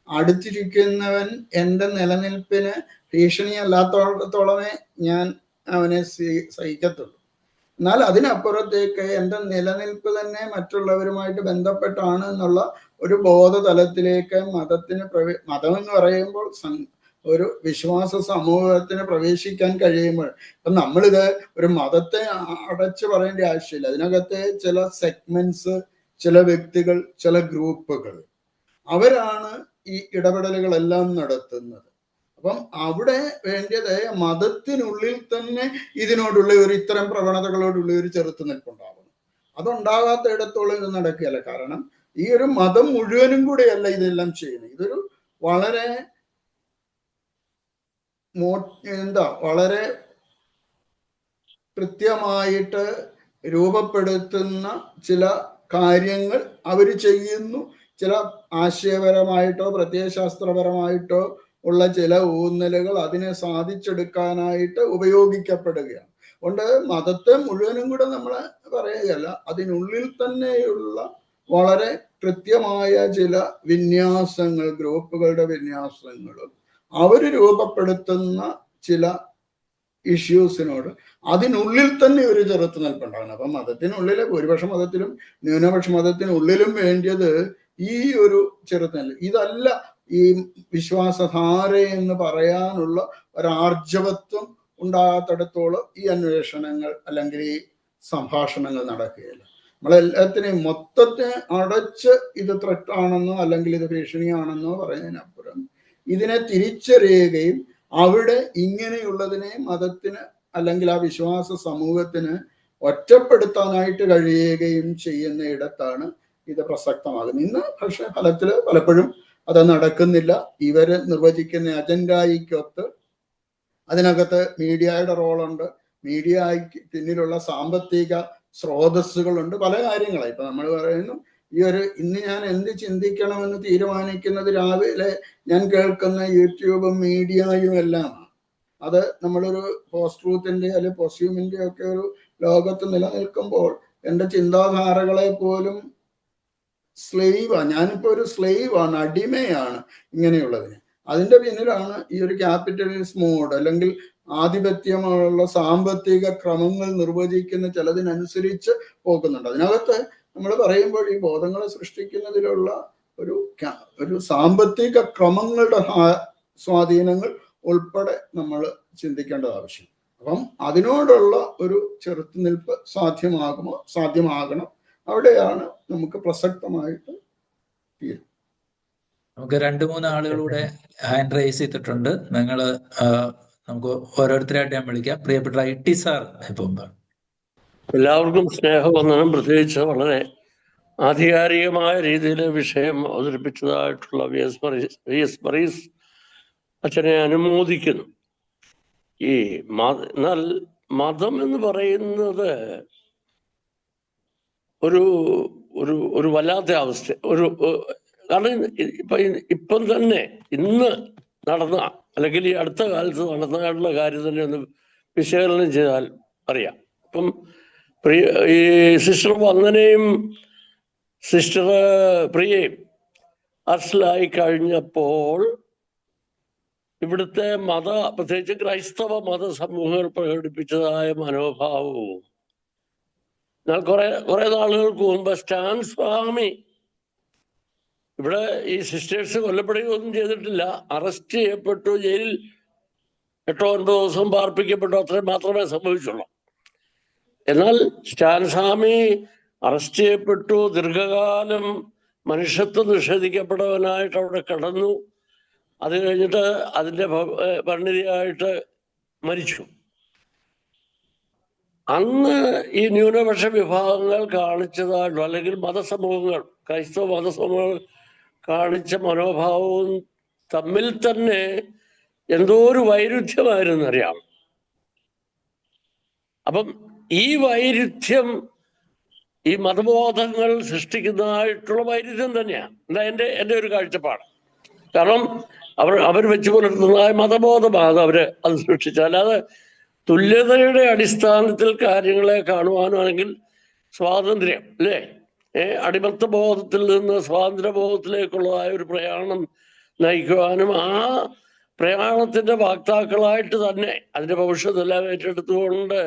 അടുത്തിരിക്കുന്നവൻ എൻ്റെ നിലനിൽപ്പിന് ഭീഷണിയല്ലാത്തോളമേ ഞാൻ അവനെ സഹിക്കത്തുള്ളൂ. എന്നാൽ അതിനപ്പുറത്തേക്ക് എൻ്റെ നിലനിൽപ്പ് തന്നെ മറ്റുള്ളവരുമായിട്ട് ബന്ധപ്പെട്ടാണ് എന്നുള്ള ഒരു ബോധതലത്തിലേക്ക് മതം എന്ന് പറയുമ്പോൾ ഒരു വിശ്വാസ സമൂഹത്തിന് പ്രവേശിക്കാൻ കഴിയുമ്പോൾ, ഇപ്പം നമ്മളിത് ഒരു മതത്തെ അടച്ചു പറയേണ്ട ആവശ്യമില്ല. അതിനകത്തെ ചില സെഗ്മെന്റ്സ്, ചില വ്യക്തികൾ, ചില ഗ്രൂപ്പുകൾ, അവരാണ് ഈ ഇടപെടലുകളെല്ലാം നടത്തുന്നത്. അപ്പം അവിടെ വേണ്ടത് മതത്തിനുള്ളിൽ തന്നെ ഇതിനോടുള്ള ഒരു ഇത്തരം പ്രവണതകളോടുള്ള ഒരു ചെറുത്തുനിൽപ്പുണ്ടാവണം. അതുണ്ടാകാത്ത ഇടത്തോളം ഇത് നടക്കുകയല്ല. കാരണം ഈ ഒരു മതം മുഴുവനും കൂടെയല്ല ഇതെല്ലാം ചെയ്യുന്നത്. ഇതൊരു വളരെ വളരെ കൃത്യമായിട്ട് രൂപപ്പെടുത്തുന്ന ചില കാര്യങ്ങൾ അവർ ചെയ്യുന്നു. ചില ആശയപരമായിട്ടോ പ്രത്യയശാസ്ത്രപരമായിട്ടോ ഉള്ള ചില ഊന്നലുകൾ അതിനെ സാധിച്ചെടുക്കാനായിട്ട് ഉപയോഗിക്കപ്പെടുകയാണ്. അതുകൊണ്ട് മതത്തെ മുഴുവനും കൂടെ നമ്മൾ പറയുകയല്ല, അതിനുള്ളിൽ തന്നെയുള്ള വളരെ കൃത്യമായ ചില വിന്യാസങ്ങൾ, ഗ്രൂപ്പുകളുടെ വിന്യാസങ്ങളും അവർ രൂപപ്പെടുത്തുന്ന ചില ഇഷ്യൂസിനോട് അതിനുള്ളിൽ തന്നെ ഒരു ചെറുത്ത് നിൽപ്പുണ്ടാകണം. അപ്പം മതത്തിനുള്ളിലെ ഭൂരിപക്ഷ മതത്തിലും ന്യൂനപക്ഷ മതത്തിനുള്ളിലും വേണ്ടിയത് ഈ ഒരു ചെറുത്തുനിൽ. ഇതല്ല ഈ വിശ്വാസധാര എന്ന് പറയാനുള്ള ഒരാർജവത്വം ഉണ്ടാകാത്തിടത്തോളം ഈ അന്വേഷണങ്ങൾ അല്ലെങ്കിൽ ഈ സംഭാഷണങ്ങൾ നടക്കുകയില്ല. നമ്മളെല്ലാത്തിനെയും മൊത്തത്തെ അടച്ച് ഇത് ത്രെട്ടാണെന്നോ അല്ലെങ്കിൽ ഇത് ഭീഷണിയാണെന്നോ പറയുന്നതിനപ്പുറം ഇതിനെ തിരിച്ചറിയുകയും അവിടെ ഇങ്ങനെയുള്ളതിനെ മതത്തിന് അല്ലെങ്കിൽ ആ വിശ്വാസ സമൂഹത്തിന് ഒറ്റപ്പെടുത്താനായിട്ട് കഴിയുകയും ചെയ്യുന്ന ഇടത്താണ് ഇത് പ്രസക്തമാകുന്നത്. ഇന്ന് പക്ഷെ ഫലത്തിൽ പലപ്പോഴും അത് നടക്കുന്നില്ല. ഇവര് നിർവചിക്കുന്ന അജണ്ടയ്ക്കൊത്ത് അതിനകത്ത് മീഡിയയുടെ റോളുണ്ട്, മീഡിയയ്ക്ക് പിന്നിലുള്ള സാമ്പത്തിക സ്രോതസ്സുകളുണ്ട്, പല കാര്യങ്ങളായി. ഇപ്പൊ നമ്മൾ പറയുന്നു ഇന്ന് ഞാൻ എന്ത് ചിന്തിക്കണമെന്ന് തീരുമാനിക്കുന്നത് രാവിലെ ഞാൻ കേൾക്കുന്ന യൂട്യൂബും മീഡിയയും എല്ലാമാണ്. അത് നമ്മളൊരു പോസ്റ്റ് ട്രൂത്തിന്റെ അല്ലെങ്കിൽ പോസ്യൂമിന്റെ ഒക്കെ ഒരു ലോകത്ത് നിലനിൽക്കുമ്പോൾ എൻ്റെ ചിന്താധാരകളെ പോലും സ്ലേവാണ്. ഞാനിപ്പോ ഒരു സ്ലേവാണ്, അടിമയാണ് ഇങ്ങനെയുള്ളതിന്. അതിന്റെ പിന്നിലാണ് ഈ ഒരു ക്യാപിറ്റലിസ്റ്റ് മോഡ് അല്ലെങ്കിൽ ആധിപത്യമുള്ള സാമ്പത്തിക ക്രമങ്ങൾ നിർവചിക്കുന്ന ചിലതിനനുസരിച്ച് പോകുന്നുണ്ട്. അതിനകത്ത് നമ്മൾ പറയുമ്പോൾ ഈ ബോധങ്ങളെ സൃഷ്ടിക്കുന്നതിലുള്ള ഒരു സാമ്പത്തിക ക്രമങ്ങളുടെ സ്വാധീനങ്ങൾ ഉൾപ്പെടെ നമ്മൾ ചിന്തിക്കേണ്ടത് ആവശ്യം. അപ്പം അതിനോടുള്ള ഒരു ചെറുത്തുനിൽപ്പ് സാധ്യമാകണം. അവിടെയാണ് നമുക്ക് പ്രസക്തമായിട്ട് തീരും. നമുക്ക് 2-3 ആളുകളുടെ ഹാൻഡ് റൈസ് ചെയ്തിട്ടുണ്ട്. നമുക്ക് ഓരോരുത്തരായിട്ട് ഞാൻ വിളിക്കാം. പ്രിയപ്പെട്ട ഇട്ടി സാർ ഇപ്പം എല്ലാവർക്കും സ്നേഹവന്ദനം. പ്രത്യേകിച്ച് വളരെ ആധികാരികമായ രീതിയിൽ വിഷയം അവതരിപ്പിച്ചതായിട്ടുള്ള വി എസ് വർഗീസ് അച്ഛനെ അനുമോദിക്കുന്നു. എന്നാൽ മതം എന്ന് പറയുന്നത് ഒരു വല്ലാത്ത അവസ്ഥ. കാരണം ഇപ്പം തന്നെ ഇന്ന് നടന്ന അല്ലെങ്കിൽ ഈ അടുത്ത കാലത്ത് നടന്ന കാര്യം തന്നെ ഒന്ന് വിശകലനം ചെയ്താൽ അറിയാം. ഇപ്പം ഈ സിസ്റ്റർ വന്ദനയും സിസ്റ്റർ പ്രിയയും അറസ്റ്റിലായി കഴിഞ്ഞപ്പോൾ ഇവിടുത്തെ പ്രത്യേകിച്ച് ക്രൈസ്തവ മത സമൂഹങ്ങൾ പ്രകടിപ്പിച്ചതായ മനോഭാവവും, എന്നാൽ കുറെ നാളുകൾക്ക് മുമ്പ് സ്റ്റാൻ സ്വാമി ഇവിടെ ഈ സിസ്റ്റേഴ്സ് കൊല്ലപ്പെടുകയൊന്നും ചെയ്തിട്ടില്ല, അറസ്റ്റ് ചെയ്യപ്പെട്ടു, ജയിലിൽ 8-9 ദിവസം പാർപ്പിക്കപ്പെട്ടു, അത്രയും മാത്രമേ സംഭവിച്ചുള്ളൂ. എന്നാൽ സ്റ്റാൻ സ്വാമി അറസ്റ്റ് ചെയ്യപ്പെട്ടു, ദീർഘകാലം മനുഷ്യത്വം നിഷേധിക്കപ്പെട്ടവനായിട്ട് അവിടെ കിടന്നു. അത് കഴിഞ്ഞിട്ട് അതിൻ്റെ പരിണിതിയായിട്ട് മരിച്ചു. അന്ന് ഈ ന്യൂനപക്ഷ വിഭാഗങ്ങൾ കാണിച്ചതായിട്ടുള്ള അല്ലെങ്കിൽ മതസമൂഹങ്ങൾ, ക്രൈസ്തവ മതസമൂഹങ്ങൾ കാണിച്ച മനോഭാവവും തമ്മിൽ തന്നെ എന്തോ ഒരു വൈരുദ്ധ്യമായിരുന്നു അറിയാം. അപ്പം ഈ വൈരുദ്ധ്യം ഈ മതബോധങ്ങൾ സൃഷ്ടിക്കുന്നതായിട്ടുള്ള വൈരുദ്ധ്യം തന്നെയാണ് എൻ്റെ ഒരു കാഴ്ചപ്പാട്. കാരണം അവർ വെച്ച് പുലർത്തുന്നതായ മതബോധമാണ് അത് സൃഷ്ടിച്ചത്. അല്ലാതെ തുല്യതയുടെ അടിസ്ഥാനത്തിൽ കാര്യങ്ങളെ കാണുവാനാണെങ്കിൽ സ്വാതന്ത്ര്യം, അല്ലേ? അടിമത്ത ബോധത്തിൽ നിന്ന് സ്വാതന്ത്ര്യ ബോധത്തിലേക്കുള്ളതായ ഒരു പ്രയാണം നയിക്കുവാനും ആ പ്രയാണത്തിന്റെ വാക്താക്കളായിട്ട് തന്നെ അതിന്റെ ഭവിഷ്യത്തെല്ലാം ഏറ്റെടുത്തുകൊണ്ട്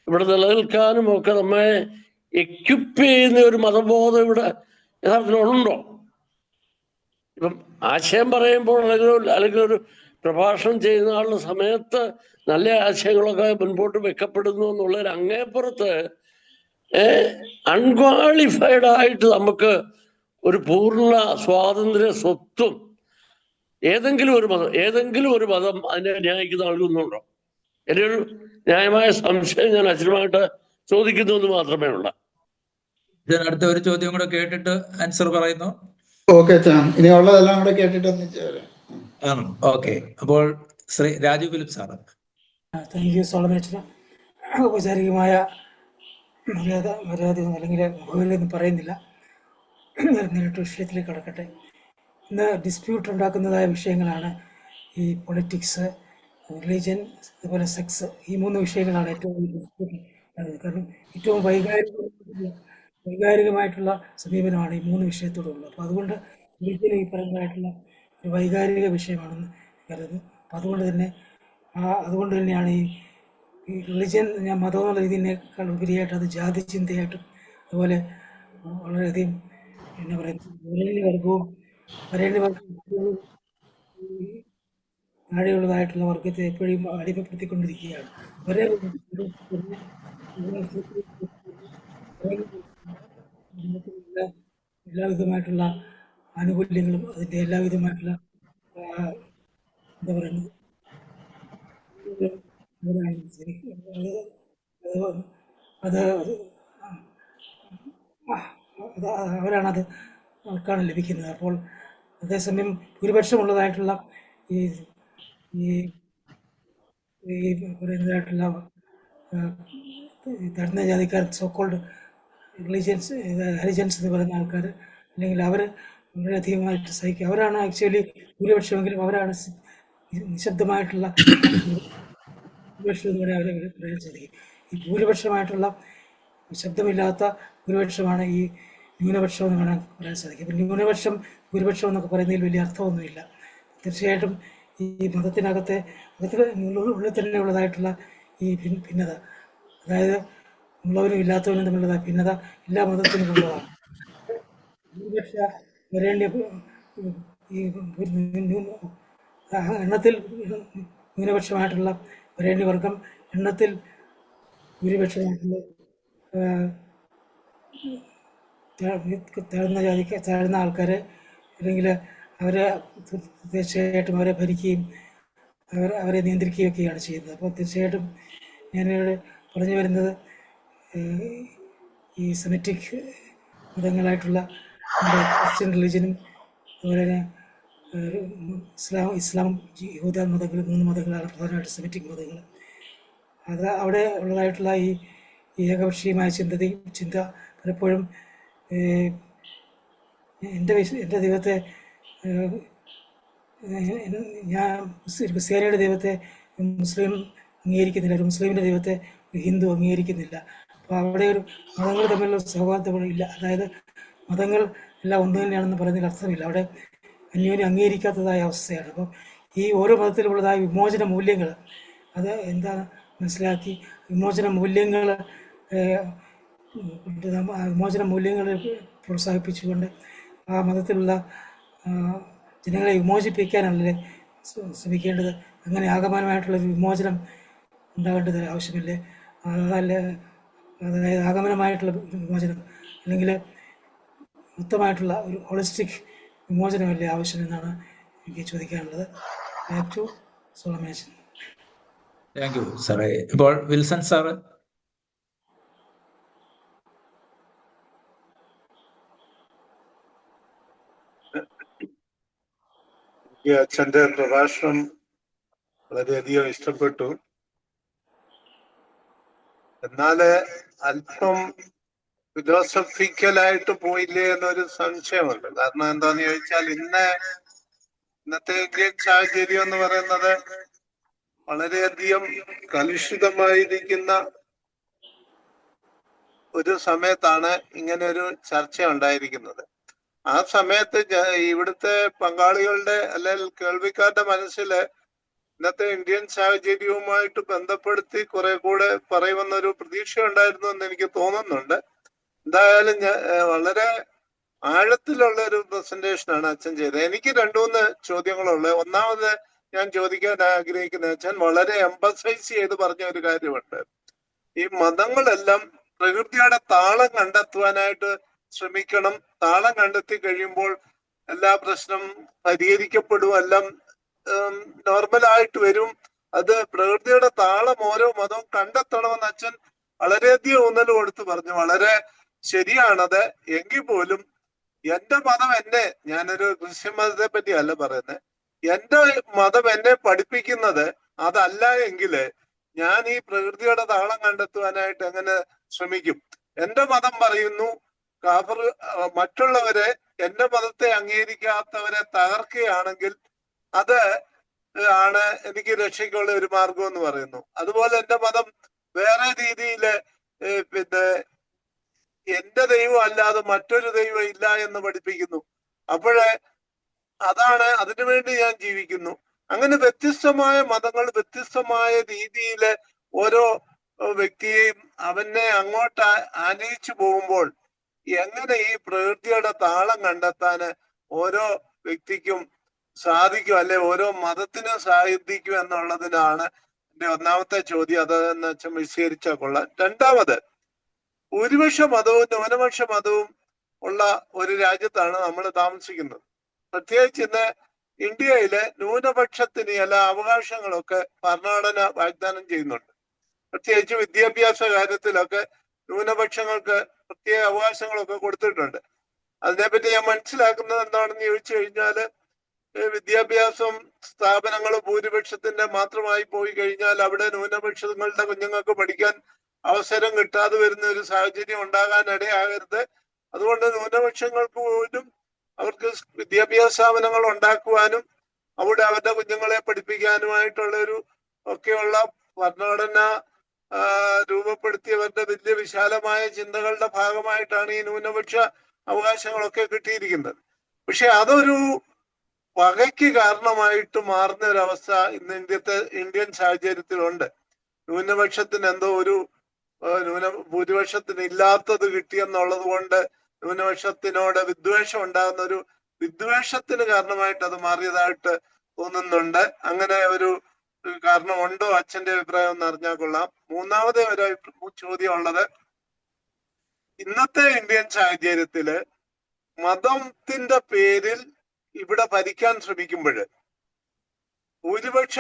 ഇവിടെ നിലനിൽക്കാനും ഒക്കെ നമ്മെ എക്യുപ്പ് ചെയ്യുന്ന ഒരു മതബോധം ഇവിടെ യഥാർത്ഥത്തിലുണ്ടോ? ഇപ്പം ആശയം പറയുമ്പോൾ അല്ലെങ്കിൽ ഒരു പ്രഭാഷണം ചെയ്യുന്ന ആളുടെ സമയത്ത് നല്ല ആശയങ്ങളൊക്കെ മുൻപോട്ട് വെക്കപ്പെടുന്നു എന്നുള്ളൊരു അങ്ങേപ്പുറത്ത് അൺക്വാളിഫൈഡ് ആയിട്ട് നമുക്ക് ഒരു പൂർണ്ണ സ്വാതന്ത്ര്യ സ്വത്വം ഏതെങ്കിലും ഒരു മതം അതിനെ ന്യായിക്കുന്ന ആളുകളുണ്ടോ? എൻ്റെ ഒരു ന്യായമായ സംശയം ഞാൻ അച്ഛനുമായിട്ട് ചോദിക്കുന്നു എന്ന് മാത്രമേ ഉള്ളൂ. അടുത്ത ഒരു ചോദ്യം കൂടെ കേട്ടിട്ട് ആൻസർ പറയുന്നു. ഓക്കെ, ഇനി ഉള്ളതെല്ലാം കൂടെ കേട്ടിട്ട് ഓക്കെ. അപ്പോൾ Shri Raju Philip sir. Thank you സോളമേച്ചന്. ഔപചാരികമായ മര്യാദ അല്ലെങ്കിൽ മുഖവിലൊന്നും പറയുന്നില്ല. നേരിട്ട് വിഷയത്തിലേക്ക് കടക്കട്ടെ. ഇന്ന് ഡിസ്പ്യൂട്ട് ഉണ്ടാക്കുന്നതായ വിഷയങ്ങളാണ് ഈ പൊളിറ്റിക്സ്, റിലീജിയൻ, അതുപോലെ സെക്സ്. ഈ 3 വിഷയങ്ങളാണ് ഏറ്റവും ഡിസ്പ്യൂട്ട്. കാരണം ഏറ്റവും വൈകാരികമായിട്ടുള്ള സമീപനമാണ് ഈ 3 വിഷയത്തോടുള്ളത്. അപ്പോൾ അതുകൊണ്ട് റിലീജിയൻ ഈ പറയുന്നതായിട്ടുള്ള ഒരു വൈകാരിക വിഷയമാണെന്ന് കരുതുന്നു. അപ്പം അതുകൊണ്ട് തന്നെയാണ് ഈ റിലിജിയൻ, ഞാൻ മതം എന്നുള്ള രീതിയിനേക്കാൾ ഉപരിയായിട്ട് അത് ജാതി ചിന്തയായിട്ടും അതുപോലെ വളരെയധികം എന്നാ പറയുന്നത് വരേണ്യവർഗവും താഴെയുള്ളതായിട്ടുള്ള വർഗത്തെ എപ്പോഴും അടിമപ്പെടുത്തിക്കൊണ്ടിരിക്കുകയാണ്. എല്ലാവിധമായിട്ടുള്ള ആനുകൂല്യങ്ങളും അതിൻ്റെ എല്ലാവിധമായിട്ടുള്ള എന്താ പറയുന്നത് അവരാണത് അവർക്കാണ് ലഭിക്കുന്നത്. അപ്പോൾ അതേസമയം ഭൂരിപക്ഷമുള്ളതായിട്ടുള്ള ഈ പറയുന്നതായിട്ടുള്ള താഴ്ന്ന ജാതിക്കാർ, സോക്കോൾഡ് ഹരിജൻസ് എന്ന് പറയുന്ന ആൾക്കാർ, അല്ലെങ്കിൽ അവർ വളരെയധികമായിട്ട് സഹിക്കുക, അവരാണ് ആക്ച്വലി ഭൂരിപക്ഷമെങ്കിലും അവരാണ് നിശബ്ദമായിട്ടുള്ള ഭൂരിപക്ഷം എന്ന് പറയാൻ അവരെ പറയാൻ സാധിക്കും. ഈ ഭൂരിപക്ഷമായിട്ടുള്ള ശബ്ദമില്ലാത്ത ഭൂരിപക്ഷമാണ് ഈ ന്യൂനപക്ഷം എന്ന് വേണം പറയാൻ സാധിക്കും. അപ്പം ന്യൂനപക്ഷം ഭൂരിപക്ഷം എന്നൊക്കെ പറയുന്നതിൽ വലിയ അർത്ഥമൊന്നുമില്ല. തീർച്ചയായിട്ടും ഈ മതത്തിനകത്തെ ഉള്ളിൽ തന്നെ ഉള്ളതായിട്ടുള്ള ഈ ഭിന്നത, അതായത് ഉള്ളവരും ഇല്ലാത്തവരും തമ്മിലുള്ളതായ ഭിന്നത എല്ലാ മതത്തിനും ഉള്ളതാണ്. ഭൂരിപക്ഷ വരേണ്യ ഈ എണ്ണത്തിൽ ന്യൂനപക്ഷമായിട്ടുള്ള വരേണ്യവർഗം, എണ്ണത്തിൽ ഭൂരിപക്ഷമായിട്ടുള്ള താഴ്ന്ന ആൾക്കാരെ, അല്ലെങ്കിൽ അവരെ തീർച്ചയായിട്ടും അവരെ ഭരിക്കുകയും അവരെ നിയന്ത്രിക്കുകയൊക്കെയാണ് ചെയ്യുന്നത്. അപ്പോൾ തീർച്ചയായിട്ടും ഞാനിവിടെ പറഞ്ഞു വരുന്നത് ഈ സെമിറ്റിക് മതങ്ങളായിട്ടുള്ള ക്രിസ്ത്യൻ റിലീജിയനും അതുപോലെ തന്നെ ഇസ്ലാം യഹൂദ മതങ്ങൾ, 3 മതങ്ങളാണ് പ്രധാനമായിട്ട് സെമിറ്റിക് മതങ്ങൾ. അത് അവിടെ ഉള്ളതായിട്ടുള്ള ഈ ഏകപക്ഷീയമായ ചിന്ത പലപ്പോഴും എൻ്റെ ദൈവത്തെ, ഞാൻ ക്രിസ്ത്യാനിയുടെ ദൈവത്തെ മുസ്ലിം അംഗീകരിക്കുന്നില്ല, ഒരു മുസ്ലിമിൻ്റെ ദൈവത്തെ ഒരു ഹിന്ദു അംഗീകരിക്കുന്നില്ല. അപ്പോൾ അവിടെ ഒരു മതങ്ങൾ തമ്മിലുള്ള സൗഹാർദ്ദം ഇല്ല. അതായത് മതങ്ങൾ എല്ലാം ഒന്ന് തന്നെയാണെന്ന് പറയുന്നതിൽ അർത്ഥമില്ല. അവിടെ അന്യോന്യം അംഗീകരിക്കാത്തതായ അവസ്ഥയാണ്. അപ്പം ഈ ഓരോ മതത്തിലുള്ളതായ വിമോചന മൂല്യങ്ങൾ, അത് എന്താണ് മനസ്സിലാക്കി വിമോചന മൂല്യങ്ങളെ പ്രോത്സാഹിപ്പിച്ചുകൊണ്ട് ആ മതത്തിലുള്ള ജനങ്ങളെ വിമോചിപ്പിക്കാനല്ലേ ശ്രമിക്കേണ്ടത്. അങ്ങനെ ആഗമനമായിട്ടുള്ളൊരു വിമോചനം ഉണ്ടാകേണ്ടത് ആവശ്യമില്ലേ? അതായത് ആഗമനമായിട്ടുള്ള വിമോചനം അല്ലെങ്കിൽ മൊത്തമായിട്ടുള്ള ഒരു ഹോളിസ്റ്റിക് വിമോചനമല്ലേ ആവശ്യമെന്നാണ് എനിക്ക് ചോദിക്കാനുള്ളത്. ബാക്ക് ടു സോളമേച്ചൻ. താങ്ക് യു സാറേ. ഇപ്പോൾ വിൽസൺ സാറ്. അച്ഛന്റെ പ്രഭാഷണം വളരെയധികം ഇഷ്ടപ്പെട്ടു. എന്നാല് അല്പം ഫിലോസഫിക്കലായിട്ട് പോയില്ലേ എന്നൊരു സംശയമുണ്ട്. കാരണം എന്താന്ന് ചോദിച്ചാൽ ഇന്നത്തെ ഇന്ത്യൻ സാഹചര്യം എന്ന് പറയുന്നത് വളരെയധികം കലുഷിതമായിരിക്കുന്ന ഒരു സമയത്താണ് ഇങ്ങനെ ഒരു ചർച്ച ഉണ്ടായിരിക്കുന്നത്. ആ സമയത്ത് ഇവിടുത്തെ പങ്കാളികളുടെ അല്ലെങ്കിൽ കേൾവിക്കാരുടെ മനസ്സിൽ ഇന്നത്തെ ഇന്ത്യൻ സാഹചര്യവുമായിട്ട് ബന്ധപ്പെടുത്തി കുറെ കൂടെ പറയുമെന്നൊരു പ്രതീക്ഷ ഉണ്ടായിരുന്നു എന്ന് എനിക്ക് തോന്നുന്നുണ്ട്. എന്തായാലും വളരെ ആഴത്തിലുള്ള ഒരു പ്രസന്റേഷനാണ് അച്ഛൻ ചെയ്തത്. എനിക്ക് 2-3 ചോദ്യങ്ങളുള്ളത്. ഒന്നാമത് ഞാൻ ചോദിക്കാൻ ആഗ്രഹിക്കുന്ന അച്ഛൻ വളരെ എംഫസൈസ് ചെയ്ത് പറഞ്ഞ ഒരു കാര്യമുണ്ട്. ഈ മതങ്ങളെല്ലാം പ്രകൃതിയുടെ താളം കണ്ടെത്തുവാനായിട്ട് ശ്രമിക്കണം. താളം കണ്ടെത്തി കഴിയുമ്പോൾ എല്ലാ പ്രശ്നം പരിഹരിക്കപ്പെടും, എല്ലാം നോർമലായിട്ട് വരും. അത് പ്രകൃതിയുടെ താളം ഓരോ മതവും കണ്ടെത്തണമെന്ന് അച്ഛൻ വളരെയധികം ഊന്നൽ കൊടുത്ത് പറഞ്ഞു. വളരെ ശരിയാണത്. എങ്കിൽ പോലും എന്റെ മതം എന്നെ, ഞാനൊരു ക്രിസ്ത്യൻ മതത്തെ പറ്റി അല്ല പറയുന്നത്, എന്റെ മതം എന്നെ പഠിപ്പിക്കുന്നത് അതല്ല എങ്കിൽ ഞാൻ ഈ പ്രകൃതിയുടെ താളം കണ്ടെത്തുവാനായിട്ട് എങ്ങനെ ശ്രമിക്കും? എന്റെ മതം പറയുന്നു മറ്റുള്ളവരെ, എന്റെ മതത്തെ അംഗീകരിക്കാത്തവരെ തകർക്കുകയാണെങ്കിൽ അത് ആണ് എനിക്ക് രക്ഷയ്ക്കുള്ള ഒരു മാർഗം എന്ന് പറയുന്നു. അതുപോലെ എന്റെ മതം വേറെ രീതിയിൽ പിന്നെ എന്റെ ദൈവം അല്ലാതെ മറ്റൊരു ദൈവം ഇല്ല എന്ന് പഠിപ്പിക്കുന്നു. അപ്പോഴേ അതാണ്, അതിനുവേണ്ടി ഞാൻ ജീവിക്കുന്നു. അങ്ങനെ വ്യത്യസ്തമായ മതങ്ങൾ വ്യത്യസ്തമായ രീതിയിൽ ഓരോ വ്യക്തിയെയും അവനെ അങ്ങോട്ട് ആനയിച്ചു പോകുമ്പോൾ എങ്ങനെ ഈ പ്രകൃതിയുടെ താളം കണ്ടെത്താൻ ഓരോ വ്യക്തിക്കും സാധിക്കും, അല്ലെ ഓരോ മതത്തിനും സാധിക്കും എന്നുള്ളതിനാണ് എന്റെ ഒന്നാമത്തെ ചോദ്യം. അതെന്ന് വെച്ചാൽ വിശദീകരിച്ചാൽ കൊള്ളാം. രണ്ടാമത്, ഭൂരിപക്ഷ മതവും ന്യൂനപക്ഷ മതവും ഉള്ള ഒരു രാജ്യത്താണ് നമ്മൾ താമസിക്കുന്നത്. പ്രത്യേകിച്ച് ഇന്ന് ഇന്ത്യയിലെ ന്യൂനപക്ഷത്തിന് ചില അവകാശങ്ങളൊക്കെ ഭരണഘടന വാഗ്ദാനം ചെയ്യുന്നുണ്ട്. പ്രത്യേകിച്ച് വിദ്യാഭ്യാസ കാര്യത്തിലൊക്കെ ന്യൂനപക്ഷങ്ങൾക്ക് പ്രത്യേക അവകാശങ്ങളൊക്കെ കൊടുത്തിട്ടുണ്ട്. അതിനെപ്പറ്റി ഞാൻ മനസ്സിലാക്കുന്നത് എന്താണെന്ന് ചോദിച്ചു കഴിഞ്ഞാല്, വിദ്യാഭ്യാസം സ്ഥാപനങ്ങൾ ഭൂരിപക്ഷത്തിന്റെ മാത്രമായി പോയി കഴിഞ്ഞാൽ അവിടെ ന്യൂനപക്ഷങ്ങളുടെ കുഞ്ഞുങ്ങൾക്ക് പഠിക്കാൻ അവസരം കിട്ടാതെ വരുന്ന ഒരു സാഹചര്യം ഉണ്ടാകാൻ ഇടയാകരുത്. അതുകൊണ്ട് ന്യൂനപക്ഷങ്ങൾക്ക് പോലും അവർക്ക് വിദ്യാഭ്യാസ സ്ഥാപനങ്ങൾ ഉണ്ടാക്കുവാനും അവിടെ അവരുടെ കുഞ്ഞുങ്ങളെ പഠിപ്പിക്കാനുമായിട്ടുള്ള ഒരു ഒക്കെയുള്ള ഭരണഘടന രൂപപ്പെടുത്തിയവരുടെ വലിയ വിശാലമായ ചിന്തകളുടെ ഭാഗമായിട്ടാണ് ഈ ന്യൂനപക്ഷ അവകാശങ്ങളൊക്കെ കിട്ടിയിരിക്കുന്നത്. പക്ഷെ അതൊരു പകയ്ക്ക് കാരണമായിട്ട് മാറുന്ന ഒരവസ്ഥ ഇന്ന് ഇന്ത്യൻ സാഹചര്യത്തിലുണ്ട്. ന്യൂനപക്ഷത്തിന് എന്തോ ഒരു ഭൂരിപക്ഷത്തിന് ഇല്ലാത്തത് കിട്ടിയെന്നുള്ളത് കൊണ്ട് ന്യൂനപക്ഷത്തിനോട് വിദ്വേഷം ഉണ്ടാകുന്ന ഒരു വിദ്വേഷത്തിന് കാരണമായിട്ട് അത് മാറിയതായിട്ട് തോന്നുന്നുണ്ട്. അങ്ങനെ ഒരു കാരണമുണ്ടോ? അച്ഛന്റെ അഭിപ്രായം ഒന്ന് അറിഞ്ഞാൽ കൊള്ളാം. മൂന്നാമത്തെ ഒരു ചോദ്യം ഉള്ളത്, ഇന്നത്തെ ഇന്ത്യൻ സാഹചര്യത്തില് മതത്തിന്റെ പേരിൽ ഇവിടെ ഭരിക്കാൻ ശ്രമിക്കുമ്പോൾ ഭൂരിപക്ഷ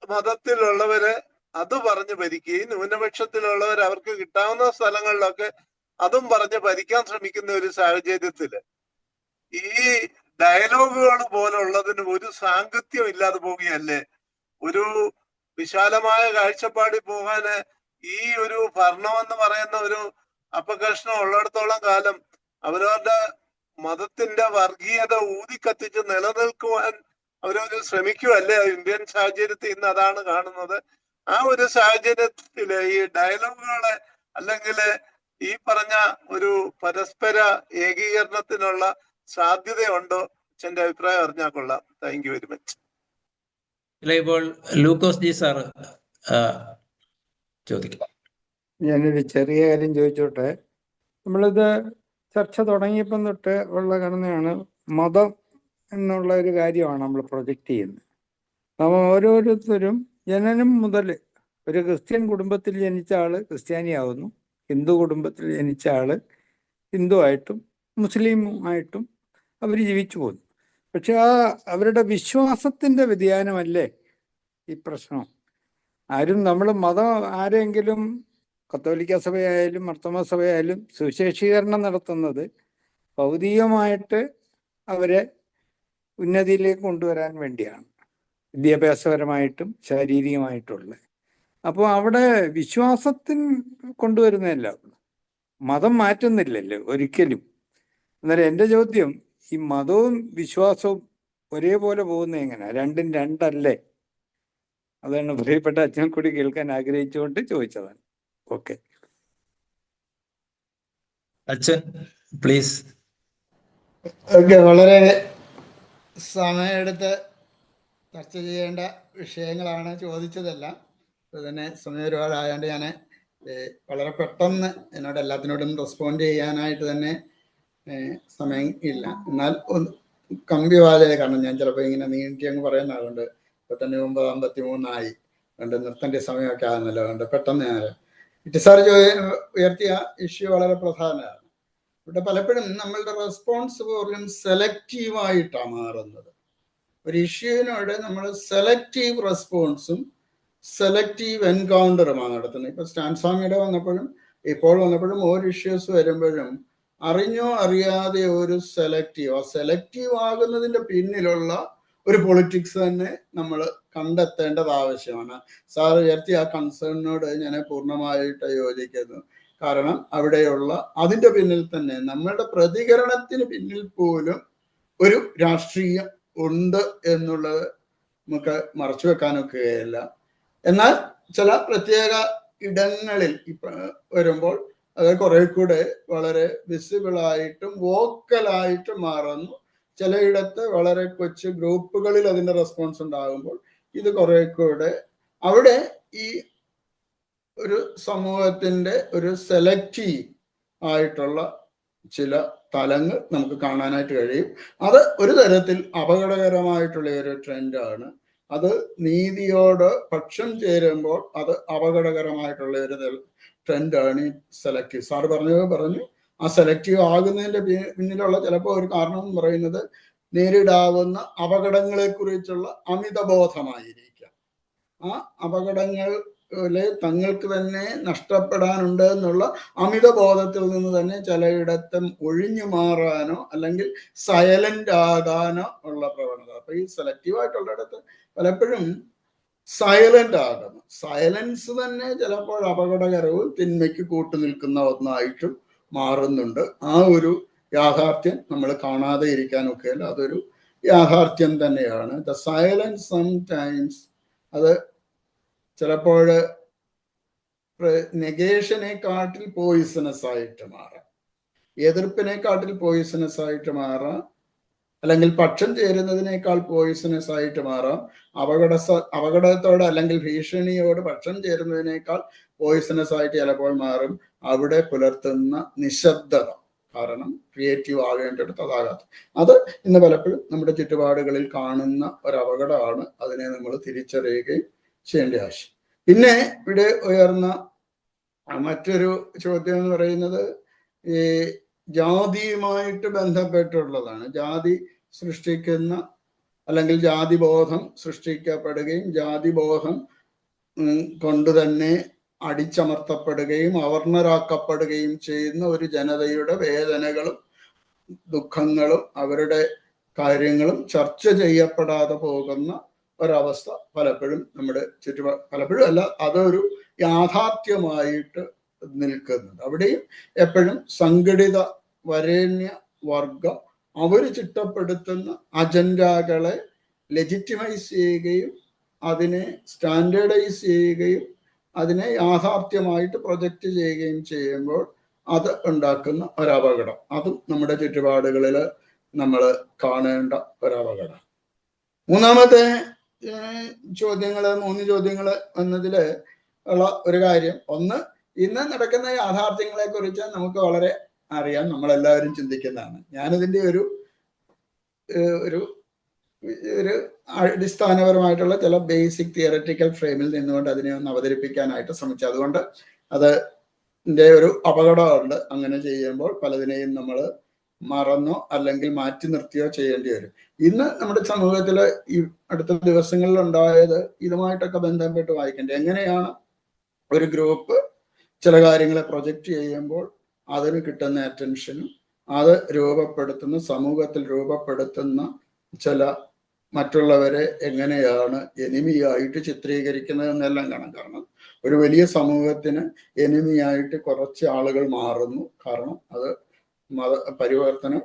മതത്തിലുള്ളവര് അത് പറഞ്ഞ് ഭരിക്കുകയും ന്യൂനപക്ഷത്തിലുള്ളവർ അവർക്ക് കിട്ടാവുന്ന സ്ഥലങ്ങളിലൊക്കെ അതും പറഞ്ഞ് ഭരിക്കാൻ ശ്രമിക്കുന്ന ഒരു സാഹചര്യത്തില് ഈ ഡയലോഗുകൾ പോലുള്ളതിന് ഒരു സാങ്കത്യം ഇല്ലാതെ പോവുകയല്ലേ? ഒരു വിശാലമായ കാഴ്ചപ്പാടിൽ പോകാന് ഈ ഒരു ഭരണം എന്ന് പറയുന്ന ഒരു അപകർഷണം ഉള്ളിടത്തോളം കാലം അവരവരുടെ മതത്തിന്റെ വർഗീയത ഊതിക്കത്തിച്ച് നിലനിൽക്കുവാൻ അവരവര് ശ്രമിക്കുമല്ലേ? ഇന്ത്യൻ സാഹചര്യത്തിൽ ഇന്ന് അതാണ് കാണുന്നത്. ആ ഒരു സാഹചര്യത്തില് ഈ ഡയലോഗുകളെ അല്ലെങ്കിൽ ഈ പറഞ്ഞ ഒരു പരസ്പര ഏകീകരണത്തിനുള്ള സാധ്യതയുണ്ടോ? അച്ഛന്റെ അഭിപ്രായം അറിഞ്ഞാൽ കൊള്ളാം. Thank you very much. ഇപ്പോൾ ലൂക്കോസ് ജി സാർ ചോദിക്കും. ഞാനൊരു ചെറിയ കാര്യം ചോദിച്ചോട്ടെ. നമ്മളിത് ചർച്ച തുടങ്ങിയപ്പം തൊട്ട് ഉള്ള ഘടനയാണ് മതം എന്നുള്ള ഒരു കാര്യമാണ് നമ്മൾ പ്രൊജക്റ്റ് ചെയ്യുന്നത്. നമ്മൾ ഓരോരുത്തരും ജനനം മുതൽ ഒരു ക്രിസ്ത്യൻ കുടുംബത്തിൽ ജനിച്ച ആള് ക്രിസ്ത്യാനിയാവുന്നു, ഹിന്ദു കുടുംബത്തിൽ ജനിച്ച ആള് ഹിന്ദുവായിട്ടും മുസ്ലിമുമായിട്ടും അവർ ജീവിച്ചു പോകുന്നു. പക്ഷെ അവരുടെ വിശ്വാസത്തിൻ്റെ വ്യതിയാനമല്ലേ ഈ പ്രശ്നം. ആരും നമ്മൾ മതം ആരെങ്കിലും കത്തോലിക്ക സഭയായാലും മർത്തോമ സഭയായാലും സുവിശേഷീകരണം നടത്തുന്നത് ഭൗതികമായിട്ട് അവരെ ഉന്നതിയിലേക്ക് കൊണ്ടുവരാൻ വേണ്ടിയാണ്, വിദ്യാഭ്യാസപരമായിട്ടും ശാരീരികമായിട്ടുള്ള. അപ്പോൾ അവിടെ വിശ്വാസത്തിന് കൊണ്ടുവരുന്നതല്ല, മതം മാറ്റുന്നില്ലല്ലോ ഒരിക്കലും. അന്നേരം എൻ്റെ ചോദ്യം, ഈ മതവും വിശ്വാസവും ഒരേപോലെ പോകുന്നത് എങ്ങനെയാ? രണ്ടും രണ്ടല്ലേ? അതാണ് പ്രിയപ്പെട്ട അച്ഛൻ കൂടി കേൾക്കാൻ ആഗ്രഹിച്ചുകൊണ്ട് ചോദിച്ചതാണ്. ഓക്കെ അച്ഛൻ പ്ലീസ്. ഓക്കെ, വളരെ സമയമെടുത്ത് ചർച്ച ചെയ്യേണ്ട വിഷയങ്ങളാണ് ചോദിച്ചതെല്ലാം. അത് തന്നെ സമയം ഒരുപാടായതുകൊണ്ട് ഞാൻ വളരെ പെട്ടെന്ന് എന്നോട് എല്ലാത്തിനോടും റെസ്പോണ്ട് ചെയ്യാനായിട്ട് തന്നെ സമയം ഇല്ല. എന്നാൽ കമ്പിവാലയ, കാരണം ഞാൻ ചിലപ്പോൾ ഇങ്ങനെ നീട്ടി അങ്ങ് പറയുന്നതുകൊണ്ട് 59-53 അതുകൊണ്ട് നിർത്തേണ്ട സമയമൊക്കെ ആകുന്നല്ലോ, അതുകൊണ്ട് പെട്ടെന്ന് ഞാൻ ഇറ്റിസാർ ഉയർത്തിയ ഇഷ്യൂ വളരെ പ്രധാനമാണ്. ഇവിടെ പലപ്പോഴും നമ്മളുടെ റെസ്പോൺസ് പോലും സെലക്റ്റീവായിട്ടാണ് മാറുന്നത്. ഒരു ഇഷ്യൂവിനോട് നമ്മൾ സെലക്റ്റീവ് റെസ്പോൺസും സെലക്റ്റീവ് എൻകൗണ്ടറുമാണ് നടത്തുന്നത്. ഇപ്പൊ സ്റ്റാൻസ്വാമിയുടെ വന്നപ്പോഴും ഇപ്പോൾ വന്നപ്പോഴും ഓരോ ഇഷ്യൂസ് വരുമ്പോഴും അറിഞ്ഞോ അറിയാതെ ഒരു സെലക്റ്റീവ് ആകുന്നതിന്റെ പിന്നിലുള്ള ഒരു പൊളിറ്റിക്സ് തന്നെ നമ്മൾ കണ്ടെത്തേണ്ടത് ആവശ്യമാണ്. സാർ ഉയർത്തിയ ആ കൺസേണിനോട് ഞാൻ പൂർണ്ണമായിട്ട് യോജിക്കുന്നു. കാരണം അവിടെയുള്ള അതിന്റെ പിന്നിൽ തന്നെ നമ്മളുടെ പ്രതികരണത്തിന് പിന്നിൽ പോലും ഒരു രാഷ്ട്രീയം ഉണ്ട് എന്നുള്ളത് നമുക്ക് മറച്ചു വെക്കാനൊക്കുകയില്ല. എന്നാൽ ചില പ്രത്യേക ഇടങ്ങളിൽ വരുമ്പോൾ അത് കുറെ കൂടെ വളരെ വിസിബിളായിട്ടും വോക്കലായിട്ടും മാറുന്നു. ചിലയിടത്ത് വളരെ കൊച്ചു ഗ്രൂപ്പുകളിൽ അതിന്റെ റെസ്പോൺസ് ഉണ്ടാകുമ്പോൾ ഇത് കുറെ കൂടെ അവിടെ ഈ ഒരു സമൂഹത്തിന്റെ ഒരു സെലക്റ്റീവ് ആയിട്ടുള്ള ചില തലങ്ങൾ നമുക്ക് കാണാനായിട്ട് കഴിയും. അത് ഒരു തരത്തിൽ അപകടകരമായിട്ടുള്ള ഒരു ട്രെൻഡാണ്. അത് നീതിയോട് പക്ഷം ചേരുമ്പോൾ അത് അപകടകരമായിട്ടുള്ള ഒരു ട്രെൻഡാണ് ഈ സെലക്റ്റീവ്. സാർ പറഞ്ഞു ആ സെലക്റ്റീവ് ആകുന്നതിന്റെ പിന്നിലുള്ള ചിലപ്പോൾ ഒരു കാരണം എന്ന് പറയുന്നത് നേരിടാവുന്ന അപകടങ്ങളെ കുറിച്ചുള്ള അമിതബോധമായിരിക്കാം. ആ അപകടങ്ങൾ തങ്ങൾക്ക് തന്നെ നഷ്ടപ്പെടാനുണ്ട് എന്നുള്ള അമിതബോധത്തിൽ നിന്ന് തന്നെ ചിലയിടത്തും ഒഴിഞ്ഞു മാറാനോ അല്ലെങ്കിൽ സൈലന്റ് ആകാനോ ഉള്ള പ്രവണത. അപ്പൊ ഈ സെലക്റ്റീവായിട്ടുള്ളിടത്ത് പലപ്പോഴും സൈലന്റ് ആകുന്നു. സൈലൻസ് തന്നെ ചിലപ്പോൾ അപകടകരവും തിന്മയ്ക്ക് കൂട്ടുനിൽക്കുന്ന ഒന്നായിട്ടും മാറുന്നുണ്ട്. ആ ഒരു യാഥാർത്ഥ്യം നമ്മൾ കാണാതെ ഇരിക്കാനൊക്കെയല്ല, അതൊരു യാഥാർത്ഥ്യം തന്നെയാണ്. ദ സൈലൻസ് സംടൈംസ് അത് ചിലപ്പോൾ നെഗേഷനെക്കാട്ടിൽ പോയിസണസ് ആയിട്ട് മാറാം, എതിർപ്പിനെക്കാട്ടിൽ പോയിസണസ് ആയിട്ട് മാറാം, അല്ലെങ്കിൽ പക്ഷം ചേരുന്നതിനേക്കാൾ പോയിസണസ് ആയിട്ട് മാറാം. അപകടത്തോട് അല്ലെങ്കിൽ ഭീഷണിയോട് പക്ഷം ചേരുന്നതിനേക്കാൾ പോയിസണസ് ആയിട്ട് ചിലപ്പോൾ മാറും. അവിടെ പുലർത്തുന്ന നിശബ്ദത കാരണം ക്രിയേറ്റീവ് ആകേണ്ടടുത്ത് അതാകാത്ത അത് ഇന്ന് പലപ്പോഴും നമ്മുടെ ചുറ്റുപാടുകളിൽ കാണുന്ന ഒരു അപകടമാണ്. അതിനെ നമ്മൾ തിരിച്ചറിയുകയും ചെയ്യേണ്ട ആവശ്യം. പിന്നെ ഇവിടെ ഉയർന്ന മറ്റൊരു ചോദ്യം എന്ന് പറയുന്നത് ഈ ജാതിയുമായിട്ട് ബന്ധപ്പെട്ടുള്ളതാണ്. ജാതി സൃഷ്ടിക്കുന്ന അല്ലെങ്കിൽ ജാതിബോധം സൃഷ്ടിക്കപ്പെടുകയും ജാതിബോധം കൊണ്ട് തന്നെ അടിച്ചമർത്തപ്പെടുകയും അവർണരാക്കപ്പെടുകയും ചെയ്യുന്ന ഒരു ജനതയുടെ വേദനകളും ദുഃഖങ്ങളും അവരുടെ കാര്യങ്ങളും ചർച്ച ചെയ്യപ്പെടാതെ പോകുന്ന ഒരവസ്ഥ പലപ്പോഴും നമ്മുടെ പലപ്പോഴും അല്ല, അതൊരു യാഥാർത്ഥ്യമായിട്ട് നിൽക്കുന്നുണ്ട്. അവിടെയും എപ്പോഴും സംഘടിത വരേണ്യ വർഗം അവർ ചിട്ടപ്പെടുത്തുന്ന അജണ്ടകളെ ലെജിറ്റിമൈസ് ചെയ്യുകയും അതിനെ സ്റ്റാൻഡേർഡൈസ് ചെയ്യുകയും അതിനെ യാഥാർത്ഥ്യമായിട്ട് പ്രൊജക്റ്റ് ചെയ്യുകയും ചെയ്യുമ്പോൾ അത് ഉണ്ടാക്കുന്ന ഒരപകടം, അതും നമ്മുടെ ചുറ്റുപാടുകളിൽ നമ്മൾ കാണേണ്ട ഒരപകടം. മൂന്നാമത്തെ മൂന്ന് ചോദ്യങ്ങൾ എന്നതിൽ ഉള്ള ഒരു കാര്യം, ഒന്ന്, ഇന്ന് നടക്കുന്ന യാഥാർത്ഥ്യങ്ങളെ കുറിച്ച് നമുക്ക് വളരെ അറിയാം, നമ്മളെല്ലാവരും ചിന്തിക്കുന്നതാണ്. ഞാനിതിൻ്റെ ഒരു അടിസ്ഥാനപരമായിട്ടുള്ള ചില ബേസിക് തിയററ്റിക്കൽ ഫ്രെയിമിൽ നിന്നുകൊണ്ട് അതിനെ ഒന്ന് അവതരിപ്പിക്കാനായിട്ട് ശ്രമിച്ചു. അതുകൊണ്ട് അതിൻ്റെ ഒരു അപകടമുണ്ട്. അങ്ങനെ ചെയ്യുമ്പോൾ പലതിനെയും നമ്മൾ മറന്നോ അല്ലെങ്കിൽ മാറ്റി നിർത്തിയോ ചെയ്യേണ്ടി വരും. ഇന്ന് നമ്മുടെ സമൂഹത്തിൽ ഈ അടുത്ത ദിവസങ്ങളിൽ ഉണ്ടായത് ഇതുമായിട്ടൊക്കെ ബന്ധപ്പെട്ട് വായിക്കേണ്ടത് എങ്ങനെയാണ് ഒരു ഗ്രൂപ്പ് ചില കാര്യങ്ങളെ പ്രൊജക്റ്റ് ചെയ്യുമ്പോൾ അതിന് കിട്ടുന്ന അറ്റൻഷനും അത് രൂപപ്പെടുത്തുന്ന സമൂഹത്തിൽ രൂപപ്പെടുത്തുന്ന ചില മറ്റുള്ളവരെ എങ്ങനെയാണ് എനിമിയായിട്ട് ചിത്രീകരിക്കുന്നത് എന്നെല്ലാം കാണാം. കാരണം ഒരു വലിയ സമൂഹത്തിന് എനിമിയായിട്ട് കുറച്ച് ആളുകൾ മാറുന്നു. കാരണം അത് പരിവർത്തനം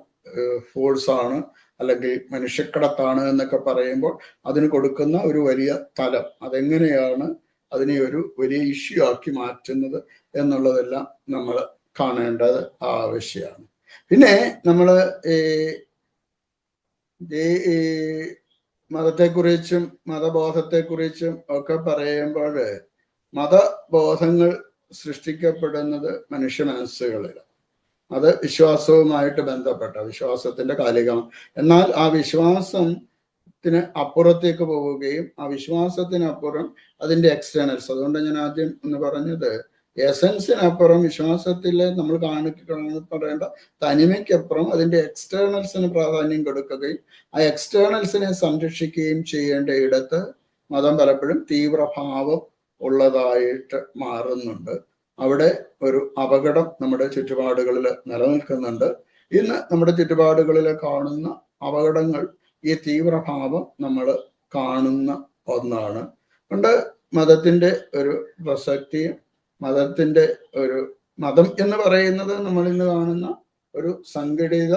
ഫോഴ്സാണ് അല്ലെങ്കിൽ മനുഷ്യക്കടത്താണ് എന്നൊക്കെ പറയുമ്പോൾ അതിന് കൊടുക്കുന്ന ഒരു വലിയ തലം, അതെങ്ങനെയാണ് അതിനെ ഒരു വലിയ ഇഷ്യൂ ആക്കി മാറ്റുന്നത് എന്നുള്ളതെല്ലാം നമ്മൾ കാണേണ്ടത് ആവശ്യമാണ്. പിന്നെ നമ്മൾ ഈ മതത്തെക്കുറിച്ചും മതബോധത്തെക്കുറിച്ചും ഒക്കെ പറയുമ്പോൾ മതബോധങ്ങൾ സൃഷ്ടിക്കപ്പെടുന്നത് മനുഷ്യ മനസ്സുകളിലാണ്. അത് വിശ്വാസവുമായിട്ട് ബന്ധപ്പെട്ട വിശ്വാസത്തിന്റെ കാലികമാണ്. എന്നാൽ ആ വിശ്വാസത്തിന് അപ്പുറത്തേക്ക് പോവുകയും ആ വിശ്വാസത്തിനപ്പുറം അതിന്റെ എക്സ്റ്റേണൽസ്, അതുകൊണ്ട് ഞാൻ ആദ്യം ഒന്ന് പറഞ്ഞത് എസൻസിനപ്പുറം വിശ്വാസത്തിൽ നമ്മൾ പറയേണ്ട തനിമയ്ക്കപ്പുറം അതിന്റെ എക്സ്റ്റേണൽസിന് പ്രാധാന്യം കൊടുക്കുകയും ആ എക്സ്റ്റേണൽസിനെ സംരക്ഷിക്കുകയും ചെയ്യേണ്ട ഇടത്ത് മതം പലപ്പോഴും തീവ്രഭാവം ഉള്ളതായിട്ട് മാറുന്നുണ്ട്. അവിടെ ഒരു അപകടം നമ്മുടെ ചുറ്റുപാടുകളിൽ നിലനിൽക്കുന്നുണ്ട്. ഇന്ന് നമ്മുടെ ചുറ്റുപാടുകളിൽ കാണുന്ന അപകടങ്ങൾ ഈ തീവ്രഭാവം നമ്മൾ കാണുന്ന ഒന്നാണ്. അതുകൊണ്ട് മതത്തിന്റെ ഒരു പ്രസക്തിയും മതത്തിന്റെ ഒരു മതം എന്ന് പറയുന്നത് നമ്മൾ ഇന്ന് കാണുന്ന ഒരു സംഘടിത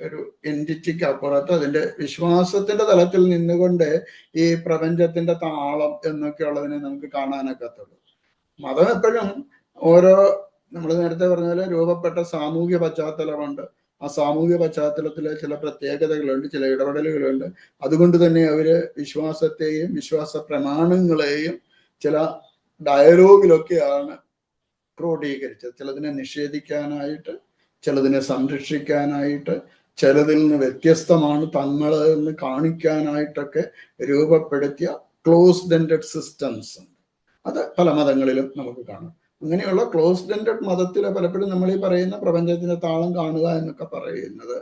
ഒരു എൻറ്റിറ്റിക്ക് അപ്പുറത്ത് അതിന്റെ വിശ്വാസത്തിന്റെ തലത്തിൽ നിന്നുകൊണ്ട് ഈ പ്രപഞ്ചത്തിന്റെ താളം എന്നൊക്കെയുള്ളതിനെ നമുക്ക് കാണാനൊക്കത്തുള്ളൂ. മതം എപ്പോഴും ഓരോ, നമ്മൾ നേരത്തെ പറഞ്ഞ പോലെ രൂപപ്പെട്ട സാമൂഹ്യ പശ്ചാത്തലമുണ്ട്. ആ സാമൂഹ്യ പശ്ചാത്തലത്തിലെ ചില പ്രത്യേകതകളുണ്ട്, ചില ഇടപെടലുകളുണ്ട്. അതുകൊണ്ട് തന്നെ അവര് വിശ്വാസത്തെയും വിശ്വാസ പ്രമാണങ്ങളെയും ചില ഡയലോഗിലൊക്കെയാണ് ക്രോഡീകരിച്ചത്. ചിലതിനെ നിഷേധിക്കാനായിട്ട്, ചിലതിനെ സംരക്ഷിക്കാനായിട്ട്, ചിലതിൽ നിന്ന് വ്യത്യസ്തമാണ് തങ്ങളെന്ന് കാണിക്കാനായിട്ടൊക്കെ രൂപപ്പെടുത്തിയ ക്ലോസ്ഡ് എൻഡഡ് സിസ്റ്റംസ് ഉണ്ട്. അത് പല മതങ്ങളിലും നമുക്ക് കാണാം. അങ്ങനെയുള്ള ക്ലോസ്ഡ് എൻഡഡ് മതത്തിൽ പലപ്പോഴും നമ്മൾ ഈ പറയുന്ന പ്രപഞ്ചത്തിന്റെ താളം കാണുക എന്നൊക്കെ പറയുന്നത്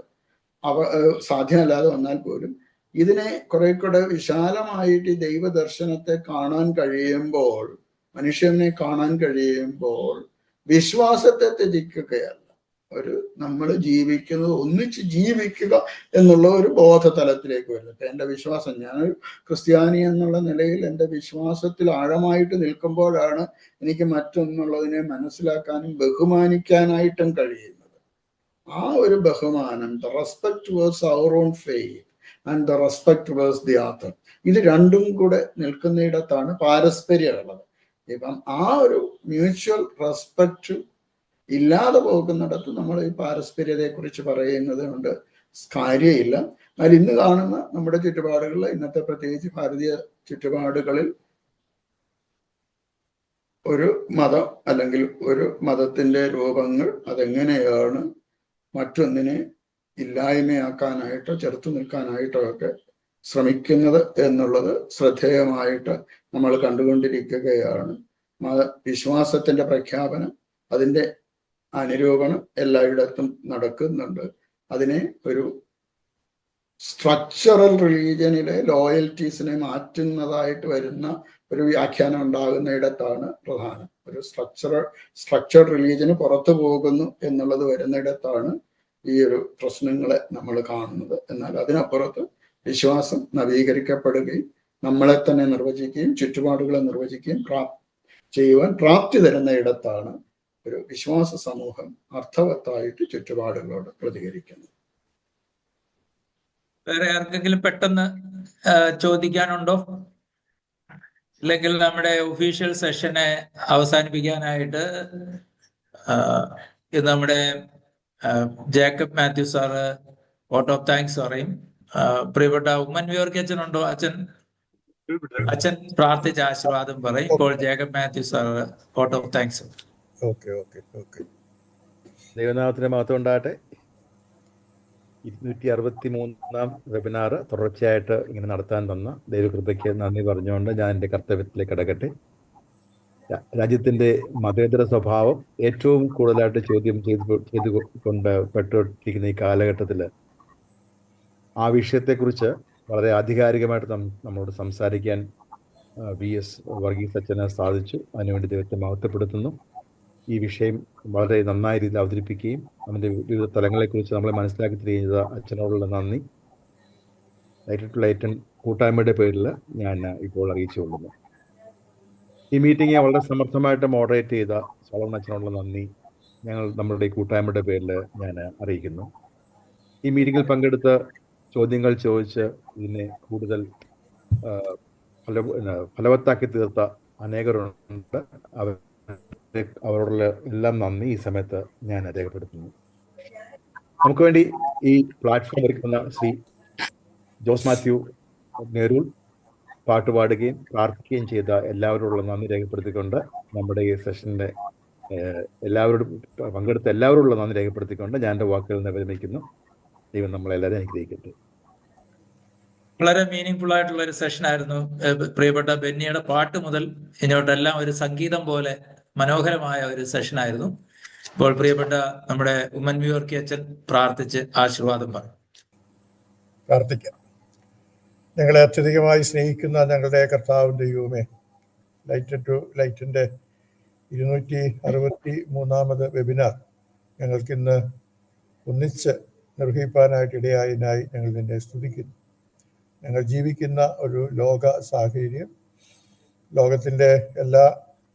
സാധ്യമല്ലാതെ വന്നാൽ പോലും ഇതിനെ കുറെ കൂടെ വിശാലമായിട്ട് ഈ ദൈവദർശനത്തെ കാണാൻ കഴിയുമ്പോൾ, മനുഷ്യനെ കാണാൻ കഴിയുമ്പോൾ വിശ്വാസത്തെ ത്യജിക്കുകയല്ല, ഒരു നമ്മൾ ജീവിക്കുന്നത് ഒന്നിച്ച് ജീവിക്കുക എന്നുള്ള ഒരു ബോധതലത്തിലേക്ക് വരുന്നത്. ഇപ്പം എൻ്റെ വിശ്വാസം, ഞാനൊരു ക്രിസ്ത്യാനി എന്നുള്ള നിലയിൽ എൻ്റെ വിശ്വാസത്തിൽ ആഴമായിട്ട് നിൽക്കുമ്പോഴാണ് എനിക്ക് മറ്റൊന്നുള്ളതിനെ മനസ്സിലാക്കാനും ബഹുമാനിക്കാനായിട്ടും കഴിയുന്നത്. ആ ഒരു ബഹുമാനം, the respect towards our own faith and the respect towards the other, ഇത് രണ്ടും കൂടെ നിൽക്കുന്നിടത്താണ് പാരസ്പര്യം ഉള്ളത്. ഇപ്പം ആ ഒരു മ്യൂച്വൽ റെസ്പെക്റ്റ് ഇല്ലാതെ പോകുന്നിടത്ത് നമ്മൾ ഈ പാരസ്പര്യതയെ കുറിച്ച് പറയുന്നത് കൊണ്ട് കാര്യമില്ല. എന്നാൽ ഇന്ന് കാണുന്ന നമ്മുടെ ചുറ്റുപാടുകളിൽ, ഇന്നത്തെ പ്രത്യേകിച്ച് ഭാരതീയ ചുറ്റുപാടുകളിൽ ഒരു മതം അല്ലെങ്കിൽ ഒരു മതത്തിന്റെ രൂപങ്ങൾ അതെങ്ങനെയാണ് മറ്റൊന്നിനെ ഇല്ലായ്മയാക്കാനായിട്ടോ ചെറുത്തു നിൽക്കാനായിട്ടോ ഒക്കെ ശ്രമിക്കുന്നത് എന്നുള്ളത് ശ്രദ്ധേയമായിട്ട് നമ്മൾ കണ്ടുകൊണ്ടിരിക്കുകയാണ്. വിശ്വാസത്തിന്റെ പ്രഖ്യാപനം, അതിന്റെ അനുരൂപണം എല്ലായിടത്തും നടക്കുന്നുണ്ട്. അതിനെ ഒരു സ്ട്രക്ചറൽ റിലീജിയനിലെ ലോയൽറ്റീസിനെ മാറ്റുന്നതായിട്ട് വരുന്ന ഒരു വ്യാഖ്യാനം ഉണ്ടാകുന്ന ഇടത്താണ് പ്രധാനം. ഒരു സ്ട്രക്ചർഡ് റിലീജിയന് പുറത്തു പോകുന്നു എന്നുള്ളത് വരുന്നിടത്താണ് ഈ ഒരു പ്രശ്നങ്ങളെ നമ്മൾ കാണുന്നത്. എന്നാൽ അതിനപ്പുറത്ത് വിശ്വാസം നവീകരിക്കപ്പെടുകയും നമ്മളെ തന്നെ നിർവചിക്കുകയും ചുറ്റുപാടുകളെ നിർവചിക്കുകയും ചെയ്യുവാൻ പ്രാപ്തി തരുന്ന ഇടത്താണ് ഒരു വിശ്വാസ സമൂഹം അർത്ഥവത്തായിട്ട് ചുറ്റുപാടുകളോട് പ്രതികരിക്കുന്നത്. വേറെ ആർക്കെങ്കിലും പെട്ടെന്ന് ചോദിക്കാനുണ്ടോ? ഇല്ലെങ്കിൽ നമ്മുടെ ഒഫീഷ്യൽ സെഷനെ അവസാനിപ്പിക്കാനായിട്ട് ഇത് നമ്മുടെ Jacob Mathew sir vote of thanks പറയും. പ്രിയപ്പെട്ട ഉമ്മൻ വിയോർക്കി അച്ഛനുണ്ടോ? അച്ഛൻ പ്രാർത്ഥിച്ച ആശീർവാദം പറയും. ഇപ്പോൾ Jacob Mathew sir vote of thanks. Okay okay okay. ദൈവനാമത്തിന് മഹത്വം ഉണ്ടാകട്ടെ. 263 വെബിനാർ തുടർച്ചയായിട്ട് ഇങ്ങനെ നടത്താൻ തന്ന ദൈവകൃപയ്ക്ക് നന്ദി പറഞ്ഞുകൊണ്ട് ഞാൻ എൻ്റെ കർത്തവ്യത്തിലേക്ക് കടക്കട്ടെ. രാജ്യത്തിൻ്റെ മതേതര സ്വഭാവം ഏറ്റവും കൂടുതലായിട്ട് ചോദ്യം ചെയ്തുകൊണ്ട് പെട്ടിരിക്കുന്ന ഈ കാലഘട്ടത്തിൽ ആ വിഷയത്തെക്കുറിച്ച് വളരെ ആധികാരികമായിട്ട് നമ്മളോട് സംസാരിക്കാൻ VS വർഗീസ് അച്ഛന് സാധിച്ചു. അതിനുവേണ്ടി ദൈവത്തെ മഹത്വപ്പെടുത്തുന്നു. ഈ വിഷയം വളരെ നന്നായ രീതിയിൽ അവതരിപ്പിക്കുകയും അതിൻ്റെ വിവിധ തലങ്ങളെക്കുറിച്ച് നമ്മളെ മനസ്സിലാക്കി തരുന്ന അച്ഛനോടുള്ള നന്ദി ലൈറ്റ് ടു ലൈറ്റൻ കൂട്ടായ്മയുടെ പേരിൽ ഞാൻ ഇപ്പോൾ അറിയിച്ചുകൊള്ളുന്നു. ഈ മീറ്റിംഗ് വളരെ സമർത്ഥമായിട്ട് മോഡറേറ്റ് ചെയ്ത സോളമൻ അച്ഛനോടുള്ള നന്ദി നമ്മളുടെ ഈ കൂട്ടായ്മയുടെ പേരിൽ ഞാൻ അറിയിക്കുന്നു. ഈ മീറ്റിങ്ങിൽ പങ്കെടുത്ത് ചോദ്യങ്ങൾ ചോദിച്ച് ഇതിനെ കൂടുതൽ ഫലവത്താക്കി തീർത്ത അനേകരുണ്ട്. അവരോടുള്ള എല്ലാം നന്ദി ഈ സമയത്ത് ഞാൻ രേഖപ്പെടുത്തുന്നു. നമുക്ക് വേണ്ടി ഈ പ്ലാറ്റ്ഫോം ഒരുക്കുന്ന ശ്രീ ജോസ് മാത്യു നേരൂൾ പാട്ടുപാടുകയും പ്രാർത്ഥിക്കുകയും ചെയ്ത എല്ലാവരോടുള്ള നന്ദി രേഖപ്പെടുത്തിക്കൊണ്ട് നമ്മുടെ ഈ സെഷൻ്റെ എല്ലാവരോടും പങ്കെടുത്ത എല്ലാവരോടുള്ള നന്ദി രേഖപ്പെടുത്തിക്കൊണ്ട് ഞാൻ എൻ്റെ വാക്കുകൾ വിരമിക്കുന്നു. ദൈവം നമ്മളെല്ലാവരും അനുഗ്രഹിക്കട്ടെ. വളരെ മീനിങ് ഫുൾ ആയിട്ടുള്ള ഒരു സെഷൻ ആയിരുന്നു. പ്രിയപ്പെട്ട ബെന്നിയുടെ പാട്ട് മുതൽ ഇങ്ങോട്ടെല്ലാം ഒരു സംഗീതം പോലെ മനോഹരമായ ഒരു സെഷൻ ആയിരുന്നു. ഇപ്പോൾ പ്രിയപ്പെട്ട നമ്മുടെ ഉമ്മൻ വ്യൂവർക്കി അച്ഛൻ പ്രാർത്ഥിച്ച് ആശീർവാദം പറയും. പ്രാർത്ഥിക്കാം. ഞങ്ങളെ അത്യധികമായി സ്നേഹിക്കുന്ന ഞങ്ങളുടെ കർത്താവും ദൈവവുമേ, ലൈറ്റ് ടു ലൈറ്റിൻ്റെ 263 വെബിനാർ ഞങ്ങൾക്കിന്ന് ഒന്നിച്ച് നിർവഹിക്കാനായിട്ട് ഇടയായതിനായി ഞങ്ങൾ നിന്നെ സ്തുതിക്കുന്നു. ഞങ്ങൾ ജീവിക്കുന്ന ഒരു ലോക സാഹചര്യം, ലോകത്തിൻ്റെ എല്ലാ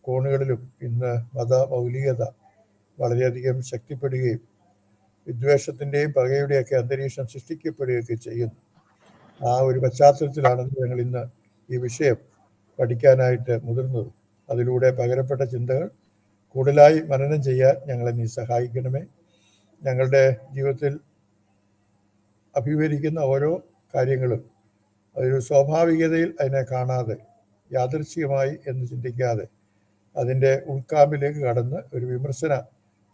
കോണുകളിലും ഇന്ന് മതമൗലികത വളരെയധികം ശക്തിപ്പെടുകയും വിദ്വേഷത്തിൻ്റെയും പകയുടെയൊക്കെ അന്തരീക്ഷം സൃഷ്ടിക്കപ്പെടുകയൊക്കെ ചെയ്യുന്നു. ആ ഒരു പശ്ചാത്തലത്തിലാണ് ഞങ്ങൾ ഇന്ന് ഈ വിഷയം പഠിക്കാനായിട്ട് മുതിർന്നത്. അതിലൂടെ പകരപ്പെട്ട ചിന്തകൾ കൂടുതലായി മനനം ചെയ്യാൻ ഞങ്ങളെ നീ സഹായിക്കണമേ. ഞങ്ങളുടെ ജീവിതത്തിൽ അഭിമുഖീകരിക്കുന്ന ഓരോ കാര്യങ്ങളും അതൊരു സ്വാഭാവികതയിൽ അതിനെ കാണാതെ യാദൃച്ഛികമായി എന്ന് ചിന്തിക്കാതെ അതിൻ്റെ ഉൾക്കാമ്പിലേക്ക് കടന്ന് ഒരു വിമർശന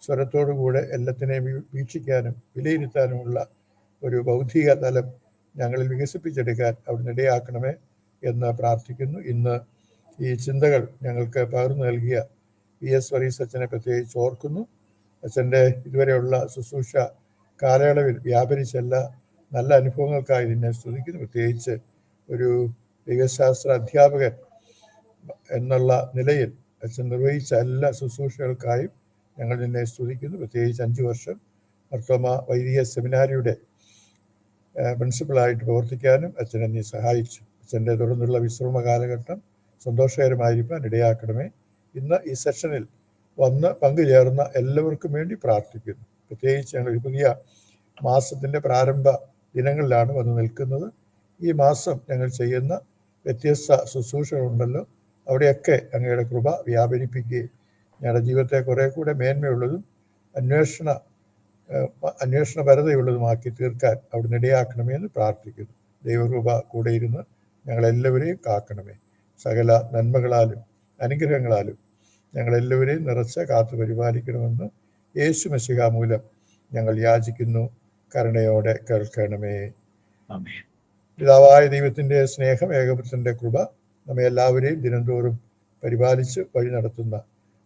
സ്വരത്തോടുകൂടെ എല്ലാത്തിനെയും വീക്ഷിക്കാനും വിലയിരുത്താനുമുള്ള ഒരു ബൗദ്ധിക തലം ഞങ്ങളിൽ വികസിപ്പിച്ചെടുക്കാൻ അവിടുന്ന് ഇടയാക്കണമേ എന്ന് പ്രാർത്ഥിക്കുന്നു. ഇന്ന് ഈ ചിന്തകൾ ഞങ്ങൾക്ക് പകർന്നു നൽകിയ VS വർഗീസ് അച്ഛനെ പ്രത്യേകിച്ച് ഓർക്കുന്നു. അച്ഛൻ്റെ ഇതുവരെയുള്ള ശുശ്രൂഷ കാലയളവിൽ വ്യാപരിച്ചെല്ലാ നല്ല അനുഭവങ്ങൾക്കായി നിന്നെ സ്തുതിക്കുന്നു. പ്രത്യേകിച്ച് ഒരു ദൈവശാസ്ത്ര അധ്യാപകൻ എന്നുള്ള നിലയിൽ അച്ഛൻ നിർവഹിച്ച എല്ലാ ശുശ്രൂഷകൾക്കായും ഞങ്ങൾ നിന്നെ സ്തുതിക്കുന്നു. പ്രത്യേകിച്ച് 5 വർഷം മർത്തോമ വൈദിക സെമിനാരിയുടെ പ്രിൻസിപ്പളായിട്ട് പ്രവർത്തിക്കാനും അച്ഛനെ നീ സഹായിച്ചു. അച്ഛൻ്റെ തുടർന്നുള്ള വിശ്രമ കാലഘട്ടം സന്തോഷകരമായിരിക്കാൻ ഇടയാക്കണമേ. ഇന്ന് ഈ സെഷനിൽ വന്ന് പങ്കുചേർന്ന എല്ലാവർക്കും വേണ്ടി പ്രാർത്ഥിക്കുന്നു. പ്രത്യേകിച്ച് ഞങ്ങൾ ഒരു പുതിയ മാസത്തിൻ്റെ പ്രാരംഭ ദിനങ്ങളിലാണ് വന്ന് നിൽക്കുന്നത്. ഈ മാസം ഞങ്ങൾ ചെയ്യുന്ന വ്യത്യസ്ത ശുശ്രൂഷകളുണ്ടല്ലോ, അവിടെയൊക്കെ അങ്ങയുടെ കൃപ വ്യാപരിപ്പിക്കുകയും ഞങ്ങളുടെ ജീവിതത്തെ കുറെ കൂടെ മേന്മയുള്ളതും അന്വേഷണപരതയുള്ളതുമാക്കി തീർക്കാൻ അവിടുന്ന് ഇടയാക്കണമേ എന്ന് പ്രാർത്ഥിക്കുന്നു. ദൈവകൃപ കൂടെ ഇരുന്ന് ഞങ്ങളെല്ലാവരെയും കാക്കണമേ. സകല നന്മകളാലും അനുഗ്രഹങ്ങളാലും ഞങ്ങളെല്ലാവരെയും നിറച്ച് കാത്തു പരിപാലിക്കണമെന്ന് യേശു മശിഹ മൂലം ഞങ്ങൾ യാചിക്കുന്നു. കരുണയോടെ കേൾക്കണമേ. പിതാവായ ദൈവത്തിൻ്റെ സ്നേഹം, ഏകപുത്രൻ്റെ കൃപ നമ്മെ എല്ലാവരെയും ദിനംതോറും പരിപാലിച്ച് വഴി നടത്തുന്ന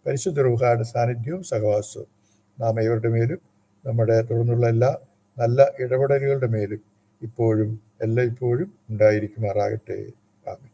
പരിശുദ്ധ റൂഹായുടെ സാന്നിധ്യവും സഹവാസവും നാം ഏവരുടെ മേലും നമ്മുടെ തുടർന്നുള്ള എല്ലാ നല്ല ഇടപെടലുകളുടെ മേലും ഇപ്പോഴും എല്ലായ്പ്പോഴും ഉണ്ടായിരിക്കുമാറാകട്ടെ. ആമേൻ.